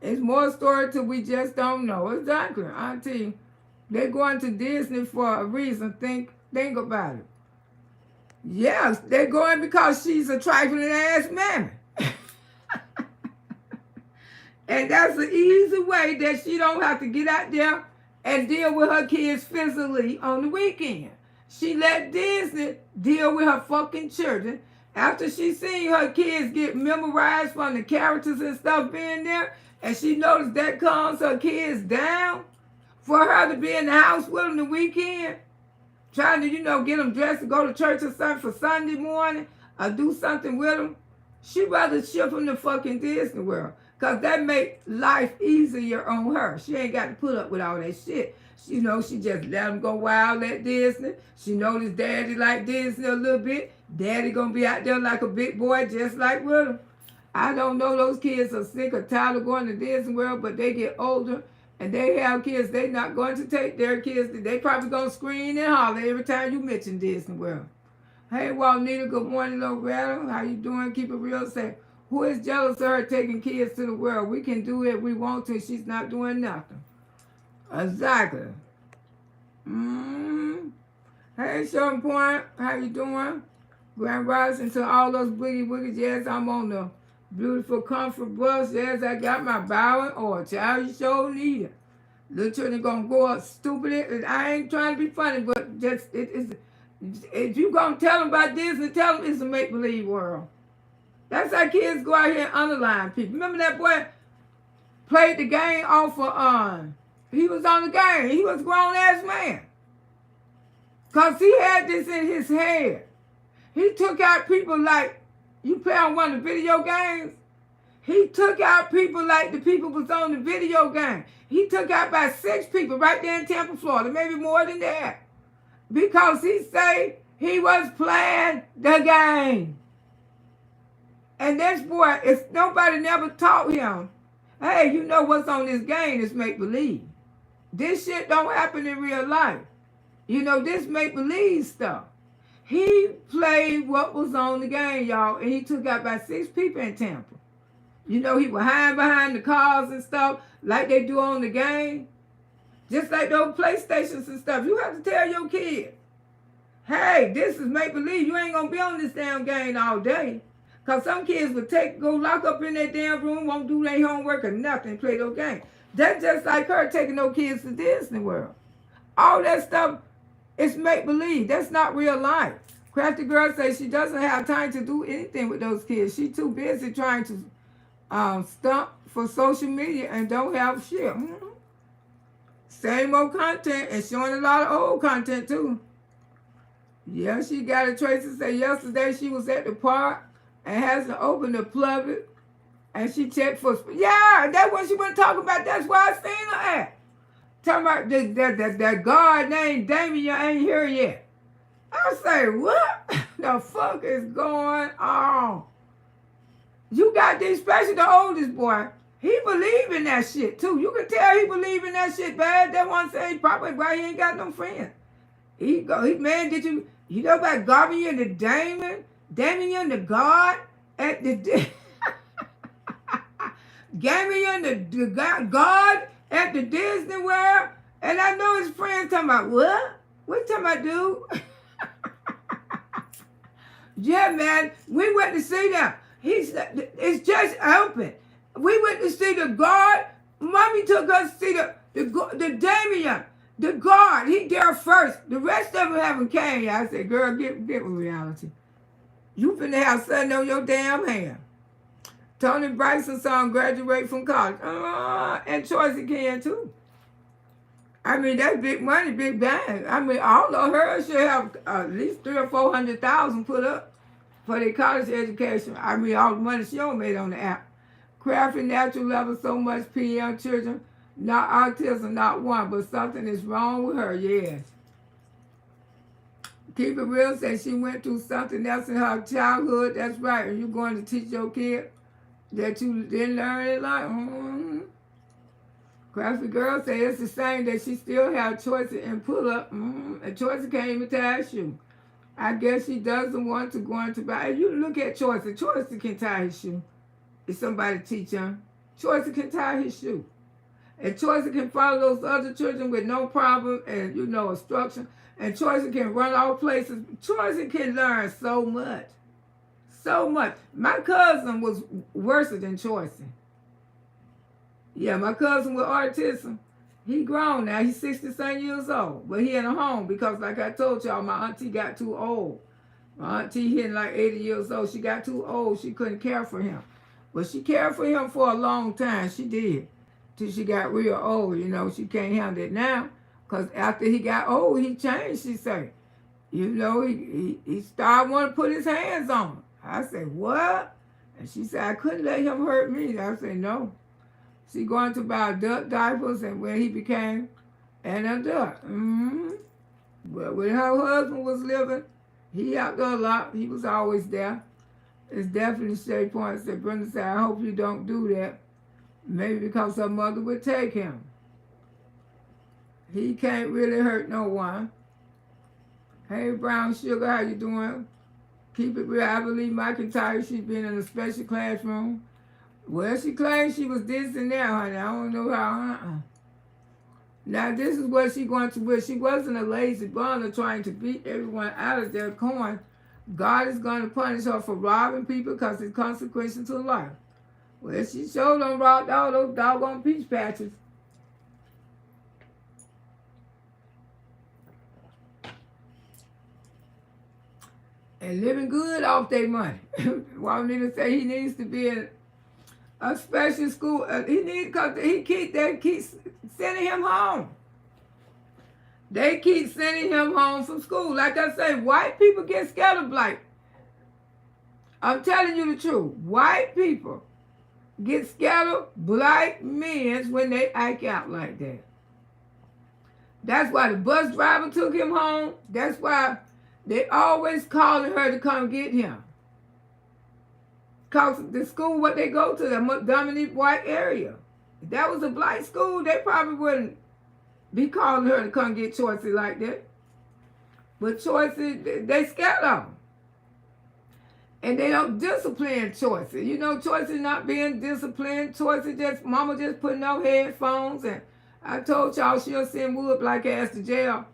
It's more story till we just don't know. Exactly, Auntie. They're going to Disney for a reason. Think about it. Yes, they're going because she's a trifling ass mammy. And that's an easy way that she don't have to get out there and deal with her kids physically on the weekend. She let Disney deal with her fucking children. After she seen her kids get memorized from the characters and stuff being there, and she noticed that calms her kids down, for her to be in the house with them the weekend, trying to, get them dressed to go to church or something for Sunday morning, or do something with them, she'd rather ship them to fucking Disney World. Because that make life easier on her. She ain't got to put up with all that shit. She just let them go wild at Disney. She noticed daddy like Disney a little bit. Daddy gonna be out there like a big boy just like with him. I don't know, those kids are sick or tired of going to Disney World, but they get older and they have kids. They not going to take their kids. They probably gonna scream and holler every time you mention Disney World. Hey, Walnita, good morning, Loretta. How you doing? Keep it real. Say, who is jealous of her taking kids to the world? We can do it if we want to. She's not doing nothing. Exactly. Mm-hmm. Hey, Short Point, how you doing? Grand Rising to all those boogie woogies. Yes, I'm on the beautiful comfort bus. Yes, I got my bowing or child, you sure need it. Little children gonna go up stupid. And I ain't trying to be funny, but just if you gonna tell them about Disney, tell them it's a make-believe world. That's how kids go out here and underline people. Remember that boy played the game off of he was on the game. He was a grown-ass man. Because he had this in his head. He took out people like, you play on one of the video games? He took out people like the people was on the video game. He took out about 6 people right there in Tampa, Florida, maybe more than that. Because he said he was playing the game. And this boy, if nobody never taught him, hey, you know what's on this game is make-believe. This shit don't happen in real life. You know, this make-believe stuff. He played what was on the game, y'all, and he took out about 6 people in Tampa. You know, he was hiding behind the cars and stuff like they do on the game. Just like those PlayStations and stuff. You have to tell your kids, hey, this is make-believe. You ain't going to be on this damn game all day. Because some kids would go lock up in their damn room, won't do their homework or nothing, play those games. That's just like her taking those kids to Disney World. All that stuff is make-believe. That's not real life. Crafty Girl says she doesn't have time to do anything with those kids. She's too busy trying to stump for social media and don't have shit. Mm-hmm. Same old content and showing a lot of old content too. Yeah, she got it. Tracy said yesterday she was at the park and hasn't opened the plug and she checked for, yeah, that's what she been talking about. That's why I seen her at. Talking about that guard named Damien ain't here yet. I say, what the fuck is going on? You got this, especially the oldest boy. He believe in that shit too. You can tell he believe in that shit bad. That one say probably why he ain't got no friends. Man, did you know about Damien the Damien the God at the Damien the God at the Disney World? And I know his friends talking about, what? What you talking about, dude? Yeah, man, we went to see them. It's just open. We went to see the guard. Mommy took us to see the Damien, the guard. He there first. The rest of them haven't came. I said, girl, get with reality. You finna have something on your damn hand. Tony Bryson's son graduate from college. And Choice can too. I mean, that's big money, big bang. I mean, all of her should have at least 300,000 or 400,000 put up for their college education. I mean, all the money she don't made on the app. Crafting natural level so much PM children, not autism, not one, but something is wrong with her, yes. Keep it real, say she went through something else in her childhood. That's right. Are you going to teach your kid that you didn't learn it like? Mm-hmm. Crafty Girl say it's the same that she still have choices and pull up. Mm-hmm. And Choice can't even tie a shoe. I guess she doesn't want to go into buy. You look at Choice. Choice can tie his shoe. If somebody teach him, Choice can tie his shoe. And Choice can follow those other children with no problem and, instruction. And Choice can run all places. Choice can learn so much. So much. My cousin was worse than Choice. Yeah, my cousin with autism, he grown now. He's 60-some years old. But he in a home because, like I told y'all, my auntie got too old. My auntie hitting like 80 years old. She got too old. She couldn't care for him. But she cared for him for a long time. She did. Till she got real old, She can't handle it now. Because after he got old, he changed, she said. He started wanting to put his hands on her. I said, what? And she said, I couldn't let him hurt me. I said, no. She going to buy adult diapers and when he became an adult. Mm-hmm. But when her husband was living, he helped her a lot. He was always there. It's definitely Shay Point said, Brenda said, I hope you don't do that. Maybe because her mother would take him. He can't really hurt no one. Hey, Brown Sugar, how you doing? Keep it real. I believe McIntyre, she's been in a special classroom. Well, she claims she was this and that, honey. I don't know how. Now, this is what she going to wish. She wasn't a lazy bundler trying to beat everyone out of their coin. God is going to punish her for robbing people because it's consequences to life. Well, she sure done robbed all those doggone peach patches. And living good off their money. Well, need to say he needs to be in a special school. Because they keep sending him home. They keep sending him home from school. Like I say, white people get scared of black. I'm telling you the truth. White people get scared of black men when they act out like that. That's why the bus driver took him home. That's why they always calling her to come get him. Because the school, what they go to, the dominant white area. If that was a black school, they probably wouldn't be calling her to come get Choicy like that. But Choicy, they scared of them. And they don't discipline Choicy. You know, Choicy not being disciplined. Choicy just, mama just putting on headphones. And I told y'all she'll send Wood Black ass to jail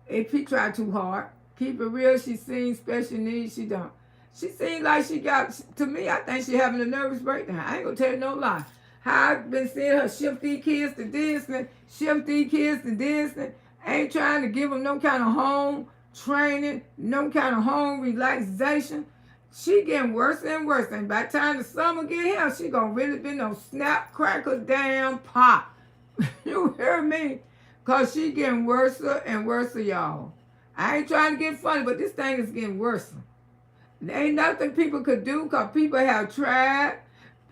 if he try too hard. Keep it real, she seen special needs, she don't. She seems like she got, to me, I think she having a nervous breakdown. I ain't gonna tell you no lie. How I've been seeing her shift these kids to Disney, ain't trying to give them no kind of home training, no kind of home relaxation. She getting worse and worse. And by the time the summer get here, she gonna really be no snap, cracker, damn pop. You hear me? Because she getting worse and worse, y'all. I ain't trying to get funny, but this thing is getting worse. There ain't nothing people could do because people have tried.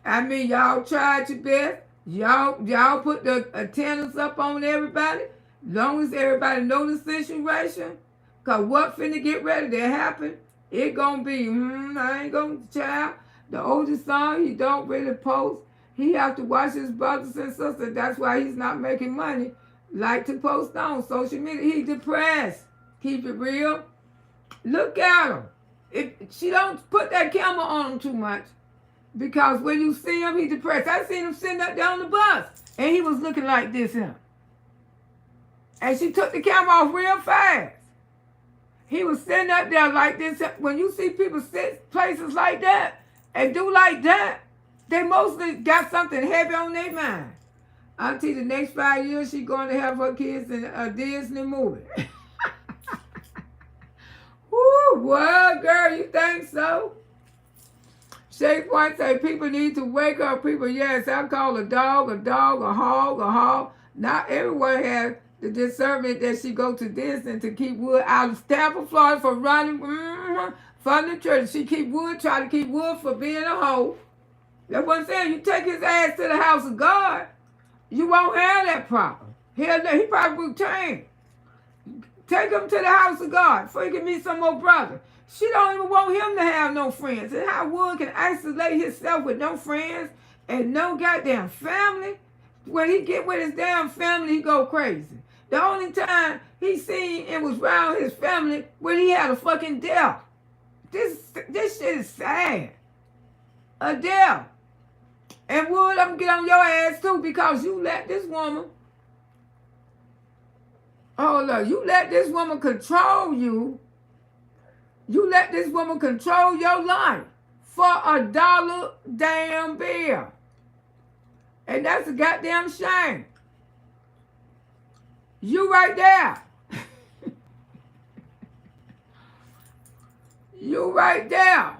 I mean, y'all tried your best. Y'all put the attendance up on everybody. As long as everybody know the situation. Because what finna get ready to happen, it gonna be, I ain't gonna child. The oldest son, he don't really post. He have to watch his brothers and sisters. That's why he's not making money. Like to post on social media. He depressed. Keep it real. Look at him. If she don't put that camera on him too much. Because when you see him, he depressed. I seen him sitting up there on the bus. And he was looking like this here. And she took the camera off real fast. He was sitting up there like this. When you see people sit places like that and do like that, they mostly got something heavy on their mind. Auntie, the next 5 years, she's going to have her kids in a Disney movie. Woo, what, girl, you think so? Shay Point say people need to wake up. People, yes, I call a dog, a hog. Not everyone has the discernment that she go to Disney to keep Wood out of Tampa, Florida for running from the church. She keep Wood, try to keep Wood for being a hoe. That's what I'm saying. You take his ass to the house of God, you won't have that problem. He probably will change. Take him to the house of God before he can meet some more brothers. She don't even want him to have no friends. And how Wood can isolate himself with no friends and no goddamn family. When he get with his damn family, he go crazy. The only time he seen and was around his family when he had a fucking death. This shit is sad. A death. And Wood, I'm gonna get on your ass too because you let this woman, you let this woman control you. You let this woman control your life for $1 damn bill. And that's a goddamn shame. You right there. You right there.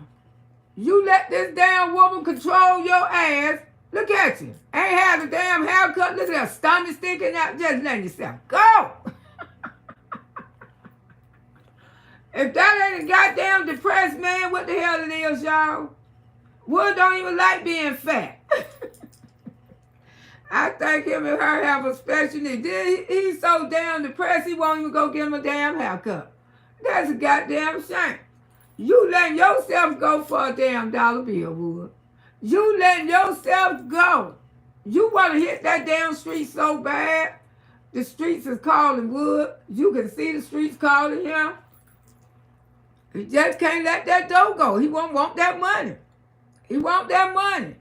You let this damn woman control your ass. Look at you. Ain't had a damn haircut. Look at that stomach sticking out. Just letting yourself go. If that ain't a goddamn depressed man, what the hell it is, y'all? Wood don't even like being fat. I think him and her have a special need. He's so damn depressed, he won't even go get him a damn haircut. That's a goddamn shame. You letting yourself go for a damn dollar bill, Wood. You letting yourself go. You want to hit that damn street so bad. The streets is calling Wood. You can see the streets calling him. He just can't let that dough go. He won't want that money. He want that money.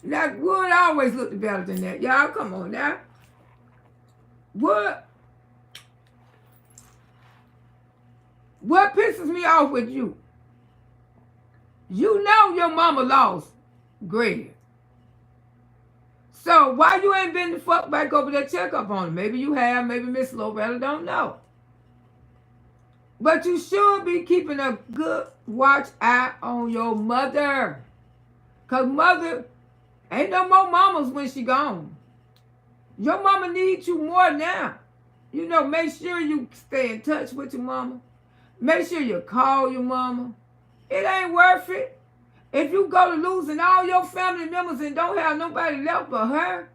That wood always looked better than that. Y'all, come on now. What pisses me off with you? You know your mama lost Greg. So why you ain't been the fuck back over there check up on him? Maybe you have, maybe Miss Loretta don't know. But you should be keeping a good watch eye on your mother. Because mother, ain't no more mamas when she gone. Your mama needs you more now. You know, make sure you stay in touch with your mama. Make sure you call your mama. It ain't worth it. If you go to losing all your family members and don't have nobody left but her,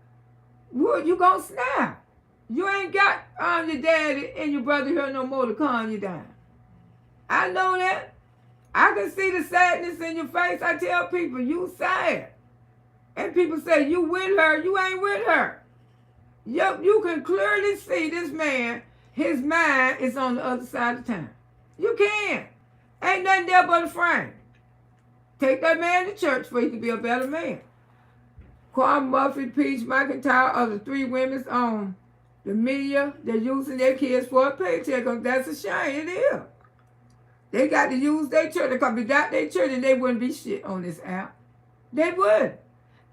you gonna snap. You ain't got your daddy and your brother here no more to calm you down. I know that. I can see the sadness in your face. I tell people, you sad. And people say, you with her. You ain't with her. You can clearly see this man, his mind is on the other side of town. You can. Ain't nothing there but a frame. Take that man to church for he can be a better man. Quan, Murphy, Peach, McIntyre are the three women on the media. They're using their kids for a paycheck. That's a shame. It is. They got to use their church. Because without their church, they wouldn't be shit on this app. They would.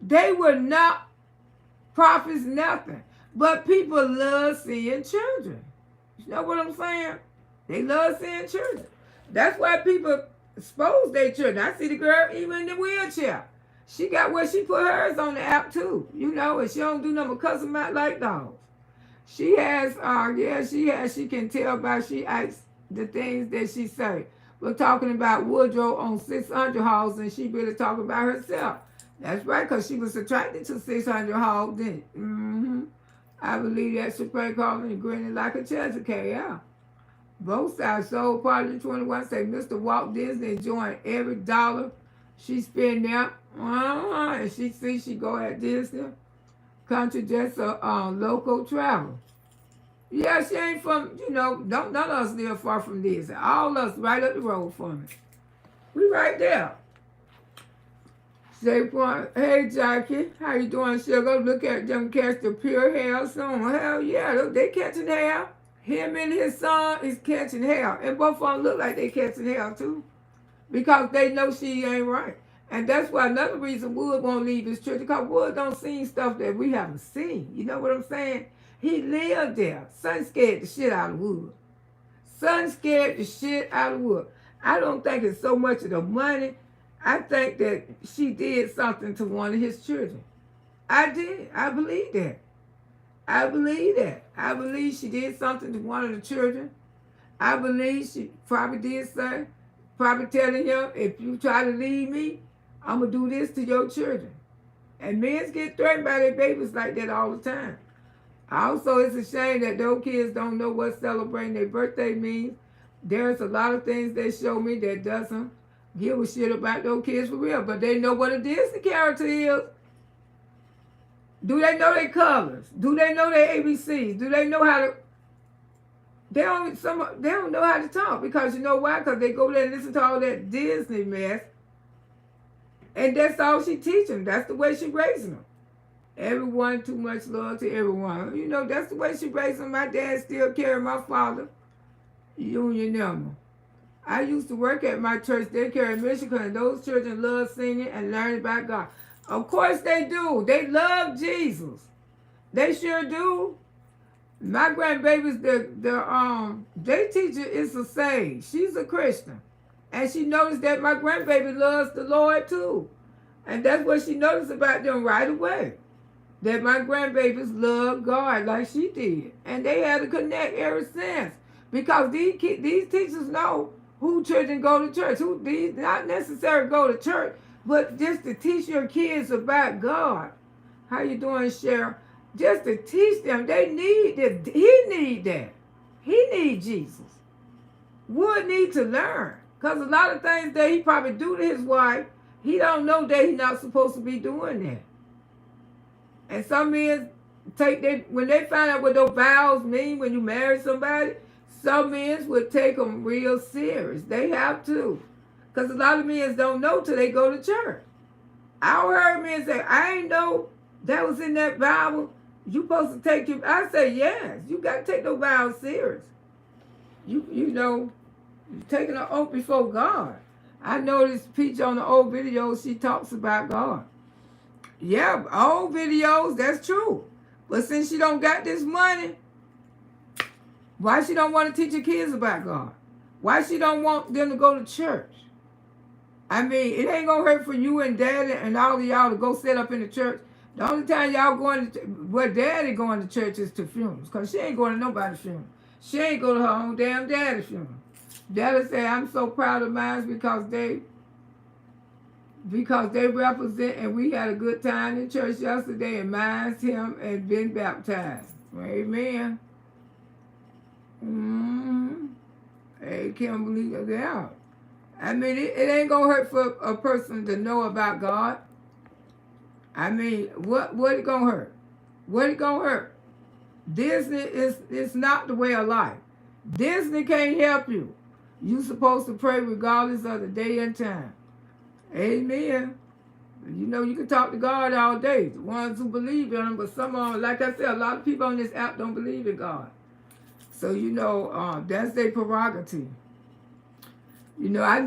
They would not profit nothing. But people love seeing children. You know what I'm saying? They love seeing children. That's why people expose their children. I see the girl even in the wheelchair. She got where she put hers on the app too. You know, and she don't do nothing but cuss them out like dogs. She has, she can tell by she acts the things that she say. We're talking about Woodrow on 600 Halls, and she really talking about herself. That's right, because she was attracted to 600 Halls then. I believe that's Supreme Court and grinning like a Chesapeake, yeah. Both sides sold Party 21 say Mr. Walt Disney enjoying every dollar she spend there. And she see she go at Disney. Country just a local travel. Yeah, she ain't from, none of us live far from Disney. All us right up the road from it. We right there. Say, hey, Jackie, how you doing, sugar? Look at them catch the pure hair soon. Hell yeah, they catching hair. Him and his son is catching hair. And both of them look like they catching hair too. Because they know she ain't right. And that's why another reason Wood won't leave his church. Because Wood don't see stuff that we haven't seen. You know what I'm saying? He lived there. Son scared the shit out of Wood. Son scared the shit out of Wood. I don't think it's so much of the money. I think that she did something to one of his children. I did. I believe that. I believe that. I believe she did something to one of the children. I believe she probably did something. Probably telling him, if you try to leave me, I'm going to do this to your children. And men get threatened by their babies like that all the time. Also, it's a shame that those kids don't know what celebrating their birthday means. There's a lot of things they show me that doesn't give a shit about those kids for real. But they know what a Disney character is. Do they know their colors? Do they know their ABCs? Do they know how to... They don't know how to talk. Because you know why? Because they go there and listen to all that Disney mess. And that's all she teach them. That's the way she raising them. Everyone, too much love to everyone. You know, that's the way she raised them. My dad still carried my father union number. I used to work at my church daycare in Michigan, and those children love singing and learning about God. Of course they do. They love Jesus. They sure do. My grandbaby's day teacher is a sage. She's a Christian. And she noticed that my grandbaby loves the Lord too. And that's what she noticed about them right away. That my grandbabies love God like she did. And they had to connect ever since. Because these teachers know who children go to church. These not necessarily go to church, but just to teach your kids about God. How you doing, Cheryl? Just to teach them. They need that. He need that. He need Jesus. Would need to learn. Because a lot of things that he probably do to his wife, he don't know that he's not supposed to be doing that. And some men when they find out what those vows mean when you marry somebody, Some men would take them real serious. They have to. Because a lot of men don't know till they go to church. I heard men say, I ain't know that was in that Bible. You supposed to take your... I say, yes. You got to take those Bible serious. You know, you're taking an oath before God. I noticed Peach on the old videos, she talks about God. Yeah, old videos, that's true. But since she don't got this money, why she don't want to teach her kids about God? Why she don't want them to go to church? I mean, it ain't going to hurt for you and Daddy and all of y'all to go sit up in the church. The only time y'all going to, well, Daddy going to church is to funerals, because she ain't going to nobody's funeral. She ain't go to her own damn daddy's funeral. Daddy say, I'm so proud of mine because they represent, and we had a good time in church yesterday, and mine's him and been baptized. Amen. Hey, Kimberly, yeah. I mean, it ain't gonna hurt for a person to know about God. I mean, what it gonna hurt? What it gonna hurt? Disney is not the way of life. Disney can't help you. You supposed to pray regardless of the day and time. Amen. You know, you can talk to God all day, the ones who believe in him, but some of them, like I said, a lot of people on this app don't believe in God. So, you know, that's their prerogative. You know, I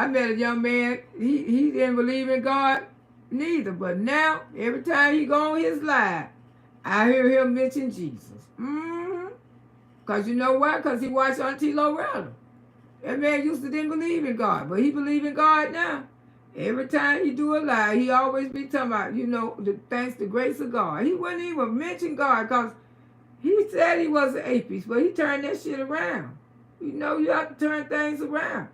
met a young man, he didn't believe in God neither, but now, every time he go on his live, I hear him mention Jesus. Because you know why? Because he watched Auntie Loretta. That man used to didn't believe in God, but he believe in God now. Every time he do a lie, he always be talking about, you know, thanks to the grace of God. He wouldn't even mention God because he said he was an atheist, but he turned that shit around. You know, you have to turn things around.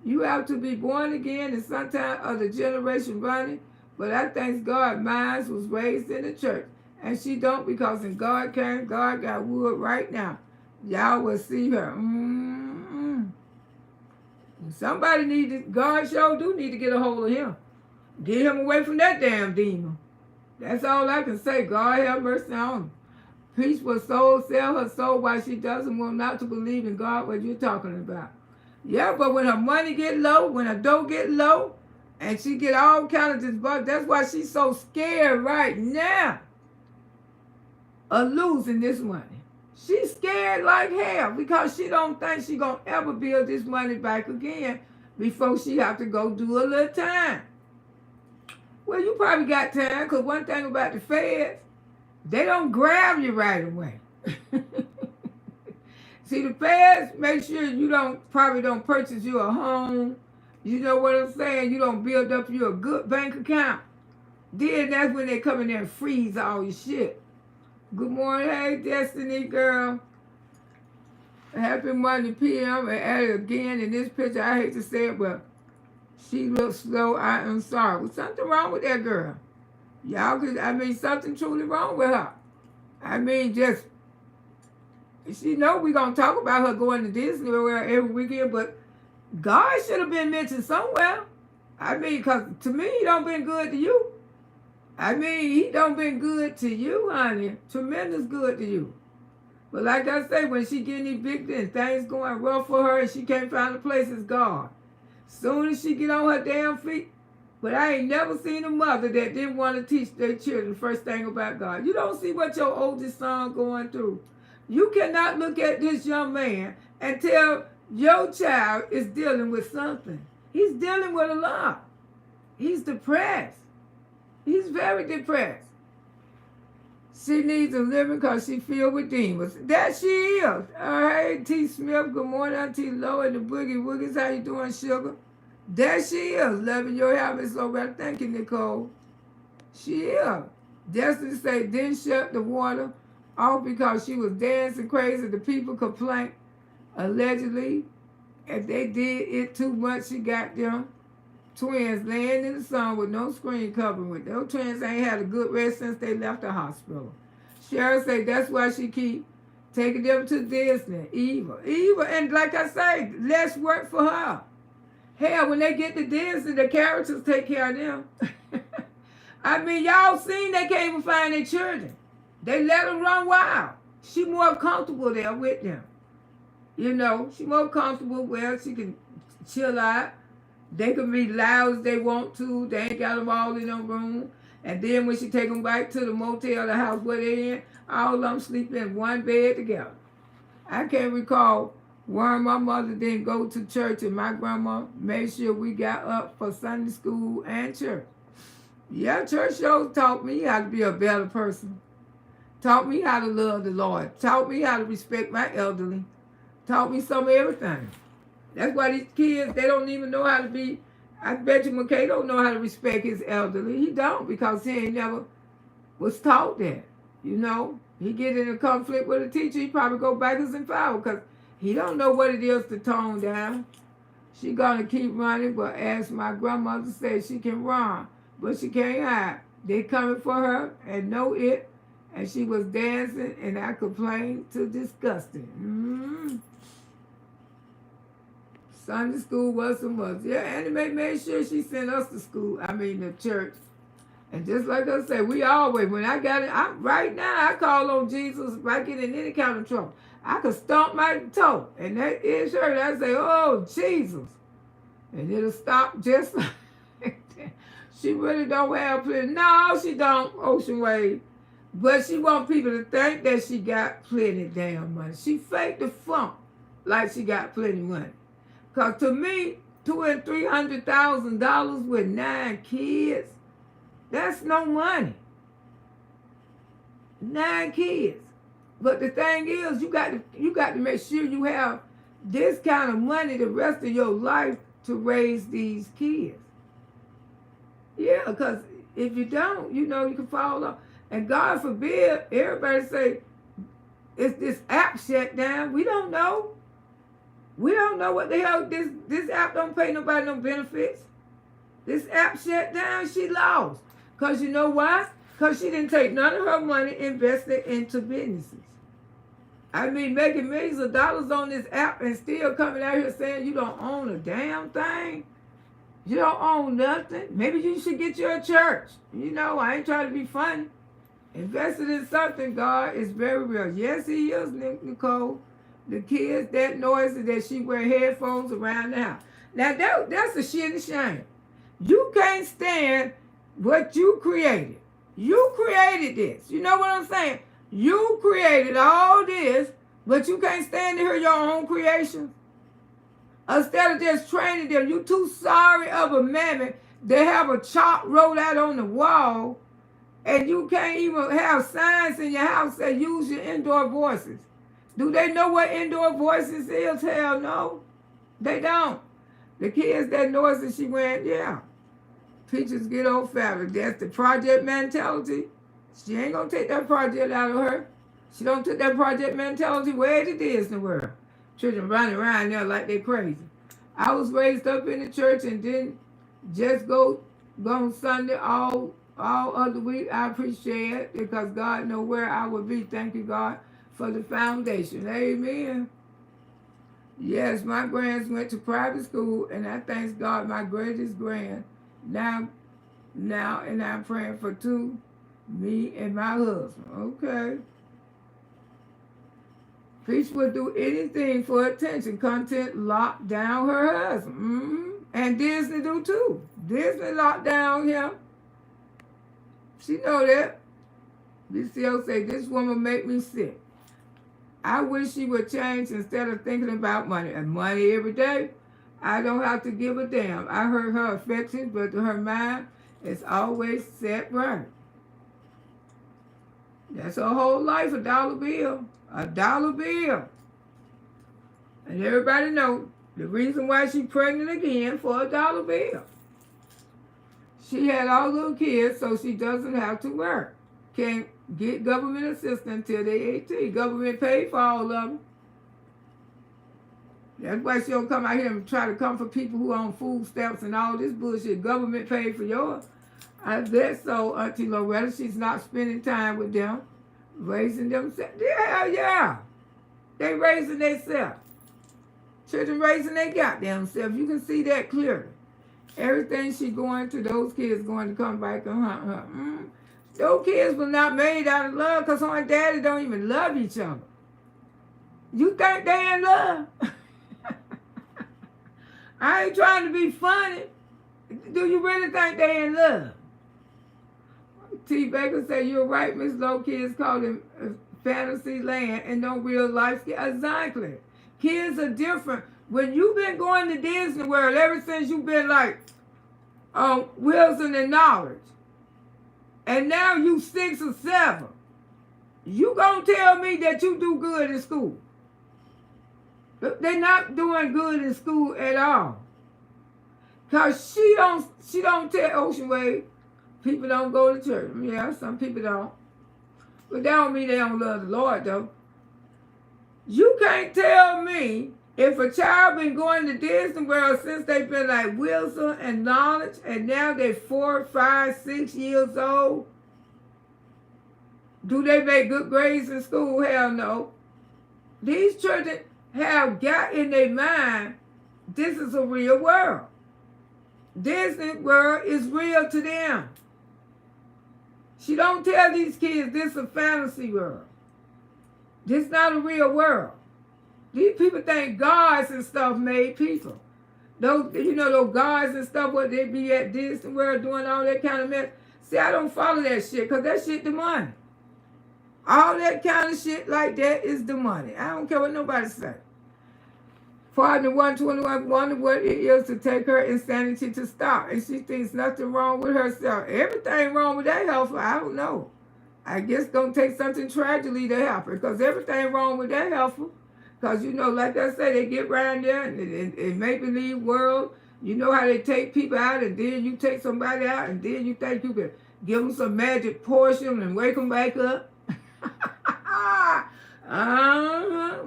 You have to be born again, and sometimes other generation running. But I thank God mine was raised in the church. And she don't, because when God came, God got wood right now. Y'all will see her. Somebody needed, God sure do need to get a hold of him. Get him away from that damn demon. That's all I can say. God have mercy on him. Peace will soul sell her soul while she doesn't want not to believe in God, what you're talking about. Yeah, but when her money get low, when her dough get low, and she get all kind of this, that's why she's so scared right now of losing this money. She's scared like hell because she don't think she gonna ever build this money back again before she have to go do a little time. Well, you probably got time, because one thing about the feds, they don't grab you right away. See, the feds make sure you probably don't purchase you a home. You know what I'm saying? You don't build up you a good bank account. Then that's when they come in there and freeze all your shit. Good morning, hey, Destiny girl. Happy Monday PM. And added again in this picture, I hate to say it, but she looks slow. I am sorry. Was something wrong with that girl? Y'all could, I mean, something truly wrong with her. I mean, just, she know we gonna talk about her going to Disney every weekend, but God should have been mentioned somewhere. I mean, because to me, he don't been good to you. I mean, he don't been good to you, honey. Tremendous good to you. But like I say, when she getting evicted and things going rough for her and she can't find a place, it's God. Soon as she get on her damn feet. But I ain't never seen a mother that didn't want to teach their children the first thing about God. You don't see what your oldest son going through. You cannot look at this young man and tell your child is dealing with something. He's dealing with a lot. He's depressed. He's very depressed. She needs a living because she filled with demons. That she is. Hey, T. Smith. Good morning, Auntie Low and the Boogie Woogies. How you doing, sugar? There she is. Loving your habits so well. Thank you, Nicole. She is. Destiny say, didn't shut the water off because she was dancing crazy. The people complained, allegedly, if they did it too much, she got them twins laying in the sun with no screen covering with. Those twins ain't had a good rest since they left the hospital. Cheryl say that's why she keep taking them to Disney. Evil. And like I say, less work for her. Hell, when they get to Disney, the characters take care of them. I mean, y'all seen they can't even find their children. They let them run wild. She more comfortable there with them. You know, she more comfortable where she can chill out. They can be loud as they want to. They ain't got them all in no room. And then when she take them back to the motel, the house where they in, all of them sleep in one bed together. I can't recall when my mother didn't go to church and my grandma made sure we got up for Sunday school and church. Yeah, church shows taught me how to be a better person. Taught me how to love the Lord. Taught me how to respect my elderly. Taught me some of everything. That's why these kids, they don't even know how to be. I bet you McKay don't know how to respect his elderly. He don't, because he ain't never was taught that. You know, he get in a conflict with a teacher, he probably go backwards and forwards because he don't know what it is to tone down. She gonna keep running, but as my grandmother said, she can run, but she can't hide. They coming for her and know it, and she was dancing, and I complained to disgusting. Sunday school was a must. Yeah, and they made sure she sent us to school, to church. And just like I said, we always, when I got it, right now, I call on Jesus if I get in any kind of trouble. I could stomp my toe, and that is hurt. I say, oh, Jesus. And it'll stop just like that. She really don't have plenty. No, she don't, Ocean Wave. But she want people to think that she got plenty damn money. She faked the funk like she got plenty money. Because to me, $200,000 and $300,000 with 9 kids, that's no money. 9 kids. But the thing is, you got to make sure you have this kind of money the rest of your life to raise these kids. Yeah, because if you don't, you can fall off. And God forbid, everybody say, is this app shut down? We don't know. We don't know what the hell, this app don't pay nobody no benefits. This app shut down, she lost. Because you know why? Because she didn't take none of her money invested into businesses. Making millions of dollars on this app and still coming out here saying you don't own a damn thing. You don't own nothing. Maybe you should get you a church. I ain't trying to be funny. Invested in something, God, is very real. Yes, he is, Nicole. The kids, that noise that she wear headphones around the house. Now, that's a shit and shame. You can't stand what you created. You created this. You know what I'm saying? You created all this, but you can't stand to hear your own creations. Instead of just training them, you too sorry of a mammy. They have a chalk rolled out on the wall, and you can't even have signs in your house that use your indoor voices. Do they know what indoor voices is? Hell no. They don't. The kids, that noise that she went, yeah. Teachers get old fabulous. That's the project mentality. She ain't going to take that project out of her. She don't take that project mentality where it is in the world. Children running around there like they crazy. I was raised up in the church and didn't just go on Sunday all other week. I appreciate it because God know where I would be. Thank you, God, for the foundation. Amen. Yes, my grands went to private school, and I thank God my greatest grand now, and I'm praying for 2, me and my husband. Okay. Peach would do anything for attention. Content locked down her husband. And Disney do too. Disney locked down him. She know that. DCO say, this woman make me sick. I wish she would change instead of thinking about money. And money every day, I don't have to give a damn. I hurt her affections, but her mind is always set right. That's her whole life, $1 bill. $1 bill. And everybody know the reason why she's pregnant again for $1 bill. She had all little kids, so she doesn't have to work. Can't get government assistance until they're 18. Government paid for all of them. That's why she don't come out here and try to come for people who on food stamps and all this bullshit. Government paid for yours. I bet so, Auntie Loretta. She's not spending time with them, raising themselves. Yeah, yeah. They raising themselves. Children raising their goddamn self. You can see that clearly. Everything she going to, those kids going to come back and hunt her. Those kids were not made out of love because her and daddy don't even love each other. You think they in love? I ain't trying to be funny. Do you really think they in love? T. Baker said, you're right, Miss Low. Kids call them fantasy land and no real life. Exactly. Kids are different. When you've been going to Disney World ever since you've been like Wilson and Knowledge, and now you 6 or 7, you gonna tell me that you do good in school? They're not doing good in school at all. Cause she don't tell Ocean Wave people don't go to church. Yeah, some people don't. But that don't mean they don't love the Lord though. You can't tell me if a child been going to Disney World since they've been like Wilson and Knowledge, and now they're 4, 5, 6 years old. Do they make good grades in school? Hell no. These children have got in their mind, this is a real world. Disney World is real to them. She don't tell these kids this is a fantasy world. This is not a real world. These people think gods and stuff made people. Those, those gods and stuff, what they be at Disney World doing all that kind of mess. See, I don't follow that shit because that shit demonic. All that kind of shit like that is demonic. I don't care what nobody say. Partner 121 wonder what it is to take her insanity to stop. And she thinks nothing wrong with herself. Everything wrong with that heifer, I don't know. I guess it's going to take something tragedy to help her. Because everything wrong with that heifer. Because, like I say, they get around there and make-believe world. You know how they take people out and then you take somebody out and then you think you can give them some magic potion and wake them back up.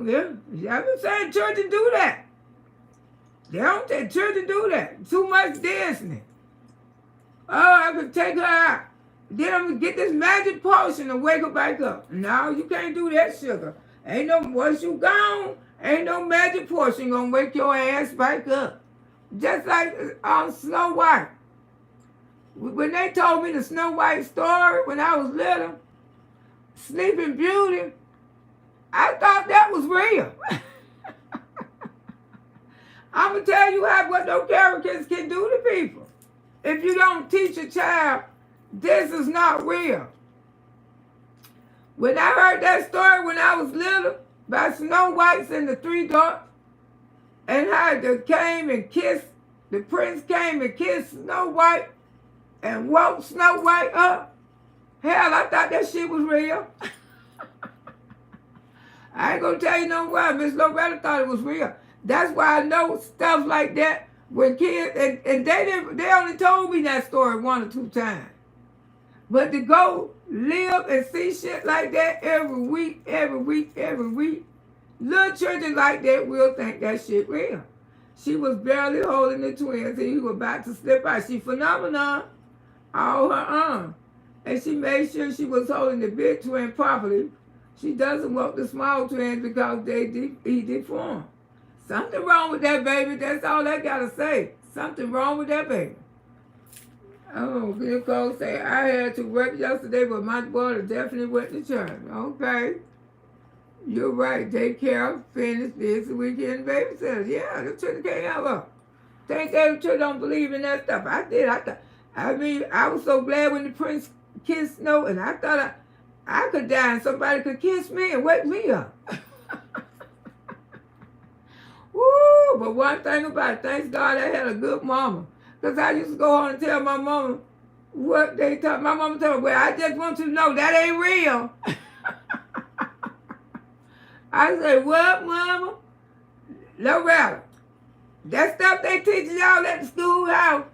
Yeah. I've been saying children do that. They don't take children do that. Too much Disney. Oh, I could take her out. Then I'm gonna get this magic potion and wake her back up. No, you can't do that, sugar. Ain't no, once you gone, ain't no magic potion gonna wake your ass back up. Just like Snow White. When they told me the Snow White story when I was little, Sleeping Beauty, I thought that was real. I'm going to tell you what those characters can do to people. If you don't teach a child, this is not real. When I heard that story when I was little, about Snow White and the 3 Dwarfs, and how they came and kissed, the prince came and kissed Snow White and woke Snow White up, hell, I thought that shit was real. I ain't gonna tell you no why. Miss Loretta thought it was real. That's why I know stuff like that when kids, and they only told me that story 1 or 2 times. But to go live and see shit like that every week, little children like that will think that shit real. She was barely holding the twins and he was about to slip out. She phenomenon all her arm. And she made sure she was holding the big twin properly. She doesn't want the small twins because he deformed. Something wrong with that baby. That's all I gotta say. Something wrong with that baby. Oh, Nicole say, I had to work yesterday, but my daughter definitely went to church. Okay. You're right. Take care. Finish this weekend babysitters. Yeah, the children can't have up. Think that the children don't believe in that stuff. I did. I was so glad when the prince kissed Snow, and I thought I could die and somebody could kiss me and wake me up. Woo! But one thing about it, thanks God I had a good mama. Because I used to go home and tell my mama what they taught. My mama told me, well, I just want you to know that ain't real. I said, what, mama? Loretta, that stuff they teach y'all at the schoolhouse,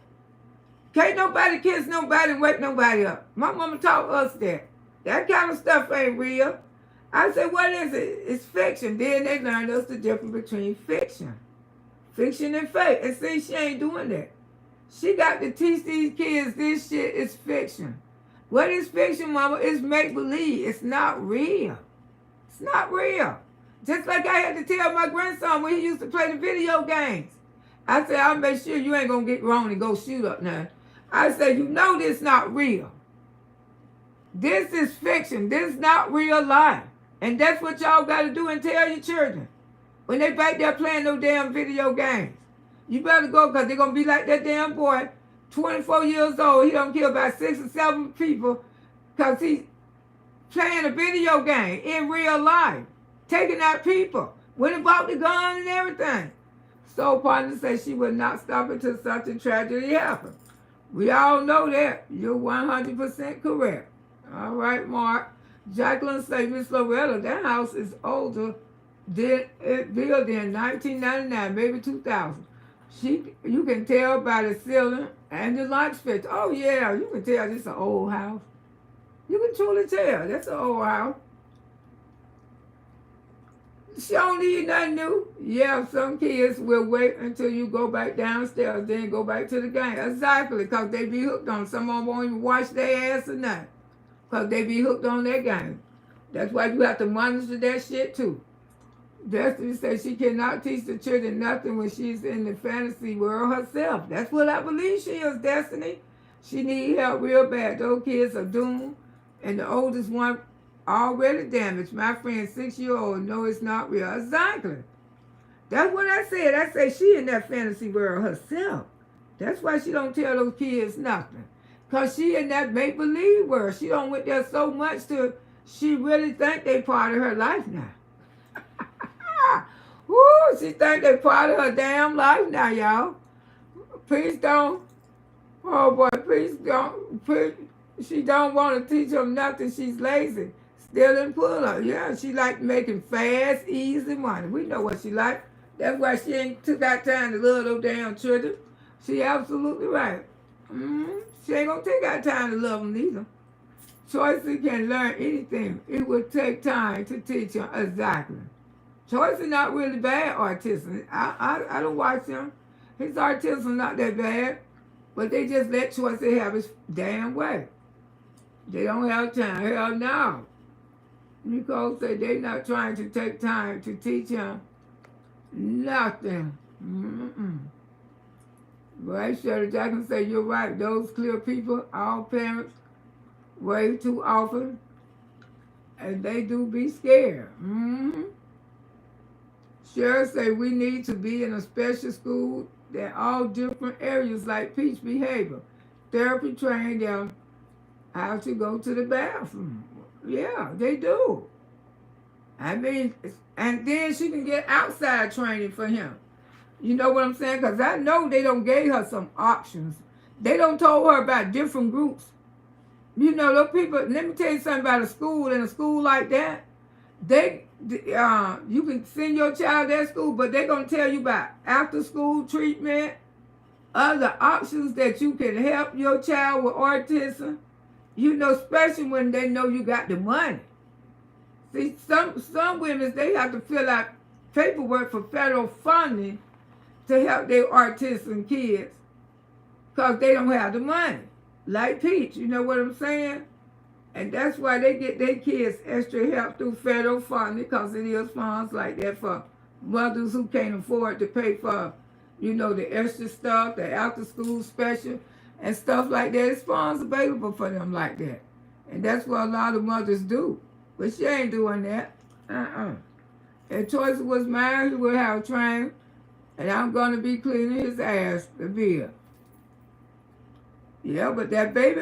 can't nobody kiss nobody and wake nobody up. My mama taught us that. That kind of stuff ain't real. I said, what is it? It's fiction. Then they learned us the difference between fiction and faith. And see, she ain't doing that. She got to teach these kids this shit is fiction. What is fiction, mama? It's make-believe. It's not real. It's not real. Just like I had to tell my grandson when he used to play the video games. I said, I'll make sure you ain't going to get wrong and go shoot up now. I said, you know this not real. This is fiction. This is not real life. And that's what y'all got to do and tell your children. When they back there playing no damn video games. You better go because they're going to be like that damn boy, 24 years old. He don't kill about 6 or 7 people because he's playing a video game in real life. Taking out people. Went and bought the gun and everything. So partner said she would not stop until such a tragedy happened. We all know that. You're 100% correct. All right, Mark. Jacqueline said, Miss Loretta, that house is older than it built in 1999, maybe 2000. You can tell by the ceiling and the light switch. Oh, yeah, you can tell this is an old house. You can truly tell that's an old house. She don't need nothing new. Yeah, some kids will wait until you go back downstairs, then go back to the game. Exactly, because they be hooked on. Some of them won't even wash their ass or nothing, because they be hooked on their game. That's why you have to monitor that shit too. Destiny says she cannot teach the children nothing when she's in the fantasy world herself. That's what I believe she is, Destiny. She need help real bad. Those kids are doomed, and the oldest one already damaged. My friend, 6-year-old, no, it's not real. Exactly. That's what I said. I said she in that fantasy world herself. That's why she don't tell those kids nothing. Because she in that make-believe world. She don't went there so much to, she really think they part of her life now. Woo, she think they part of her damn life now, y'all. Please don't. Oh, boy, please don't. Please, she don't want to teach them nothing. She's lazy. Still in pull-up. Yeah, she like making fast, easy money. We know what she like. That's why she ain't took out time to love those damn children. She absolutely right. She ain't gonna take out time to love them either. Choices can learn anything. It will take time to teach them. Exactly. Choice is not really bad autism. I don't watch him. His autism not that bad. But they just let Choice have his damn way. They don't have time. Hell no. Nicole said they not trying to take time to teach him nothing. Right, Shirley Jackson said, you're right. Those clear people, all parents, way too often, and they do be scared. Cheryl said we need to be in a special school that all different areas like peach behavior. Therapy train them how to go to the bathroom. Yeah, they do. I mean, and then she can get outside training for him. You know what I'm saying? Because I know they don't gave her some options. They don't told her about different groups. You know, those people, let me tell you something about a school. In a school like that, you can send your child to that school, but they're going to tell you about after-school treatment, other options that you can help your child with autism. You know, especially when they know you got the money. See, some women, they have to fill out paperwork for federal funding to help their autism kids because they don't have the money. Like Peach, you know what I'm saying? And that's why they get their kids extra help through federal funding, because it is funds like that for mothers who can't afford to pay for, you know, the extra stuff, the after-school special, and stuff like that. It's funds available for them like that. And that's what a lot of mothers do. But she ain't doing that. If Choice was married, he would have trained, and I'm going to be cleaning his ass, the beard. Yeah, but that baby,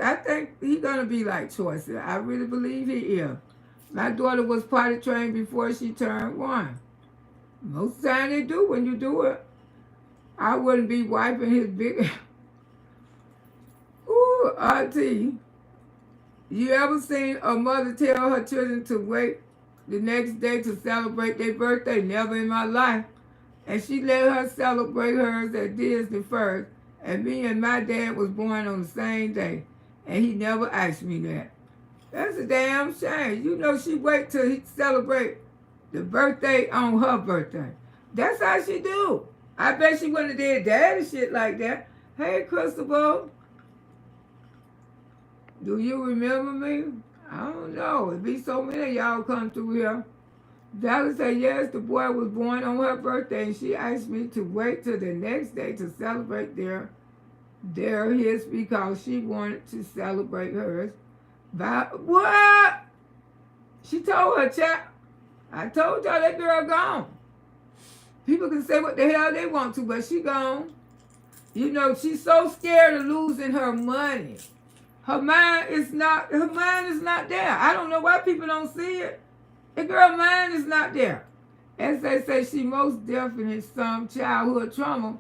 I think he's going to be like Choice. I really believe he is. My daughter was potty trained before she turned 1. Most of the time they do when you do it. I wouldn't be wiping his big... Ooh, Auntie. You ever seen a mother tell her children to wait the next day to celebrate their birthday? Never in my life. And she let her celebrate hers at Disney first. And me and my dad was born on the same day. And he never asked me that. That's a damn shame. You know she wait till he celebrate the birthday on her birthday. That's how she do. I bet she wouldn't have did daddy shit like that. Hey, Christopher. Do you remember me? I don't know. It be so many of y'all come through here. Dallas said, yes, the boy was born on her birthday, and she asked me to wait till the next day to celebrate his because she wanted to celebrate hers. But what? She told her, child, I told y'all that girl gone. People can say what the hell they want to, but she gone. You know, she's so scared of losing her money. Her mind is not there. I don't know why people don't see it. The girl mind is not there. As they say, she most definitely some childhood trauma.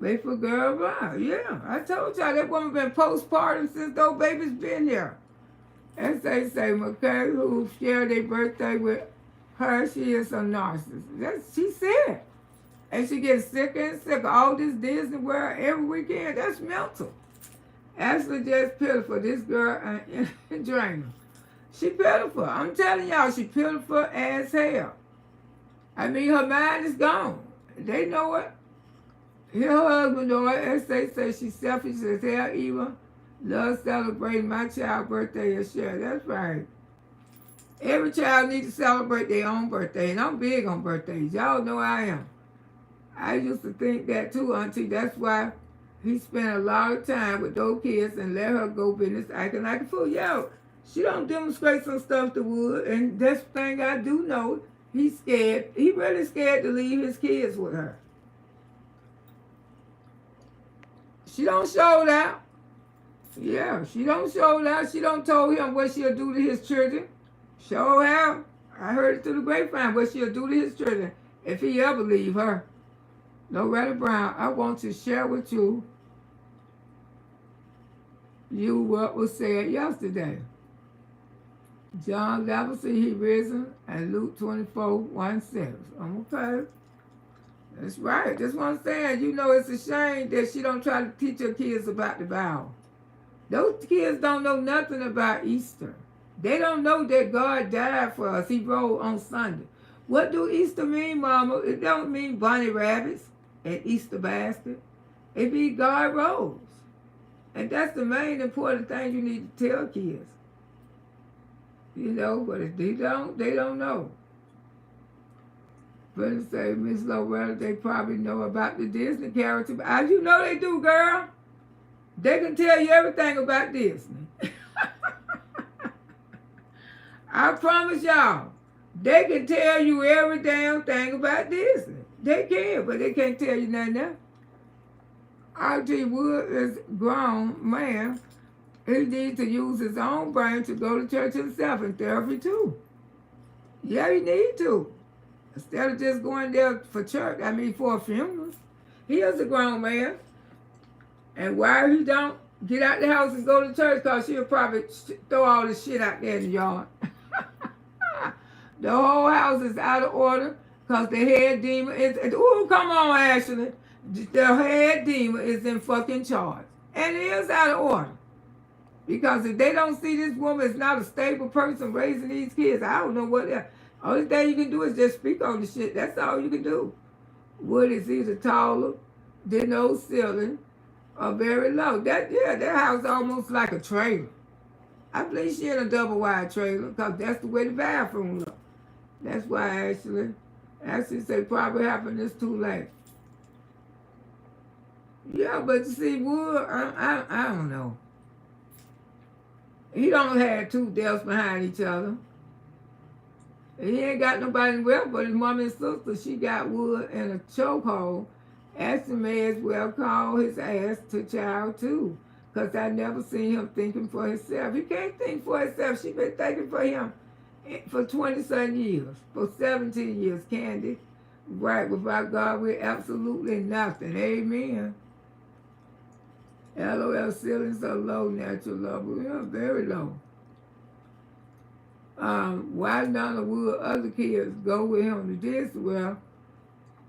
Wait for girl Brown. Yeah, I told y'all that woman been postpartum since those babies been here. As they say, McCurry, who shared their birthday with her, she is a narcissist. That's she said. And she gets sicker and sicker. All this Disney World every weekend, that's mental. Actually just pitiful. This girl drainer. She pitiful. I'm telling y'all, she pitiful as hell. I mean, her mind is gone. They know it. Her husband know it. As they say, she's selfish as hell, evil. Love celebrating my child's birthday and share. That's right. Every child needs to celebrate their own birthday. And I'm big on birthdays. Y'all know I am. I used to think that too, Auntie. That's why he spent a lot of time with those kids and let her go business acting like a fool. Yo, she don't demonstrate some stuff to Wood. And that's the thing I do know. He's scared. He really scared to leave his kids with her. She don't show that. Yeah, she don't show that. She don't tell him what she'll do to his children. Show how. I heard it through the grapevine what she'll do to his children if he ever leave her. Loretta Brown, I want to share with you what was said yesterday. John 11, see he risen, and Luke 24, 1, 6. Okay. That's right. That's what I'm saying. You know, it's a shame that she don't try to teach her kids about the Bible. Those kids don't know nothing about Easter. They don't know that God died for us. He rose on Sunday. What do Easter mean, Mama? It don't mean bunny rabbits and Easter basket. It means God rose. And that's the main important thing you need to tell kids. You know, but if they don't know. But say, Miss Loretta, they probably know about the Disney character. As you know they do, girl. They can tell you everything about Disney. I promise y'all, they can tell you every damn thing about Disney. They can, but they can't tell you nothing else. Auntie Wood is a grown man. He needs to use his own brain to go to church himself and therapy too. Yeah, he need to. Instead of just going there for church, for a funeral. He is a grown man. And why he don't get out the house and go to church, because she'll probably throw all this shit out there in the yard. The whole house is out of order because the head demon is, oh, come on, Ashley. The head demon is in fucking charge. And it is out of order. Because if they don't see this woman is not a stable person raising these kids, I don't know what else. Only thing you can do is just speak on the shit. That's all you can do. Wood is either taller than no ceiling or very low. That house almost like a trailer. I believe she in a double wide trailer because that's the way the bathroom looks. That's why Ashley say probably happened this too late. Yeah, but you see, Wood, I don't know. He don't have two deaths behind each other. He ain't got nobody left but his mom and sister. She got Wood in a chokehold. Ashley may as well call his ass to child too. Because I never seen him thinking for himself. He can't think for himself. She been thinking for him for 20-some years. For 17 years, Candy. Right, without God, we're absolutely nothing. Amen. LOL, ceilings are low, natural level. Yeah, very low. Why none of Wood other kids go with him to this? Well,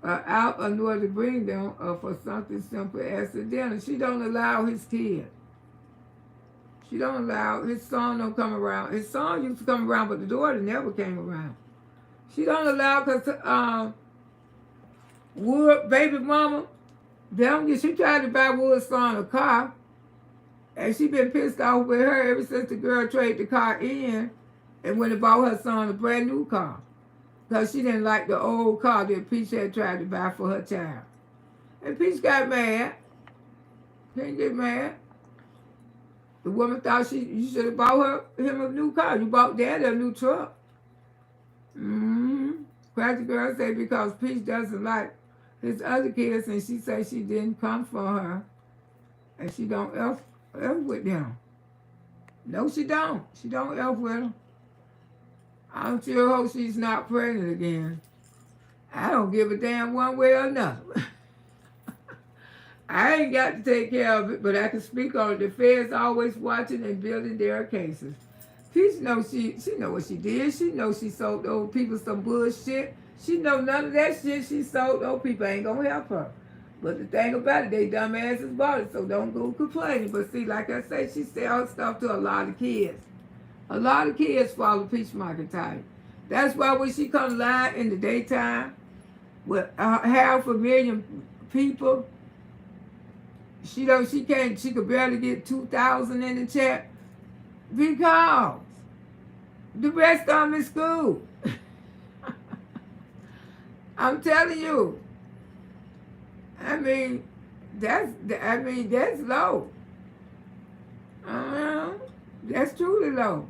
out or nor to bring them for something simple as a dinner. She don't allow his kid. She don't allow, his son don't come around. His son used to come around, but the daughter never came around. She don't allow because Wood, baby mama, she tried to buy Wood's son a car. And she been pissed off with her ever since the girl traded the car in and went and bought her son a brand new car. Because she didn't like the old car that Peach had tried to buy for her child. And Peach got mad. Didn't get mad. The woman thought you should have bought him a new car. You bought Daddy a new truck. Mm-hmm. Crazy girl say because Peach doesn't like his other kids, and she say she didn't come for her, and she don't F with them. No, she don't. She don't F with them. I'm sure hope she's not pregnant again. I don't give a damn one way or another. I ain't got to take care of it, but I can speak on it. The feds always watching and building their cases. Peach knows she know what she did. She knows she sold those people some bullshit. She know none of that shit she sold those people ain't gonna help her. But the thing about it, they dumbasses bought it, so don't go complaining. But see, like I say, she sells stuff to a lot of kids. A lot of kids follow Peach McIntyre. That's why when she come live in the daytime with 500,000 people, she could barely get 2,000 in the chat because the rest of them in school. I'm telling you. I mean, that's low. That's truly low.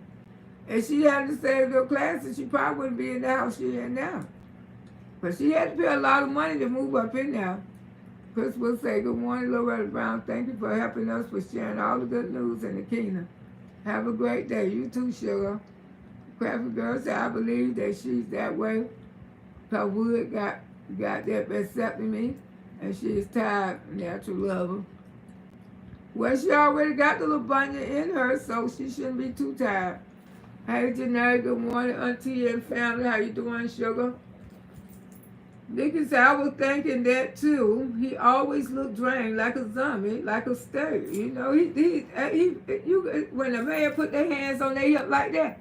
If she had to save her classes, she probably wouldn't be in the house she's in now. But she had to pay a lot of money to move up in there. Chris will say, good morning, Loretta Brown. Thank you for helping us with sharing all the good news in the kingdom. Have a great day. You too, sugar. Crappy girl said, I believe that she's that way. Because Wood got that accepting me. And she is tired, natural lover. Well, she already got the little bunny in her, so she shouldn't be too tired. Hey, Janae, good morning, Auntie and family. How you doing, sugar? Nikki said, I was thinking that too. He always looked drained, like a zombie, like a sturdy. You know, when a man put their hands on their hip like that,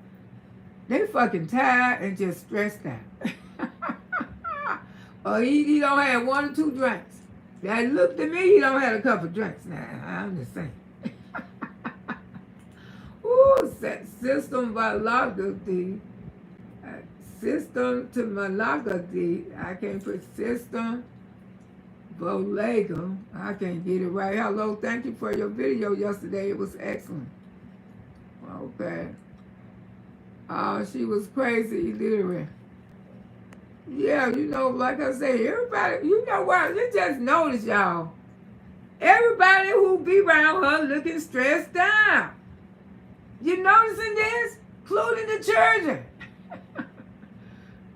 they fucking tired and just stressed out. Or he don't have 1 or 2 drinks. That looked to me, he don't have a couple drinks. Now, I'm just saying. Ooh, system velocity. System to malagadi. I can't put system. Bolega. I can't get it right. Hello, thank you for your video yesterday. It was excellent. Okay. She was crazy illiterate. Yeah, you know, like I say, everybody, you know what? You just notice, y'all. Everybody who be around her looking stressed out. You noticing this? Including the children.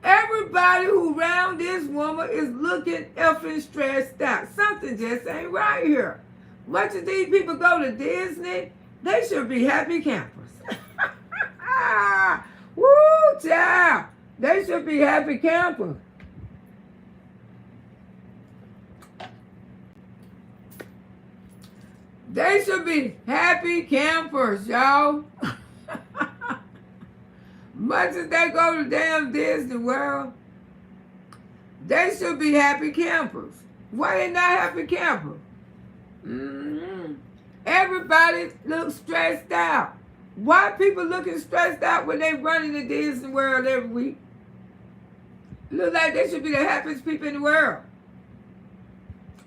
Everybody who around this woman is looking effing stressed out. Something just ain't right here. Much as these people go to Disney, they should be happy campers. Woo, child. They should be happy campers. They should be happy campers, y'all. Much as they go to damn Disney World, they should be happy campers. Why they not happy campers? Everybody looks stressed out. Why people looking stressed out when they running to Disney World every week? Look like they should be the happiest people in the world.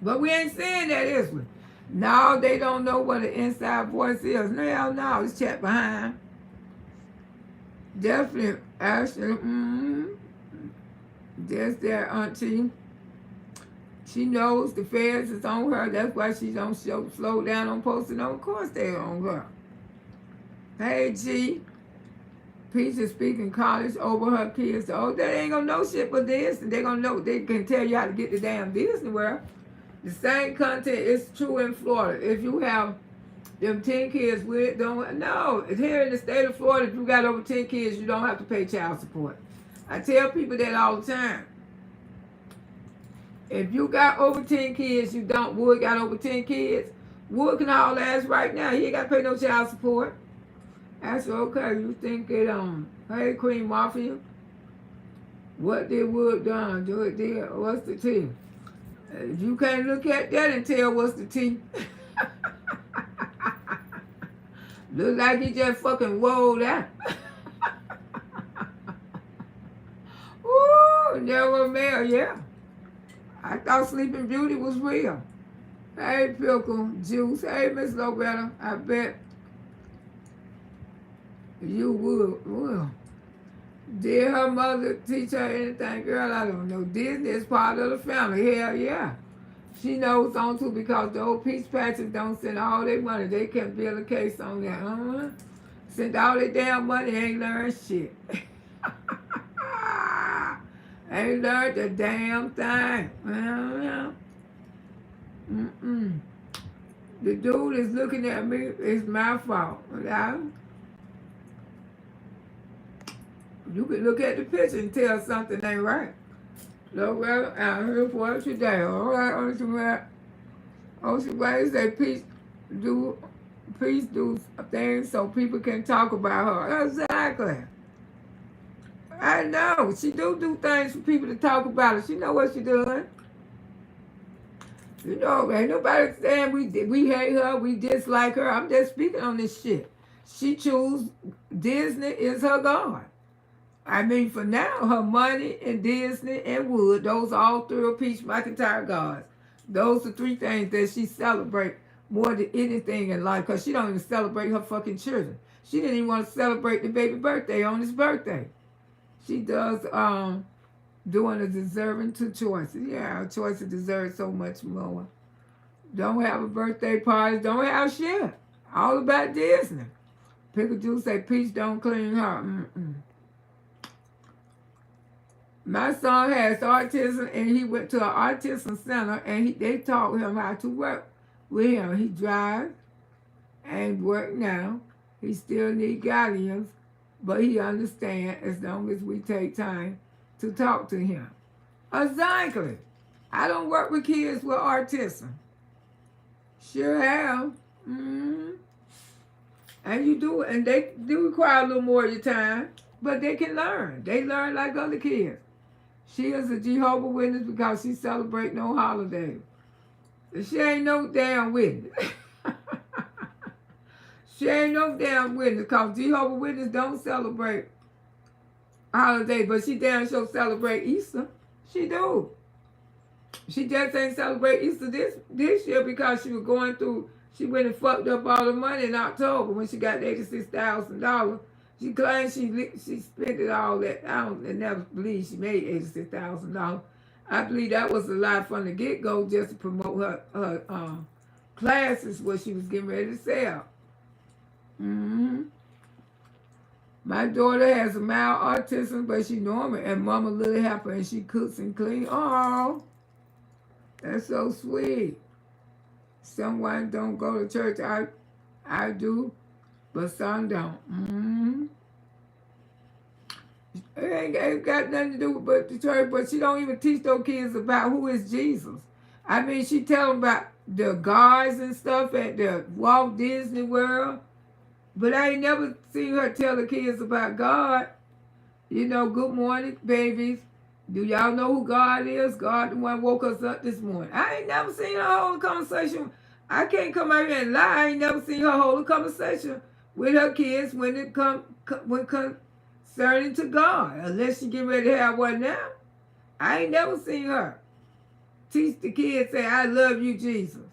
But we ain't saying that, is we? No, they don't know what an inside voice is. No, no, it's chat behind. Definitely, Ashley, That's their auntie. She knows the feds is on her. That's why she don't slow down on posting on. Of course they're on her. Hey, G. Peach is speaking college over her kids. Oh, they ain't gonna know shit but this. And they gonna know. They can tell you how to get the damn Disney World. The same content is true in Florida. If you have them 10 kids with, no. Here in the state of Florida, if you got over 10 kids, you don't have to pay child support. I tell people that all the time. If you got over 10 kids, you don't. Wood got over 10 kids. Wood can haul ass right now. He ain't got to pay no child support. I said, okay, you think it, hey, Queen Mafia, what did Wood done? Do it did. What's the tea? You can't look at that and tell what's the tea. Look like he just fucking rolled out. Ooh, never male, yeah. I thought Sleeping Beauty was real. Hey, Pickle Juice. Hey, Miss Loretta. I bet you would. Did her mother teach her anything? Girl, I don't know. Disney is part of the family. Hell yeah. She knows on to because the old peach patches don't send all their money. They can build a case on that. Sent all their damn money, ain't learned shit. Ain't learned a damn thing. Mm-mm. The dude is looking at me. It's my fault. You can look at the picture and tell something ain't right. Loretta, I'm here for it today. All right, Ocean Way say peace do things so people can talk about her. Exactly. I know. She do things for people to talk about her. She know what she doing. You know, ain't nobody saying we hate her, we dislike her. I'm just speaking on this shit. She choose Disney is her God. I mean, for now, her money and Disney and Wood, those are all three of Peach McIntyre gods. Those are three things that she celebrate more than anything in life because she don't even celebrate her fucking children. She didn't even want to celebrate the baby birthday on his birthday. She does doing a deserving two choices. Yeah, her choices deserve so much more. Don't have a birthday party. Don't have shit. All about Disney. Pickle Juice say Peach don't clean her. Mm-mm. My son has autism, and he went to an autism center, and they taught him how to work with him. He drives and work now. He still need guidance, but he understands as long as we take time to talk to him. Exactly. I don't work with kids with autism. Sure have. Mm-hmm. And you do, and they do require a little more of your time, but they can learn. They learn like other kids. She is a Jehovah's Witness because she celebrate no holidays. She ain't no damn witness. She ain't no damn witness because Jehovah's Witness don't celebrate holidays, but she damn sure celebrate Easter. She do. She just ain't celebrate Easter this year because she was going through, she went and fucked up all the money in October when she got $86,000. She claims she spent it all that. I never believe she made $86,000. I believe that was a lie from the get-go just to promote her classes what she was getting ready to sell. Mm-hmm. My daughter has a mild autism, but she normal, and mama little helper, and she cooks and cleans. Oh, that's so sweet. Someone don't go to church. I do, but some don't. Mm-hmm. It ain't got nothing to do with the church, but she don't even teach those kids about who is Jesus. I mean, she tell them about the guards and stuff at the Walt Disney World, but I ain't never seen her tell the kids about God. You know, good morning, babies. Do y'all know who God is? God the one woke us up this morning. I ain't never seen her hold a conversation. I can't come out here and lie. I ain't never seen her hold a conversation with her kids when it concerning to God. Unless she get ready to have one now. I ain't never seen her teach the kids say, I love you, Jesus.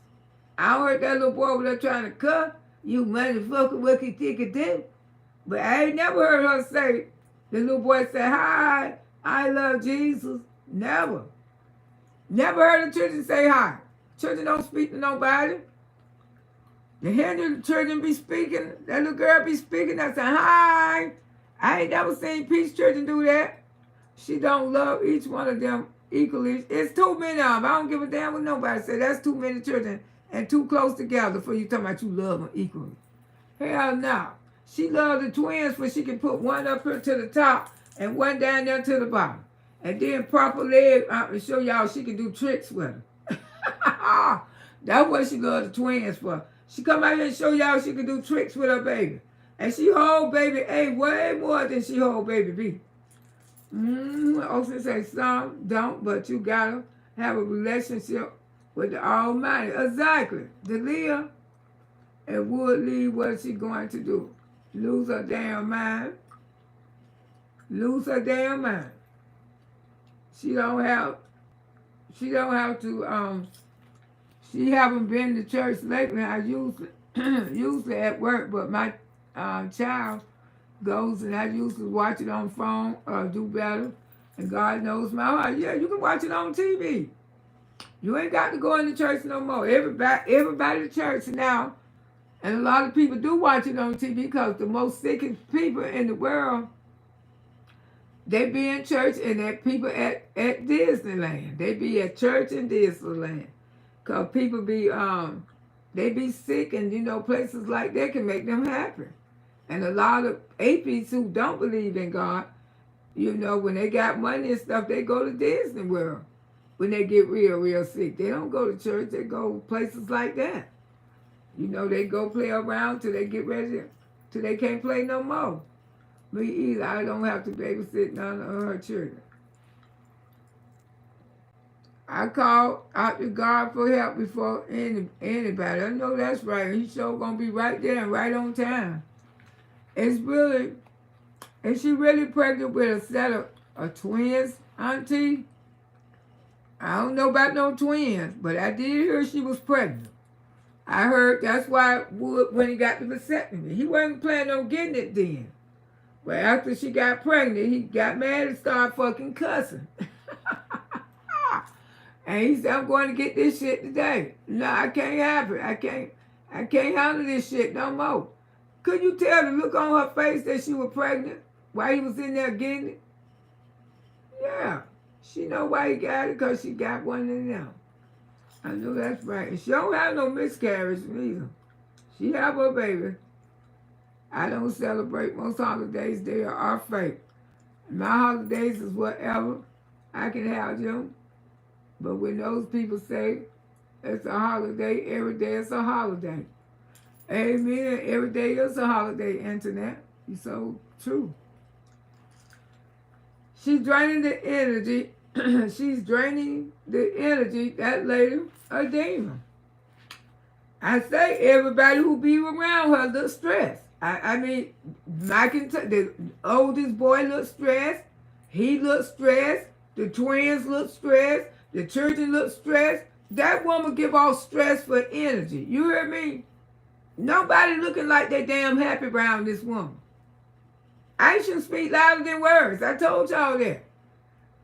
I heard that little boy over there trying to cut. You motherfucker, what you think of them? But I ain't never heard her say, the little boy say, hi, I love Jesus. Never. Never heard the children say hi. Children don't speak to nobody. The Hindu children be speaking. That little girl be speaking. I say, hi. I ain't never seen Peace children do that. She don't love each one of them equally. It's too many of them. I don't give a damn what nobody say. That's too many children and too close together for you talking about you love them equally. Hell no. She loves the twins for she can put one up here to the top and one down there to the bottom. And then proper leg and show y'all she can do tricks with her. That's what she loves the twins for. She come out here and show y'all she can do tricks with her baby. And she hold baby A way more than she hold baby B. Ocean say some don't, but you gotta have a relationship with the Almighty. Exactly. Delia and Wood Lee, what is she going to do? Lose her damn mind. Lose her damn mind. She don't have to, she haven't been to church lately. I usually at work, but my child goes, and I used to watch it on phone or do better. And God knows my heart. Yeah, you can watch it on TV. You ain't got to go into church no more. Everybody in church now, and a lot of people do watch it on TV because the most sickest people in the world, they be in church, and that people at Disneyland. They be at church in Disneyland. Because people be, they be sick, and places like that can make them happy. And a lot of atheists who don't believe in God, when they got money and stuff, they go to Disney World when they get real, real sick. They don't go to church. They go places like that. They go play around till they get ready, till they can't play no more. Me either. I don't have to babysit none of her children. I call out to God for help before anybody. I know that's right. He's sure going to be right there and right on time. Is she really pregnant with a set of twins, Auntie? I don't know about no twins, but I did hear she was pregnant. I heard that's why Wood, when he got the vasectomy, he wasn't planning on getting it then. But after she got pregnant, he got mad and started fucking cussing. And he said, I'm going to get this shit today. No, I can't have it. I can't handle this shit no more. Could you tell the look on her face that she was pregnant while he was in there getting it? Yeah. She know why he got it, because she got one in there. I know that's right. And she don't have no miscarriage neither. She have her baby. I don't celebrate most holidays. They are fake. My holidays is whatever. I can have them. But when those people say it's a holiday, every day is a holiday. Amen. Every day is a holiday, Internet. It's so true. She's draining the energy. She's draining the energy. That lady, a demon. I say everybody who be around her looks stressed. I mean, McIntyre, the oldest boy looks stressed. He looks stressed. The twins look stressed. The children look stressed. That woman give off stress for energy. You hear me? Nobody looking like they damn happy around this woman. Actions speak louder than words. I told y'all that.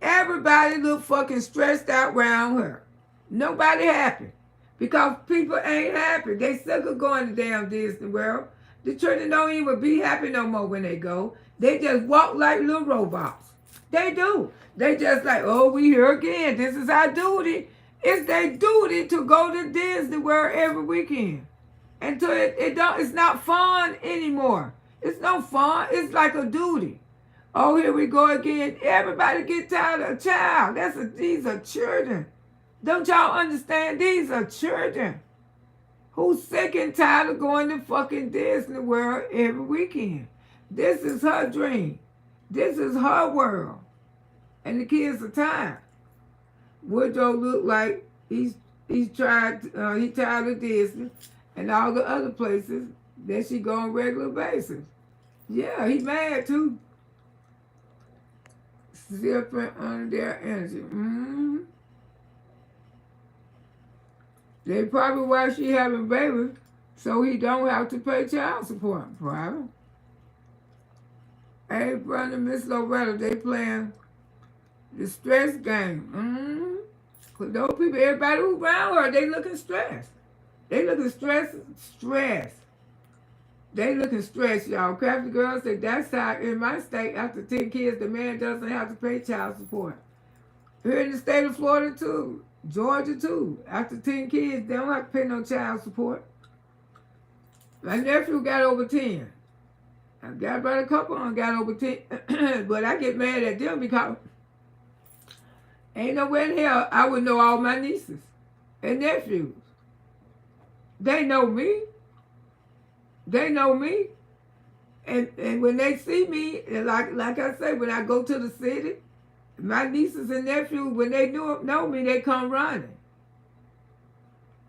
Everybody look fucking stressed out around her. Nobody happy. Because people ain't happy. They sick of going to damn Disney World. The children don't even be happy no more when they go. They just walk like little robots. They do. They just like, oh, we here again. This is our duty. It's their duty to go to Disney World every weekend. Until it's not fun anymore. It's no fun. It's like a duty. Oh, here we go again. Everybody get tired of a child. These are children. Don't y'all understand? These are children who's sick and tired of going to fucking Disney World every weekend. This is her dream. This is her world. And the kids are tired. Woodrow look like he tired of Disney and all the other places that she go on regular basis. Yeah, he mad too. Different under their energy. Mm-hmm. They probably why she having babies, so he don't have to pay child support. Probably. Hey, brother, Miss Loretta, they playing the stress game. Mm-hmm. Cause those people, everybody who around her, they looking stressed. They looking stressed. They looking stressed, y'all. Crafty girl said that's how in my state, after 10 kids, the man doesn't have to pay child support. Here in the state of Florida too, Georgia too. After 10 kids, they don't have to pay no child support. My nephew got over 10. I got about a couple of them got over 10. But I get mad at them because ain't nowhere in hell I would know all my nieces and nephews. They know me. They know me. And when they see me, like I say, when I go to the city, my nieces and nephews, when they know me, they come running.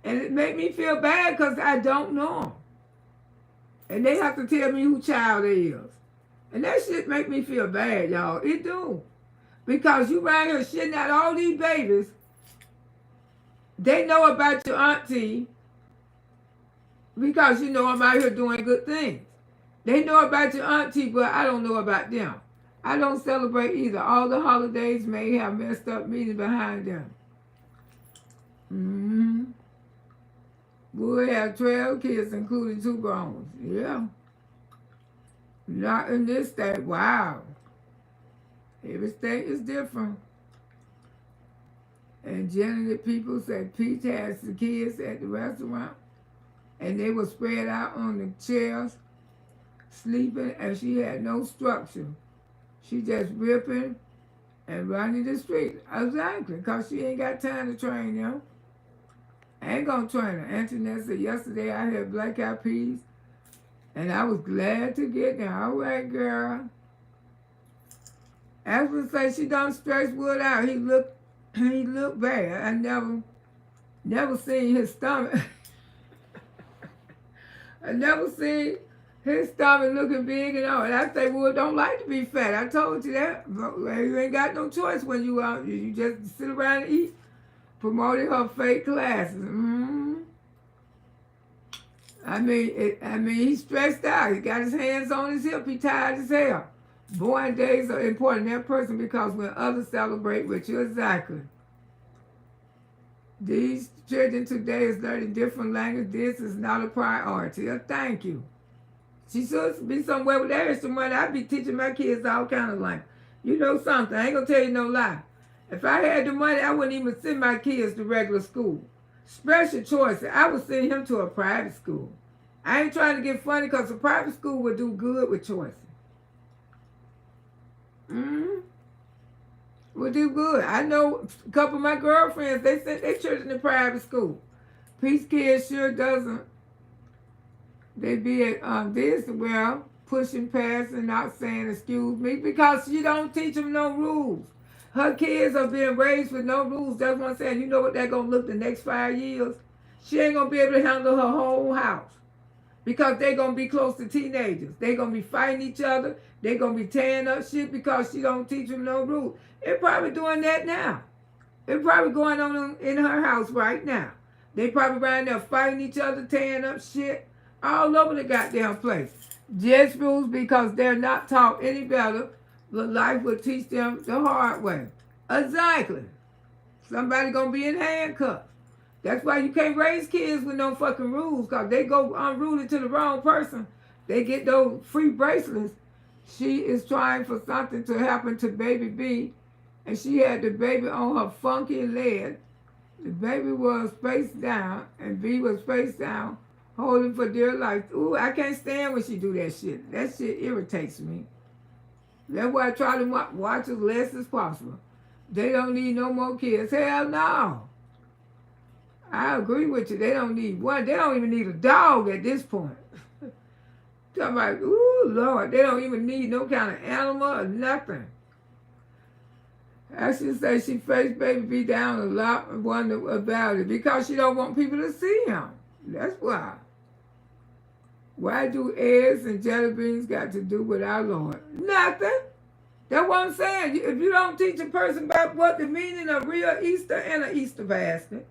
And it make me feel bad because I don't know them. And they have to tell me who child they is. And that shit make me feel bad, y'all. It do. Because you right here shitting out all these babies. They know about your auntie. Because I'm out here doing good things. They know about your auntie, but I don't know about them. I don't celebrate either. All the holidays may have messed up meaning behind them. Mm-hmm. We have 12 kids, including 2 grown. Yeah. Not in this state. Wow. Every state is different. And generally people say Peach has the kids at the restaurant and they were spread out on the chairs, sleeping, and she had no structure. She just ripping and running the street. Exactly, because she ain't got time to train them. I ain't gonna train her. Antoinette said, yesterday I had black eyed peas and I was glad to get them. All right, girl. Ashley say she done stretch Wood out. He looked bad. I never seen his stomach. I never seen his stomach looking big and all. And I say, Wood don't like to be fat. I told you that. But you ain't got no choice when you out. You just sit around and eat. Promoting her fake classes. Mm-hmm. I mean, he's stressed out. He got his hands on his hip. He tired as hell. Born days are important to that person because when others celebrate with you, exactly. These children today is learning different language. This is not a priority. Thank you. She should be somewhere with that extra money. I'd be teaching my kids all kind of language. You know something? I ain't gonna tell you no lie. If I had the money, I wouldn't even send my kids to regular school. Special choice, I would send him to a private school. I ain't trying to get funny because a private school would do good with choices. Mm-hmm. Would do good. I know a couple of my girlfriends, they sent their children to private school. Peace Kids sure doesn't. They be at Disney World, pushing past and not saying excuse me because she don't teach them no rules. Her kids are being raised with no rules. That's what I'm saying. You know what they're going to look the next 5 years? She ain't going to be able to handle her whole house because they're going to be close to teenagers. They're going to be fighting each other. They're going to be tearing up shit because she don't teach them no rules. They're probably doing that now. It's probably going on in her house right now. They probably around there fighting each other, tearing up shit all over the goddamn place. Just rules because they're not taught any better. But life will teach them the hard way. Exactly. Somebody gonna be in handcuffs. That's why you can't raise kids with no fucking rules, because they go unruly to the wrong person. They get those free bracelets. She is trying for something to happen to baby B, and she had the baby on her funky leg. The baby was face down, and B was face down, holding for dear life. Ooh, I can't stand when she do that shit. That shit irritates me. That's why I try to watch as less as possible. They don't need no more kids. Hell no. I agree with you. They don't need one. They don't even need a dog at this point. Talking about, ooh, Lord, they don't even need no kind of animal or nothing. I should say she faced baby B down a lot and wonder about it because she don't want people to see him. That's why. Why do eggs and jelly beans got to do with our Lord? Nothing. That's what I'm saying. If you don't teach a person about what the meaning of real Easter and an Easter basket,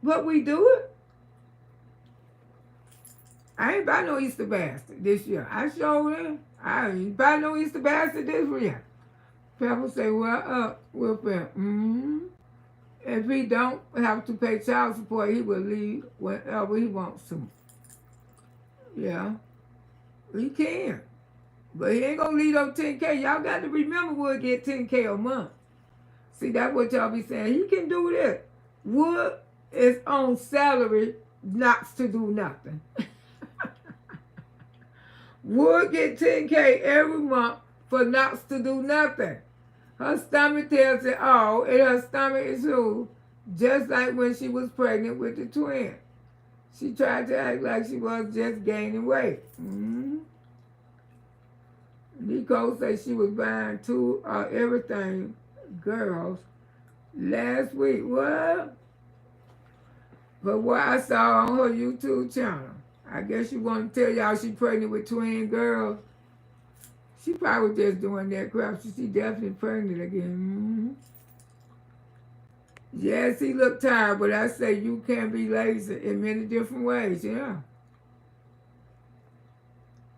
what we do it. I ain't buy no Easter basket this year. I showed him. I ain't buy no Easter basket this year. People say, well, we'll pay. Mm-hmm. If he don't have to pay child support, he will leave whenever he wants to. Yeah, he can. But he ain't gonna leave up 10K. Y'all got to remember Wood get 10K a month. See, that's what y'all be saying. He can do this. Wood is on salary, not to do nothing. Wood get 10K every month for not to do nothing. Her stomach tells it all, and her stomach is who? Just like when she was pregnant with the twin. She tried to act like she was just gaining weight. Mm-hmm. Nicole said she was buying two everything girls last week. What? But what I saw on her YouTube channel, I guess she want to tell y'all she pregnant with twin girls. She probably just doing that crap. She definitely pregnant again. Mm-hmm. Yes, he looked tired, but I say you can be lazy in many different ways, yeah.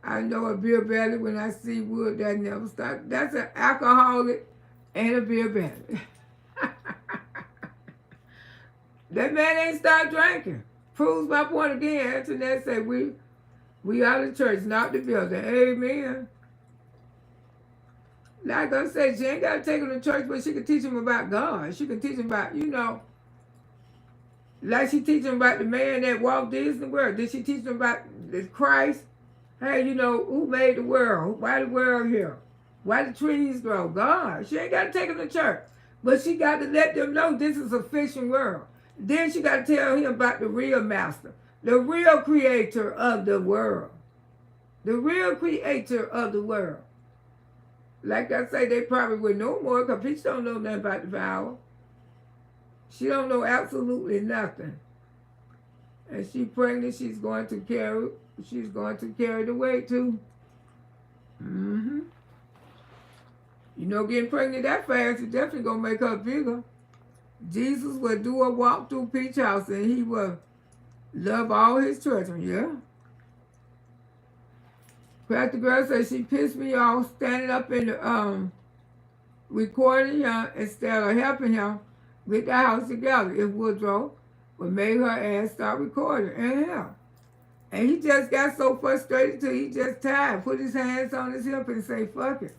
I know a beer belly when I see wood that never stop. That's an alcoholic and a beer belly. That man ain't stopped drinking. Proves my point again. Antoinette said we are the church, not the building. Amen. Like I said, she ain't got to take him to church, but she can teach him about God. She can teach him about, like she teach him about the man that walked Disney World. Did she teach him about the Christ? Hey, who made the world? Why the world here? Why the trees grow? God. She ain't got to take him to church. But she got to let them know this is a fishing world. Then she got to tell him about the real master, the real creator of the world. The real creator of the world. Like I say, they probably would know more because Peach don't know nothing about the Bible. She don't know absolutely nothing. And she pregnant, she's going to carry the weight too. Getting pregnant that fast is definitely going to make her bigger. Jesus will do a walk through Peach House and he will love all his children, yeah. Pastor Girl said she pissed me off standing up in the recording him instead of helping him get the house together. If Woodrow would make her ass start recording and him. And he just got so frustrated till he just tired. Put his hands on his hip and say, fuck it.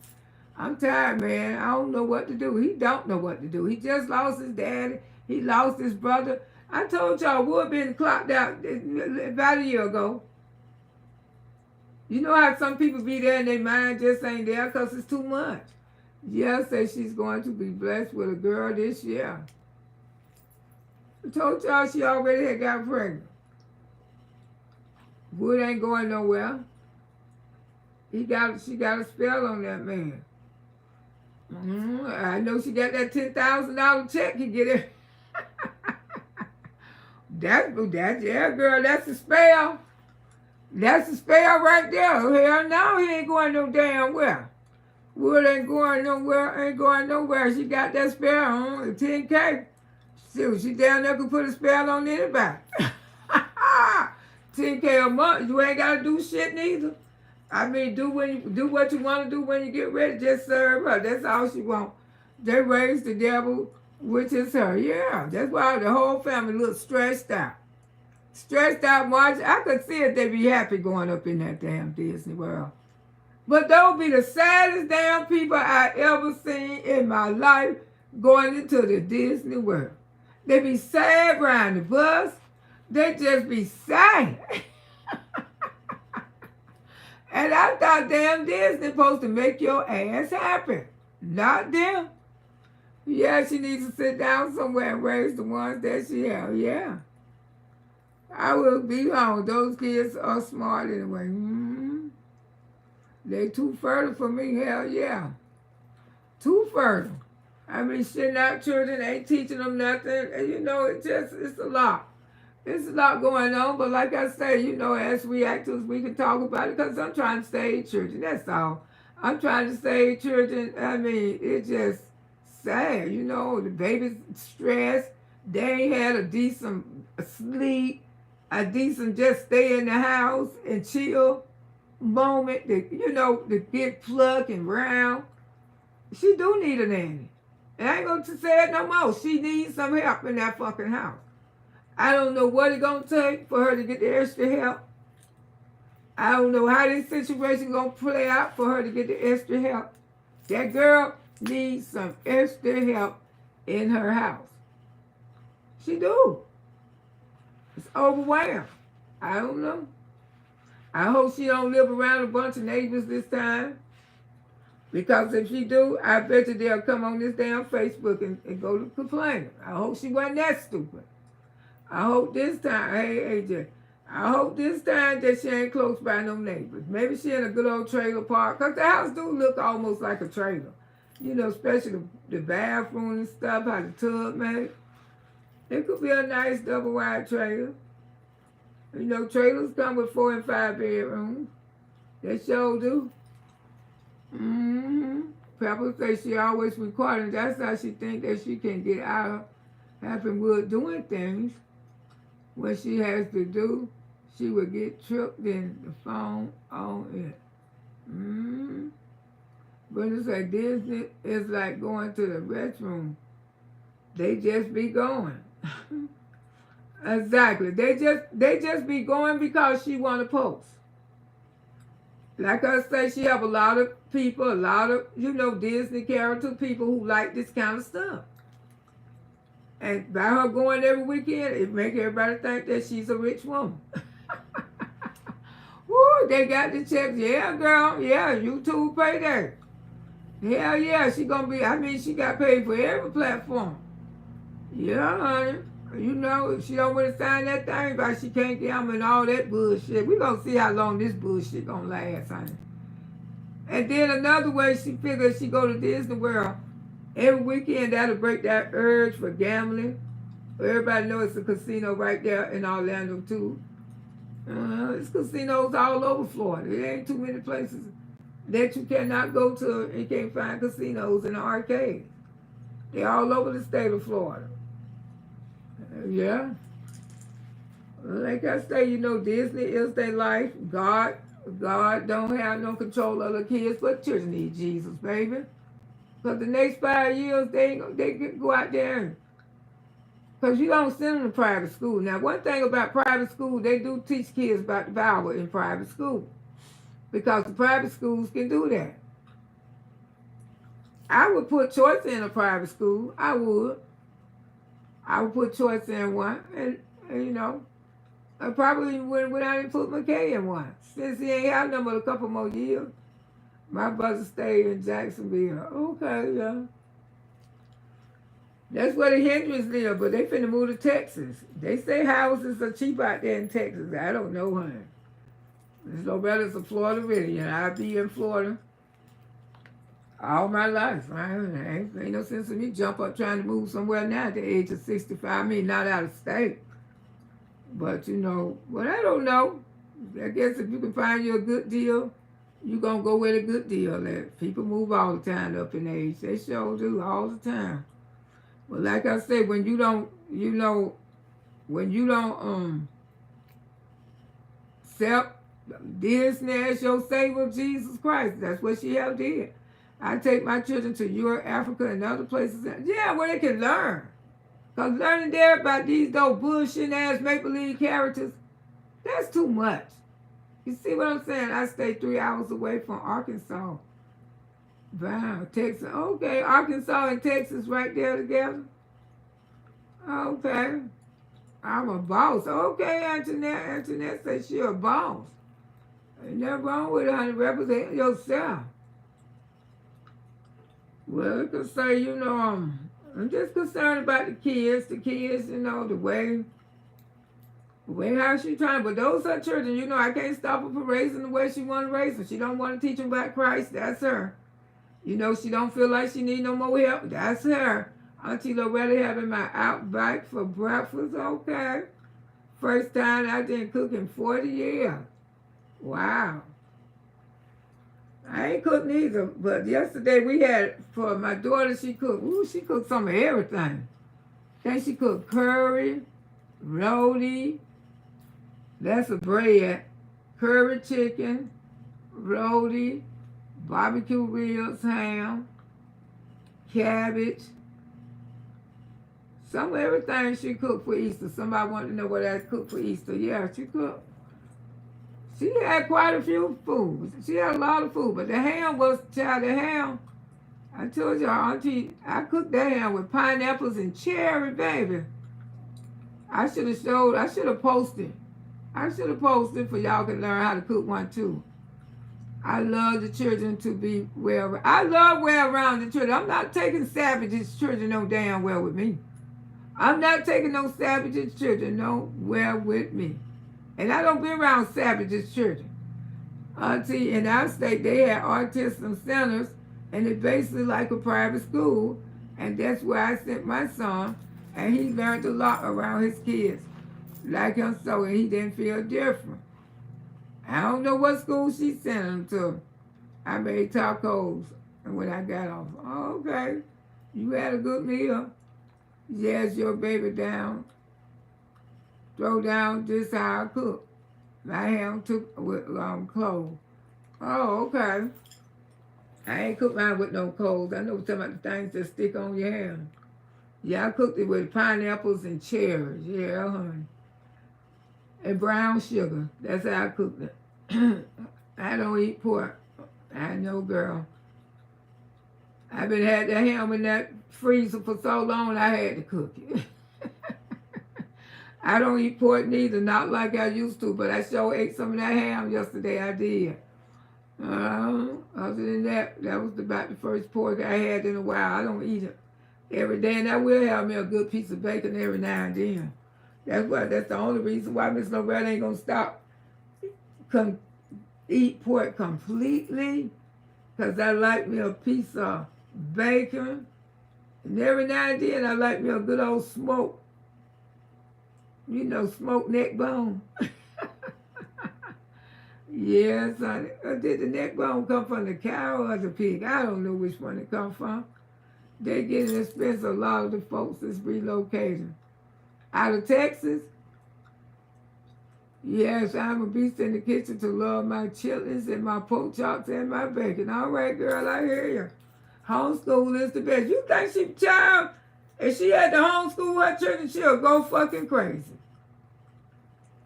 I'm tired, man. I don't know what to do. He don't know what to do. He just lost his daddy. He lost his brother. I told y'all Wood been clocked out about a year ago. You know how some people be there and their mind just ain't there because it's too much. Yeah, said she's going to be blessed with a girl this year. I told y'all she already had got pregnant. Wood ain't going nowhere. She got a spell on that man. I know she got that $10,000 check he get it. That's yeah, girl, that's a spell. That's a spell right there. Hell no, he ain't going no damn where. Wood ain't going nowhere. She got that spell on 10K. She down there could put a spell on anybody. 10K a month, you ain't gotta do shit neither. I mean, do what you want to do when you get ready. Just serve her. That's all she want. They raised the devil, which is her. Yeah, that's why the whole family looks stressed out. Stressed out, Marge. I could see if they be happy going up in that damn Disney World. But they'll be the saddest damn people I ever seen in my life going into the Disney World. They be sad riding the bus. They just be sad. And I thought damn Disney supposed to make your ass happy. Not them. Yeah, she needs to sit down somewhere and raise the ones that she has. Yeah. I will be wrong. Those kids are smart anyway. They too fertile for me. Hell yeah. Too fertile. I mean, shitting out children, ain't teaching them nothing. And it's a lot. There's a lot going on, but like I say, as reactors, we can talk about it because I'm trying to save children. That's all. I'm trying to save children. I mean, it's just sad, the baby's stressed. They ain't had a decent sleep, a decent just stay in the house and chill moment, to get plucked and round. She do need a nanny. And I ain't going to say it no more. She needs some help in that fucking house. I don't know what it's going to take for her to get the extra help. I don't know how this situation going to play out for her to get the extra help. That girl needs some extra help in her house. She do. It's overwhelmed. I don't know. I hope she don't live around a bunch of neighbors this time. Because if she do, I bet you they'll come on this damn Facebook and go to complain. I hope she wasn't that stupid. I hope this time, hey AJ, I hope this time that she ain't close by no neighbors. Maybe she in a good old trailer park, because the house do look almost like a trailer. Especially the bathroom and stuff, how the tub made. It could be a nice double wide trailer. Trailers come with 4 and 5 bedrooms. They sure do. Pepper says she always recording. That's how she think that she can get out of having Wood doing things. What she has to do, she would get tripped in the phone on it. But it's like Disney is like going to the restroom. They just be going. Exactly. They just be going because she want to post. Like I say, she have a lot of people, a lot of, Disney character people who like this kind of stuff. And by her going every weekend, it make everybody think that she's a rich woman. Woo, they got the checks. Yeah, girl. Yeah, YouTube pay that. Hell yeah, she gonna be, she got paid for every platform. Yeah, honey. If she don't want to sign that thing about she can't gamble and all that bullshit, we gonna see how long this bullshit gonna last, honey. And then another way she figures she go to Disney World every weekend, that'll break that urge for gambling. Everybody knows it's a casino right there in Orlando too. It's casinos all over Florida. There ain't too many places that you cannot go to and can't find casinos and arcades. They're all over the state of Florida. Yeah. Like I say, Disney is their life. God don't have no control of the kids, but children need Jesus, baby. Because the next 5 years, they can go out there. Because you don't send them to private school. Now, one thing about private school, they do teach kids about the Bible in private school. Because the private schools can do that. I would put Choice in a private school. I would put Choice in one. And I probably wouldn't even put McKay in one. Since he ain't had them but a couple more years. My brother stayed in Jacksonville. Okay, yeah. That's where the Hendricks live, but they finna move to Texas. They say houses are cheap out there in Texas. I don't know, honey. It's no better as a Florida resident. I'll be in Florida all my life. Ain't no sense in me jump up trying to move somewhere now at the age of 65. I mean, not out of state. But, but I don't know. I guess if you can find you a good deal, you're going to go with a good deal. People move all the time up in age. They sure do all the time. But like I said, when you don't accept Disney as your Savior, Jesus Christ, that's what she have did. I take my children to Europe, Africa, and other places. Yeah, where they can learn. Because learning there about these bullshit ass make-believe characters, that's too much. You see what I'm saying? I stay 3 hours away from Arkansas. Wow, Texas. Okay, Arkansas and Texas right there together. Okay. I'm a boss. Okay, Antoinette. Antoinette says she a boss. Ain't nothing wrong with it, honey. Represent yourself. Well, I could say, I'm just concerned about the kids, the way how she trying. But those are children, I can't stop her from raising the way she want to raise them. She don't want to teach them about Christ. That's her. She don't feel like she need no more help. That's her. Auntie Loretta having my Outback for breakfast. Okay. First time I didn't cook in 40 years. Wow. I ain't cooked neither, but yesterday we had, for my daughter, she cooked. Ooh, she cooked some of everything. Then she cooked curry, roti, that's a bread, curry chicken, roti, barbecue ribs, ham, cabbage. Some of everything she cooked for Easter. Somebody wanted to know what I cooked for Easter. Yeah, she cooked. She had quite a few foods. She had a lot of food, but the ham was, the ham. I told you, Auntie, I cooked that ham with pineapples and cherry, baby. I should have posted. I should have posted for y'all can learn how to cook one too. I love the children to be well. I love well around the children. I'm not taking savages children no damn well with me. I'm not taking no savages children nowhere with me. And I don't be around savages children. Auntie, in our state, they had autism centers, and it's basically like a private school. And that's where I sent my son, and he learned a lot around his kids. Like him so, and he didn't feel different. I don't know what school she sent him to. I made tacos, and when I got off, oh, okay, you had a good meal. Yes, your baby down. Throw down this how I cook. My ham took with clothes. Oh, okay. I ain't cooked mine with no coals. I know some of the things that stick on your hand. Yeah, I cooked it with pineapples and cherries. Yeah, honey. And brown sugar. That's how I cooked it. I don't eat pork. I know, girl. I've been had that ham in that freezer for so long I had to cook it. I don't eat pork neither, not like I used to, but I sure ate some of that ham yesterday. I did. Other than that, that was about the first pork I had in a while. I don't eat it every day, and I will have me a good piece of bacon every now and then. That's the only reason why Miss Loretta ain't gonna stop eat pork completely, because I like me a piece of bacon, and every now and then I like me a good old smoked, smoked neck bone. Yes, honey. Did the neck bone come from the cow or the pig? I don't know which one it come from. They getting expensive, a lot of the folks that's relocating. Out of Texas? Yes, I'm a beast in the kitchen to love my chitlins and my pork chops and my bacon. All right, girl, I hear you. Homeschool is the best. You think she child, if she had to homeschool her children, she'll go fucking crazy.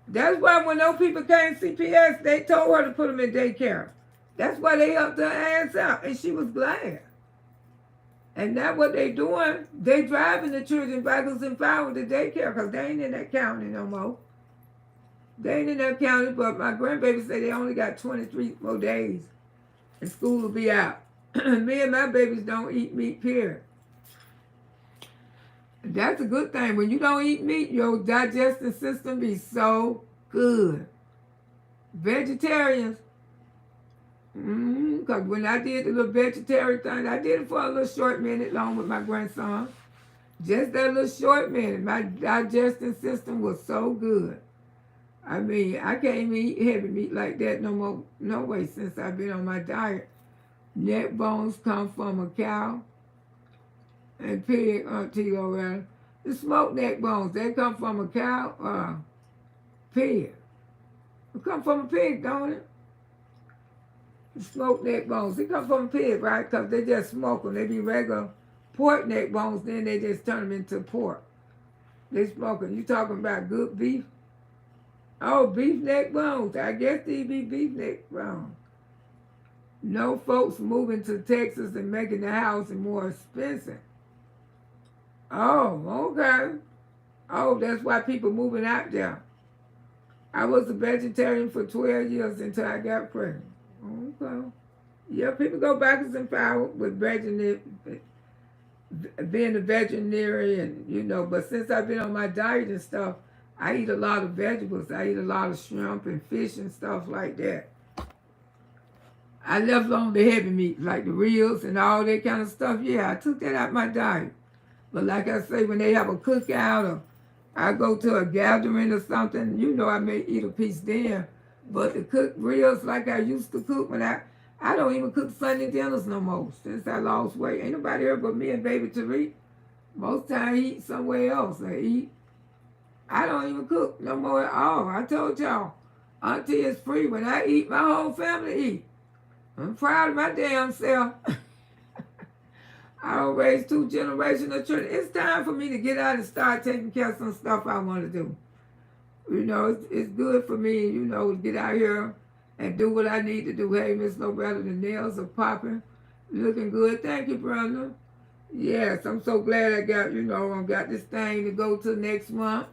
That's why when those people came CPS, they told her to put them in daycare. That's why they helped her ass out, and she was glad. And now what they doing, they driving the children backwards and forwards to daycare because they ain't in that county no more. They ain't in that county, but my grandbaby say they only got 23 more days and school will be out. Me and my babies don't eat meat, period. That's a good thing. When you don't eat meat, your digestive system be so good. Vegetarians, because when I did the little vegetarian thing, I did it for a little short minute along with my grandson. Just that little short minute, my digestive system was so good. I mean, I can't even eat heavy meat like that no more, no way, since I've been on my diet. Neck bones come from a cow and pig, Auntie Loretta. The smoked neck bones, they come from a cow or pig. They come from a pig, don't it? The smoked neck bones, they come from a pig, right? Because they just smoke them. They be regular pork neck bones, then they just turn them into pork. They smoke them. You talking about good beef? Oh, beef neck bones. I guess these be beef neck bones. No folks moving to Texas and making the housing more expensive. Oh, okay. Oh, that's why people moving out there. I was a vegetarian for 12 years until I got pregnant. Okay. Yeah, people go backwards and forwards with being a veterinarian, but since I've been on my diet and stuff, I eat a lot of vegetables. I eat a lot of shrimp and fish and stuff like that. I left alone the heavy meat, like the ribs and all that kind of stuff. Yeah, I took that out my diet. But like I say, when they have a cookout or I go to a gathering or something, I may eat a piece then. But the cooked ribs like I used to cook when I don't even cook Sunday dinners no more since I lost weight. Ain't nobody here but me and baby Tariq. Most time I eat somewhere else. I don't even cook no more at all. I told y'all, Auntie is free. When I eat, my whole family eat. I'm proud of my damn self. I don't raise 2 generations of children. It's time for me to get out and start taking care of some stuff I want to do. It's good for me, to get out here and do what I need to do. Hey, Miss Loretta, the nails are popping. Looking good. Thank you, brother. Yes, I'm so glad I got this thing to go to next month.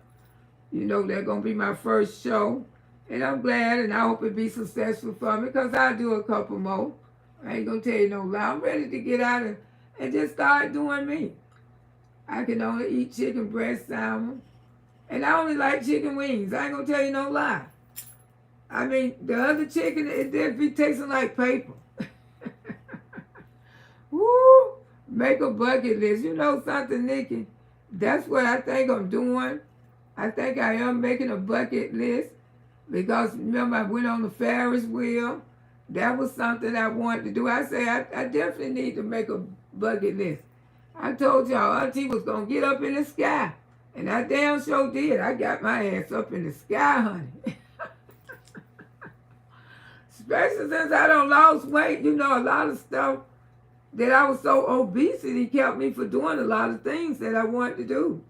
They're going to be my first show. And I'm glad, and I hope it be successful for me, because I'll do a couple more. I ain't going to tell you no lie. I'm ready to get out and just start doing me. I can only eat chicken breast salmon. And I only like chicken wings. I ain't going to tell you no lie. I mean, the other chicken, it just be tasting like paper. Woo! Make a bucket list. You know something, Nikki? That's what I think I'm doing. I think I am making a bucket list. Because remember, I went on the Ferris wheel. That was something I wanted to do. I say I definitely need to make a bucket list. I told y'all Auntie was going to get up in the sky. And I damn sure did. I got my ass up in the sky, honey. Especially since I done lost weight, you know, a lot of stuff that I was so obesity kept me from doing a lot of things that I wanted to do.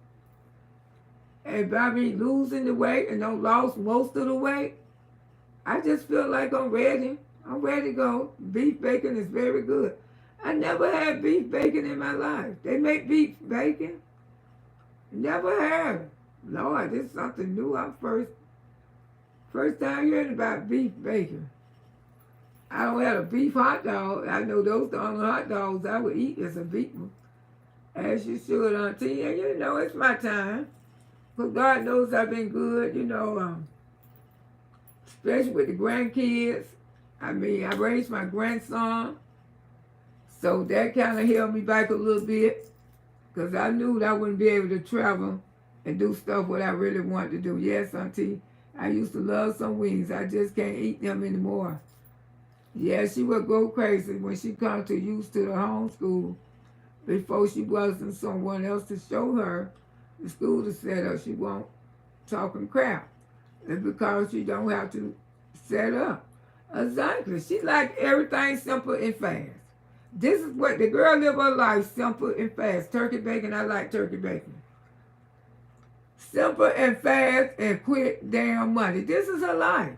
And by me losing the weight and done lost most of the weight, I just feel like I'm ready. I'm ready to go. Beef bacon is very good. I never had beef bacon in my life. They make beef bacon. Never had. Lord, this is something new. I'm first time hearing about beef bacon. I don't have a beef hot dog. I know those the only hot dogs I would eat is a beef one. As you should, Auntie. And you know, it's my time. But God knows I've been good, you know, especially with the grandkids. I mean, I raised my grandson. So that kind of held me back a little bit. Because I knew that I wouldn't be able to travel and do stuff what I really wanted to do. Yes, Auntie, I used to love some wings. I just can't eat them anymore. Yeah, she would go crazy when she come to used to the homeschool. Before she wasn't someone else to show her the school to set up, she won't talking crap. It's because she don't have to set up. Exactly. She like everything simple and fast. This is what the girl live her life, simple and fast. Turkey bacon, I like turkey bacon. Simple and fast and quick damn money. This is her life.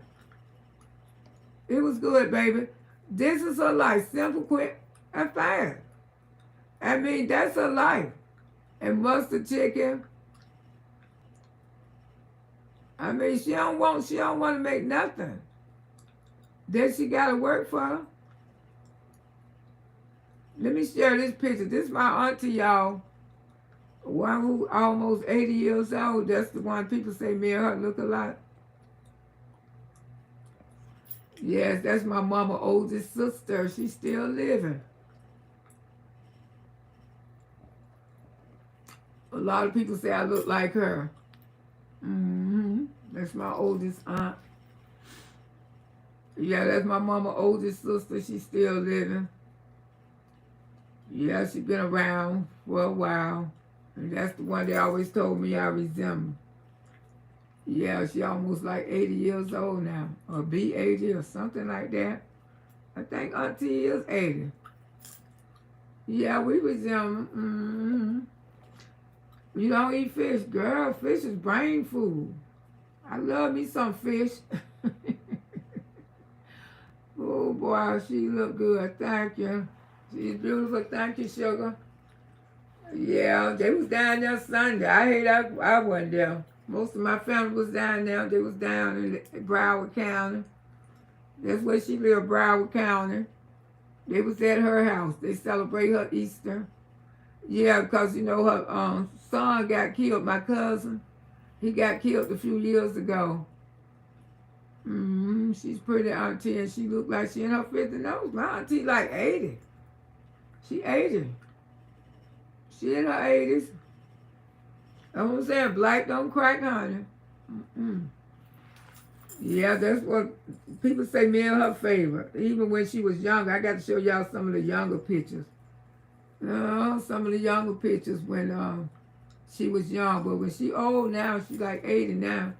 It was good, baby. This is her life. Simple, quick, and fast. I mean, that's her life. And mustard chicken. I mean, she don't want to make nothing. Then she got to work for her. Let me share this picture. This is my auntie, y'all. One who almost 80 years old. That's the one people say me and her look alike. Yes, that's my mama's oldest sister. She's still living. A lot of people say I look like her. That's my oldest aunt. Yeah, that's my mama's oldest sister. She's still living. Yeah, she's been around for a while. And that's the one they always told me I resemble. Yeah, she almost like 80 years old now. Or be 80 or something like that. I think Auntie is 80. Yeah, we resemble. You don't eat fish, girl. Fish is brain food. I love me some fish. Oh boy, she look good. Thank you. She's beautiful. Thank you, sugar. Yeah, they was down there Sunday. I hate I wasn't there. Most of my family was down there. They was down in Broward County. That's where she lived, Broward County. They was at her house. They celebrate her Easter. Yeah, because, you know, her son got killed, my cousin. He got killed a few years ago. She's pretty auntie, and she looked like she in her 50s. No, my auntie like 80. She 80. She in her 80s. That's what I'm saying. Black don't crack, honey. Yeah, that's what people say me and her favorite. Even when she was younger. I got to show y'all some of the younger pictures. Some of the younger pictures when she was young. But when she old now, she's like 80 now.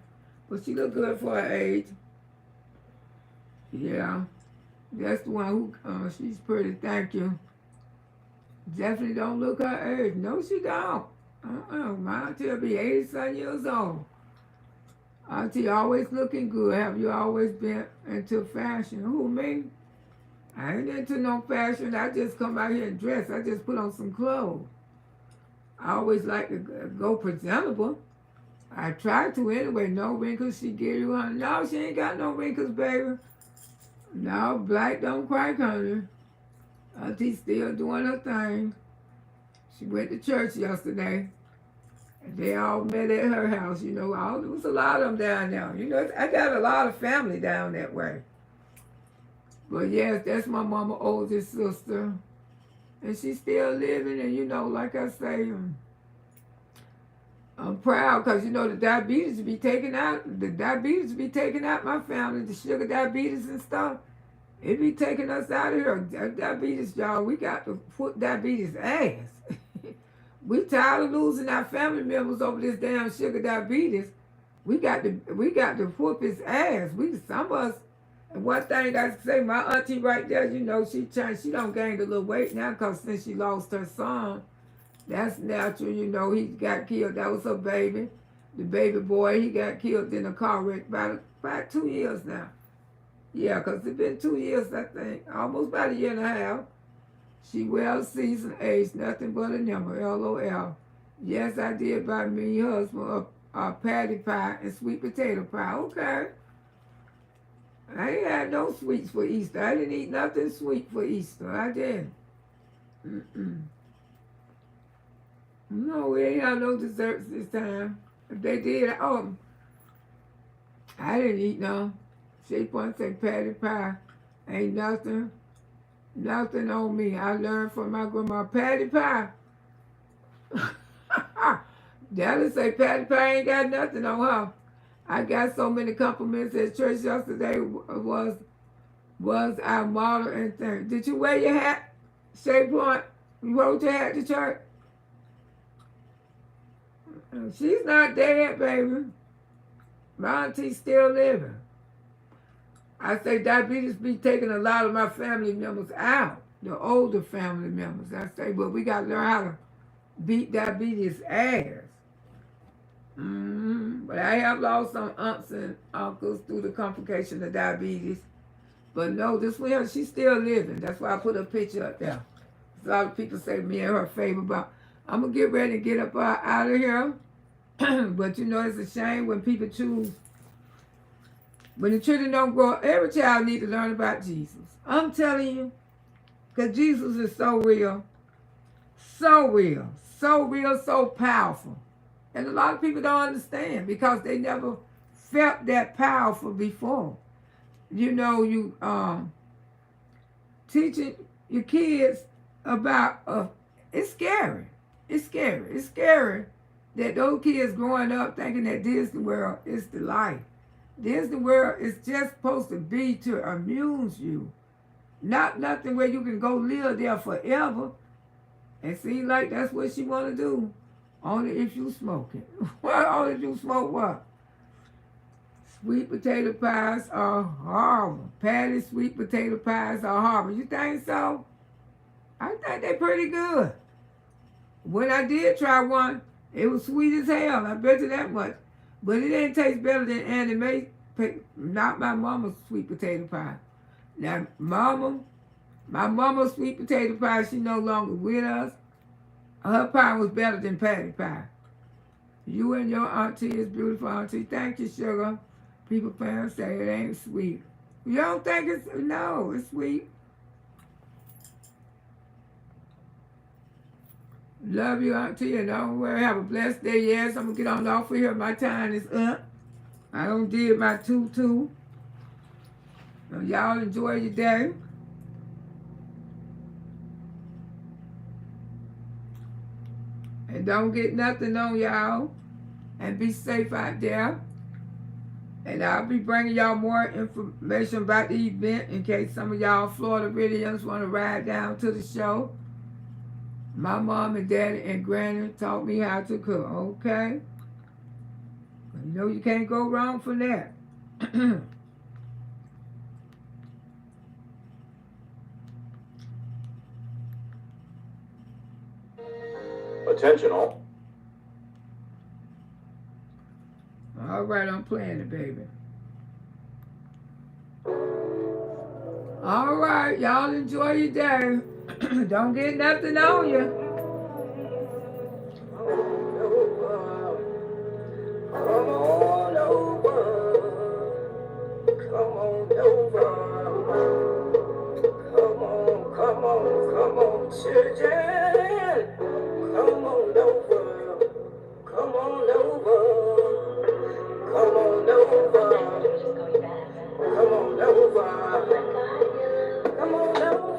But she look good for her age. Yeah. That's the one who, she's pretty, thank you. Definitely don't look her age. No, she don't. My auntie will be 80-some years old. Auntie always looking good. Have you always been into fashion? Who, me? I ain't into no fashion. I just come out here and dress. I just put on some clothes. I always like to go presentable. I try to anyway. No wrinkles she give you, honey. No, she ain't got no wrinkles, baby. No, black don't crack, honey. Auntie still doing her thing. She went to church yesterday. And they all met at her house, you know. There was a lot of them down there. You know, I got a lot of family down that way. But yes, that's my mama's oldest sister. And she's still living, and you know, like I say, I'm proud because, you know, the diabetes be taken out my family, the sugar diabetes and stuff. It be taking us out of here. Diabetes, y'all, we got to put diabetes ass. We tired of losing our family members over this damn sugar diabetes. We got to whoop his ass. Some of us And one thing I say, my auntie right there, you know, she changed. She don't gain a little weight now because since she lost her son, that's natural. You know, he got killed. That was her baby. The baby boy, he got killed in a car wreck about 2 years now. Yeah, because it's been 2 years, I think, almost about a year and a half. She well seasoned, aged nothing but a number, LOL. Yes, I did buy me husband a patty pie and sweet potato pie. Okay. I ain't had no sweets for Easter. I didn't eat nothing sweet for Easter. I didn't. Mm-mm. No, we ain't have no desserts this time. If they did, I didn't eat no. Shape one say patty pie. Ain't nothing on me. I learned from my grandma, patty pie. Dallas say patty pie ain't got nothing on her. I got so many compliments at church yesterday. Was our model and thing. Did you wear your hat? Shape one. You wore your hat to church? She's not dead, baby. My auntie's still living. I say diabetes be taking a lot of my family members out, the older family members. I say, but we got to learn how to beat diabetes ass. But I have lost some aunts and uncles through the complication of diabetes. But no, this one, she's still living. That's why I put a picture up there. A lot of people say me and her favor, but I'm going to get ready to get up out of here. But you know, it's a shame when people choose. When the children don't grow up, every child needs to learn about Jesus. I'm telling you, because Jesus is so real, so powerful. And a lot of people don't understand because they never felt that powerful before. You know, you teaching your kids about, it's scary. It's scary that those kids growing up thinking that Disney World is the life. Disney World is just supposed to be to amuse you. Not nothing where you can go live there forever. And seems like that's what she want to do. Only if you smoke it. Well, only if you smoke what? Sweet potato pies are horrible. Patty sweet potato pies are horrible. You think so? I think they're pretty good. When I did try one, it was sweet as hell. I bet you that much. But it didn't taste better than Annie Mae. Not my mama's sweet potato pie. Now, my mama's sweet potato pie, she no longer with us. Her pie was better than patty pie. You and your auntie is beautiful, auntie. Thank you, sugar. People fans say it ain't sweet. You don't think it's, no, it's sweet. Love you, auntie, and don't worry. Have a blessed day. Yes, I'm going to get on off of here. My time is up. I don't did my tutu. So y'all enjoy your day. And don't get nothing on y'all. And be safe out there. And I'll be bringing y'all more information about the event in case some of y'all Florida Ridians want to ride down to the show. My mom and daddy and granny taught me how to cook, okay? You know you can't go wrong from that. Attention all. All right, I'm playing it, baby. All right, y'all enjoy your day. Don't get nothing on you. Come on over. Come on over. Come on, children. Come on over. Come on over. Come on over. Come on over. Come on over.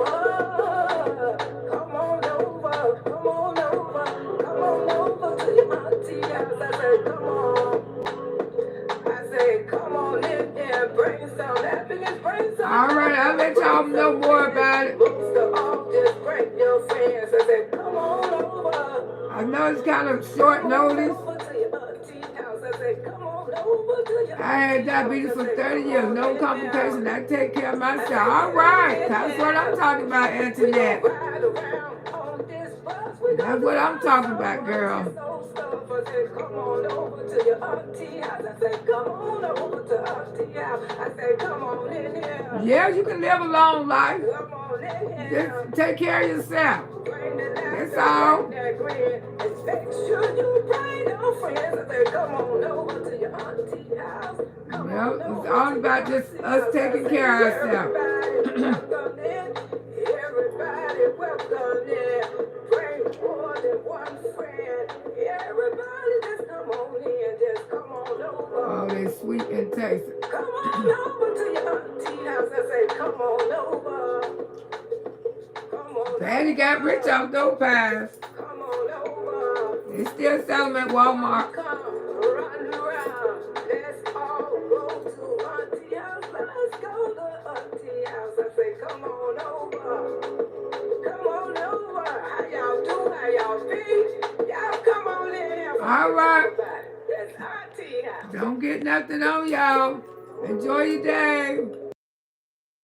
Come on over. Come on over. Come on over to your auntie house. I said, come on. I said, come on in there. Bring some happiness. Bring some. All right, I'll let y'all know more about it. Just bring your friends. I said, come on over. I know it's kind of short notice. I had diabetes for 30 years, no complications. I take care of myself. All right, that's what I'm talking about, Antoinette. That's what I'm talking about, girl. Come on over to your auntie house. I say, come on over to auntie house. I say, come on in here. Yeah, you can live a long life. Come on in here. Just take care of yourself. That's all. Make sure you bring no friends. I say, come on over to your auntie house. Well, it's all about just us taking care of ourselves. Everybody welcome in. Bring more than one friend. Everybody just come on in. Just come on over. Oh, they sweet and tasty. Come on over to your auntie house. I say, come on over. Come on Daddy got rich off those pies. Come on over. They still sell them at Walmart. Come run around. Let's all go to auntie house. Let's go to auntie house. I say, come on over. Come on over. How y'all do? How y'all feel? Y'all come on in here. All right. That's auntie house. Don't get nothing on y'all. Enjoy your day.